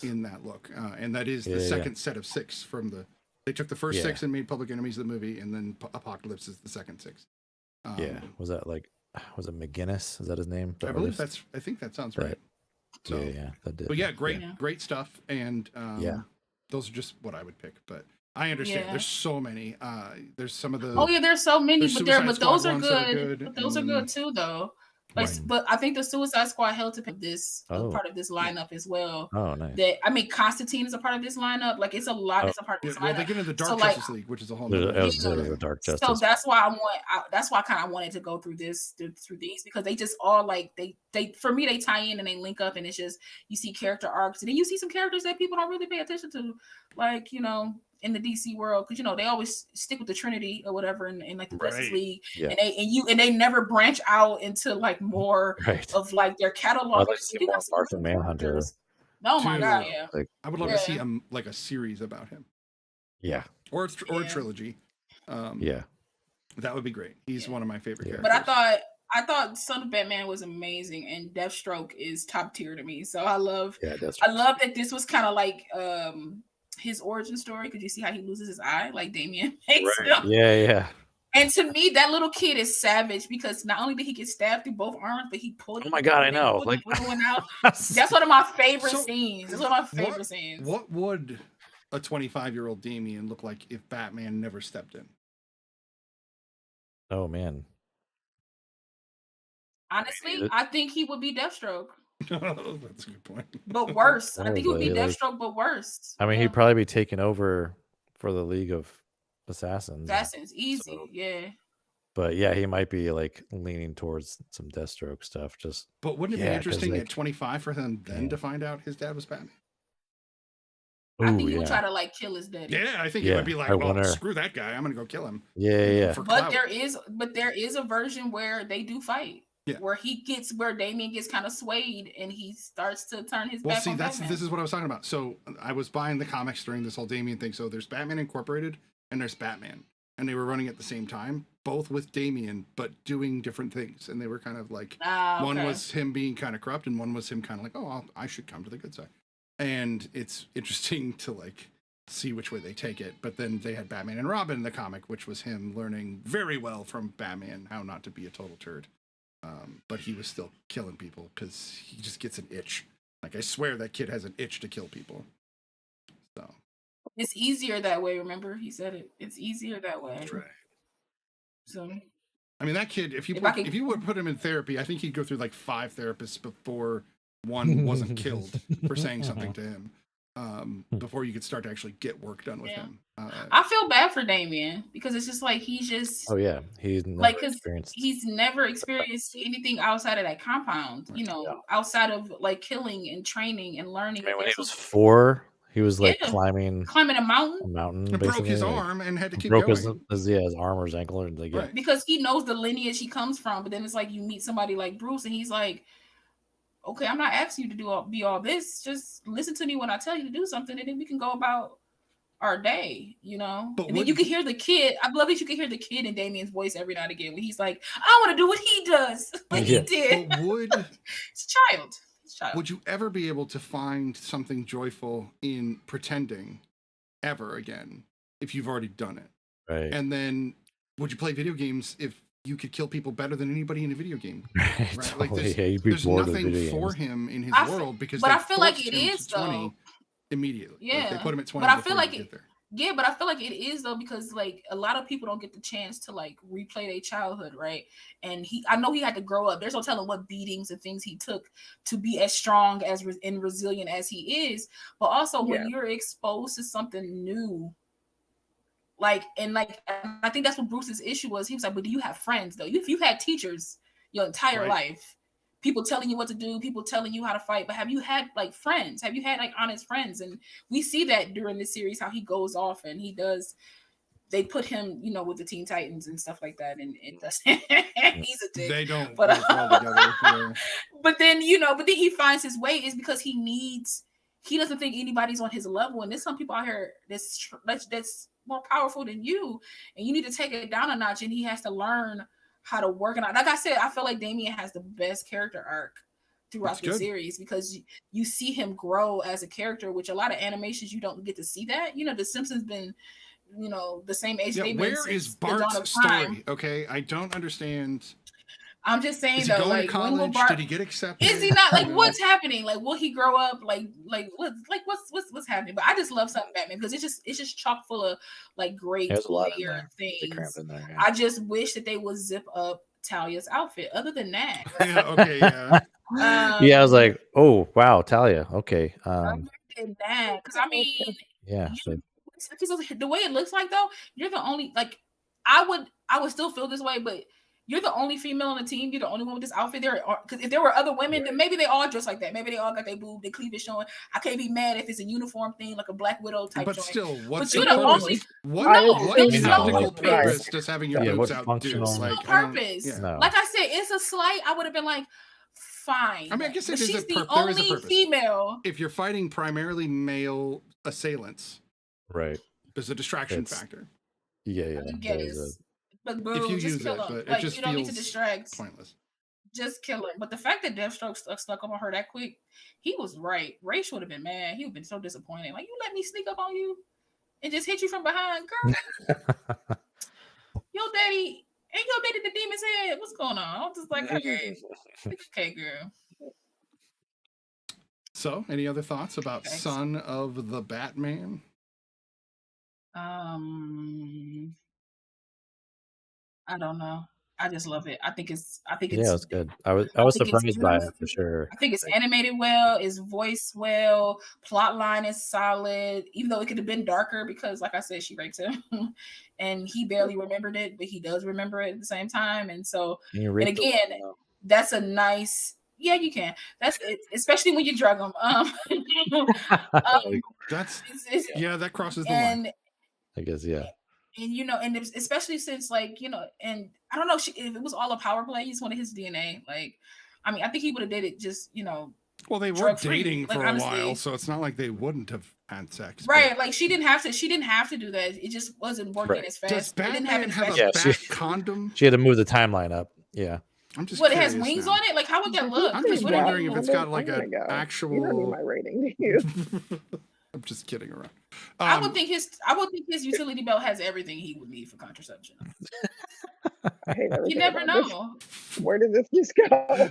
in that look, and that is the second set of 6 from the. They took the first 6 and made Public Enemies the movie, and then Apocalypse is the second 6. Was it McGinnis? Is that his name? I believe I think that sounds right. So, that did. But great stuff, and those are just what I would pick. But I understand there's so many. There's some of the. Oh yeah, there's so many, but those are good. But those are good too, though. Like, but I think the Suicide Squad held to this part of this lineup as well. Oh, nice. Constantine is a part of this lineup. Like, it's a lot. It's a part of this lineup. Well, they get into the Dark Justice League, which is a whole. The Dark Justice. So that's why that's why I kind of wanted to go through these because they just all like they for me they tie in and they link up, and it's just you see character arcs, and then you see some characters that people don't really pay attention to, like in the DC world, because they always stick with the Trinity or whatever in like the Justice League, and they never branch out into like more of like their catalog. I'd like to see more Martian Manhunter. Oh my god, yeah! Like, I would love to see a series about him. Yeah, or a trilogy. That would be great. He's one of my favorite characters. But I thought Son of Batman was amazing, and Deathstroke is top tier to me. So I love that this was kind of like his origin story, because you see how he loses his eye, like Damien makes him. Yeah. And to me, that little kid is savage because not only did he get stabbed through both arms, but he pulled. Oh my god, I know! Like out. That's one of my favorite scenes. That's one of my favorite scenes. What would a 25-year-old Damien look like if Batman never stepped in? Oh man. Honestly, I think he would be Deathstroke. That's a good point. But worse. I think he would be Deathstroke, but worse. I mean, he'd probably be taking over for the League of Assassins. Easy, But yeah, he might be like leaning towards some Deathstroke stuff. But wouldn't it be interesting at 25 for him then to find out his dad was Batman? I think he would try to like kill his daddy. Yeah, I think he would be like, screw that guy, I'm gonna go kill him. Yeah. But there is a version where they do fight. Yeah. Where Damien gets kind of swayed and he starts to turn his back on Batman. This is what I was talking about. So I was buying the comics during this whole Damien thing. So there's Batman Incorporated and there's Batman, and they were running at the same time, both with Damien, but doing different things. And they were kind of like, one was him being kind of corrupt, and one was him kind of like, I should come to the good side. And it's interesting to like see which way they take it. But then they had Batman and Robin in the comic, which was him learning very well from Batman how not to be a total turd. But he was still killing people because he just gets an itch. Like, I swear that kid has an itch to kill people. So it's easier that way. Remember, he said it. It's easier that way. That's right. So, I mean, that kid, if you would put him in therapy, I think he'd go through like 5 therapists before one wasn't killed for saying something to him. Before you could start to actually get work done with him. I feel bad for Damien because it's just like he's just. Oh yeah, he's never experienced anything outside of that compound. Outside of like killing and training and learning. I mean, when he was 4, he was like climbing a mountain. And broke his arm and had to keep going. His arm or his ankle, and because he knows the lineage he comes from. But then it's like you meet somebody like Bruce, and he's like, okay, I'm not asking you to be all this. Just listen to me when I tell you to do something, and then we can go about our day, But and then you can hear the kid. I love that you can hear the kid in Damien's voice every now and again when he's like, I want to do what he does, like he did. But it's a child. Would you ever be able to find something joyful in pretending ever again? if you've already done it? Right. And then would you play video games if you could kill people better than anybody in a video game? Right? Like Totally. Yeah, you'd be there's bored of nothing video for games. him in his I fe- world because but they I feel like forced it him is, to 20 though. immediately. Like, they Yeah. put him at 20 But I before feel he like could it, get there. yeah, but I feel like it is though, because like a lot of people don't get the chance to like replay their childhood, right? And I know he had to grow up. There's no telling what beatings and things he took to be as strong as and resilient as he is. But also when you're exposed to something new, and I think that's what Bruce's issue was. He was like, but do you have friends though? If you've had teachers your entire life, people telling you what to do, people telling you how to fight, but have you had like friends? Have you had like honest friends? And we see that during this series, how he goes off and they put him, with the Teen Titans and stuff like that, and it doesn't. He's a dick. They don't but, work well together. Yeah. but then he finds his way is because he doesn't think anybody's on his level, and there's some people out here that's more powerful than you, and you need to take it down a notch, and he has to learn how to work. And like I said, I feel like Damian has the best character arc throughout the series because you see him grow as a character, which a lot of animations you don't get to see that. The Simpsons been the same age. Yeah, where is Bart's story? Okay, I don't understand. I'm just saying, is he though, going like, to college? when will Bart, did he get accepted? Is he not? Like, what's happening? Like, will he grow up? What's happening? But I just love something Batman because it's just chock full of like great layer things. I just wish that they would zip up Talia's outfit. Other than that, I was like, oh wow, Talia. Okay. Other than that, because I mean, the way it looks like though, you're the only I would still feel this way, but you're the only female on the team. You're the only one with this outfit. Because if there were other women, then maybe they all dress like that. Maybe they all got their boob, their cleavage showing. I can't be mad if it's a uniform thing, like a Black Widow type. But joint. still, what's the purpose? What tactical purpose does having your boobs out do? Like, purpose. Like I said, it's a slight. I would have been like, fine. I mean, I guess it is she's the only female. If you're fighting primarily male assailants, right? There's a distraction factor. Yeah. But boo, if you just use kill it, him. but it just you don't need to distract. Pointless. Just kill him. But the fact that Deathstroke stuck up on her that quick, he was right. Ray should have been mad. He would have been so disappointed. Like, you let me sneak up on you and just hit you from behind, girl. Your daddy the demon's head. What's going on? I'm just like, okay, girl. So, any other thoughts about Son of the Batman? I don't know. I just love it. I think it's it's good. I was surprised by it for sure. I think it's animated well, it's voiced well, plot line is solid, even though it could have been darker because, like I said, she raped him and he barely remembered it, but he does remember it at the same time. And so, and again, that's a nice. Yeah, you can. That's it, especially when you drug them. That crosses the line. I guess, yeah. And and especially since and I don't know if it was all a power play, he's one of his DNA. Like, I mean, I think he would have did it just Well, they were dating for a while, so it's not like they wouldn't have had sex. Right? Like she didn't have to do that. It just wasn't working as fast. Does Batman have a bat condom? She had to move the timeline up. Yeah. I'm just. What, it has wings on it? Like, how would that look? I'm just wondering if it's got like an actual. You don't need my rating, do you? I'm just kidding around. I would think his utility belt has everything he would need for contraception. I hate you never know. Where did this just go?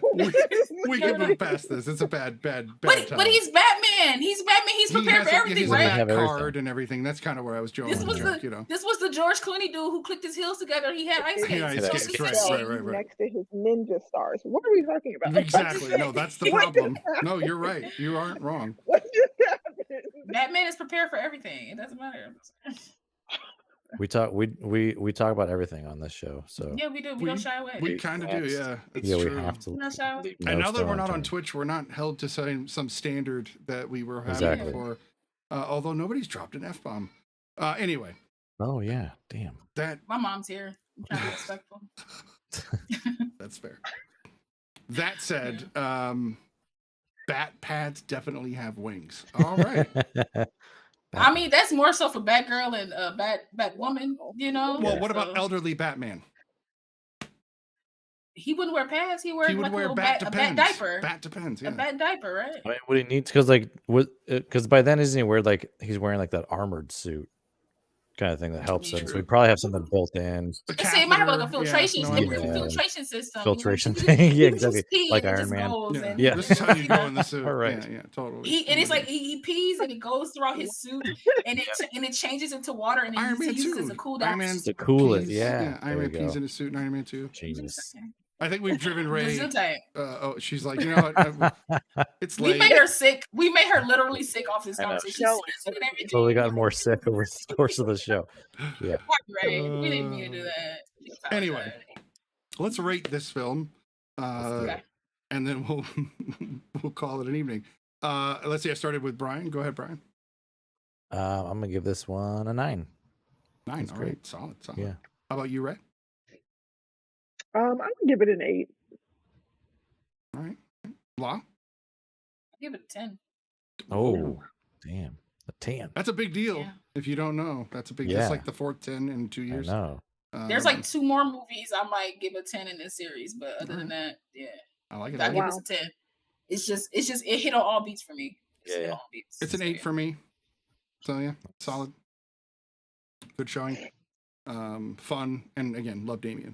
we can move past this. It's a bad time. But he's Batman. He's Batman. He's prepared for everything, right? He has a card and everything. That's kind of where I was going. This was the George Clooney dude who clicked his heels together. He had ice skates. Right. Next to his ninja stars. What are we talking about? Exactly. No, that's the problem. No, you're right. You aren't wrong. What just happened? Batman is prepared for everything. It doesn't matter. We talk about everything on this show, so yeah, we do. We don't shy away. We kind of do, yeah. It's true. We have to. And now that we're not on Twitch, we're not held to some standard that we were having before. Although nobody's dropped an F-bomb. Anyway. Oh yeah, damn. My mom's here. I'm trying to be respectful. That's fair. That said, bat pads definitely have wings. All right. I mean, that's more so for Batgirl and Batwoman, Well, what about elderly Batman? He wouldn't wear pads. He would wear a bat diaper. Bat depends. Yeah. A bat diaper, right? I mean, what he needs because by then isn't he weird? Like he's wearing like that armored suit kind of thing that helps them. So True. we probably have something built in. A See, it might have like a catheter, filtration, no, Yeah. filtration system. Filtration you know, thing. Yeah, you just exactly. pee Like and it Iron just Man. goes Yeah. and- Yeah. This is how you go in the suit. All right. Yeah, totally. And it's like he pees and it goes throughout his suit and it changes into water and Iron then Man he uses 2. as a cool Iron down. Man To cool it, pees- yeah. Iron There Man you pees go. in his suit in Iron Man 2. Genius. I think we've driven Ray. Brazil tank. She's like, you know what? It's We late. made her sick. We made her literally sick off this I know. conversation. No. She's sick and everything. Totally got more sick over the course of the show. Yeah. Right. We didn't mean to do that. We apologize. Anyway. Let's rate this film. Okay. And then we'll call it an evening. Let's see. I started with Brian. Go ahead, Brian. I'm gonna give this one a 9. 9. That's All great. right. Solid. Yeah. How about you, Ray? I would give it an 8. All right. Law? I'll give it a 10. Oh, damn. A 10. That's a big deal. Yeah. If you don't know, that's a big. Yeah. That's like the 4th 10 in 2 I years. know. There's like 2 more movies I might give a 10 in this series, but other than that, yeah. I like it. I'll give Wow. this a 10. It's just it hit on all beats for me. It's hit Yeah. on all beats. It's an 8 for me. So yeah, solid. Good showing. Fun, and again, love Damien.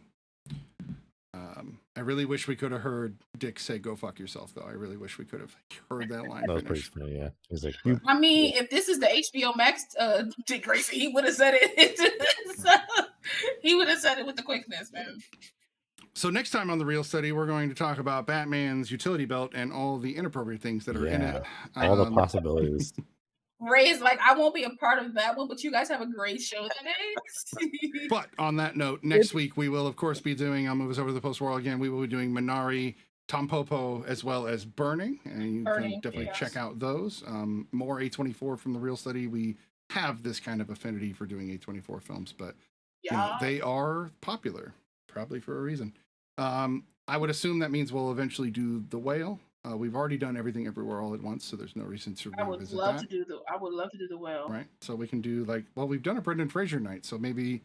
I really wish we could have heard Dick say "Go fuck yourself," though. I really wish we could have heard that line. That was pretty finish. funny. Yeah. He's like, I mean, if this is the HBO Max Dick Grayson, he would have said it. So, he would have said it with the quickness, man. So next time on the Real Study, we're going to talk about Batman's utility belt and all the inappropriate things that are in it. all the possibilities. Ray is like, I won't be a part of that one, but you guys have a great show today. But on that note, next week we will, of course, be doing, I'll move us over to the post-war again, we will be doing Minari, Tom Popo, as well as Burning, and you can definitely yes. check out those. More A24 from the Real Study. We have this kind of affinity for doing A24 films, but you know, they are popular, probably for a reason. I would assume that means we'll eventually do The Whale. We've already done Everything Everywhere All at Once, so there's no reason to revisit that. I would love to do The Whale. Right, so we can do we've done a Brendan Fraser night, so maybe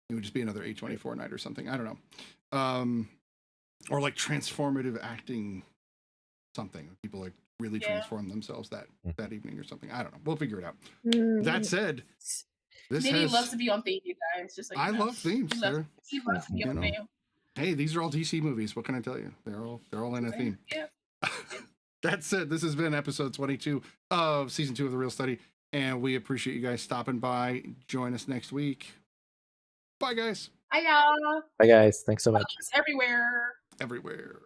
it would just be another A24 night or something. I don't know, or like transformative acting, something. People like really transform themselves that evening or something. I don't know. We'll figure it out. That said, Nitty loves to be on theme, you guys. Just like I love themes. He loves to be on theme. Hey, these are all DC movies. What can I tell you? They're all in a theme. Yeah. That said, this has been episode 22 of season 2 of The Real Study, and we appreciate you guys stopping by. Join us next week. Bye, guys. Hi, y'all. Bye, guys. Thanks so much. Everywhere. Everywhere.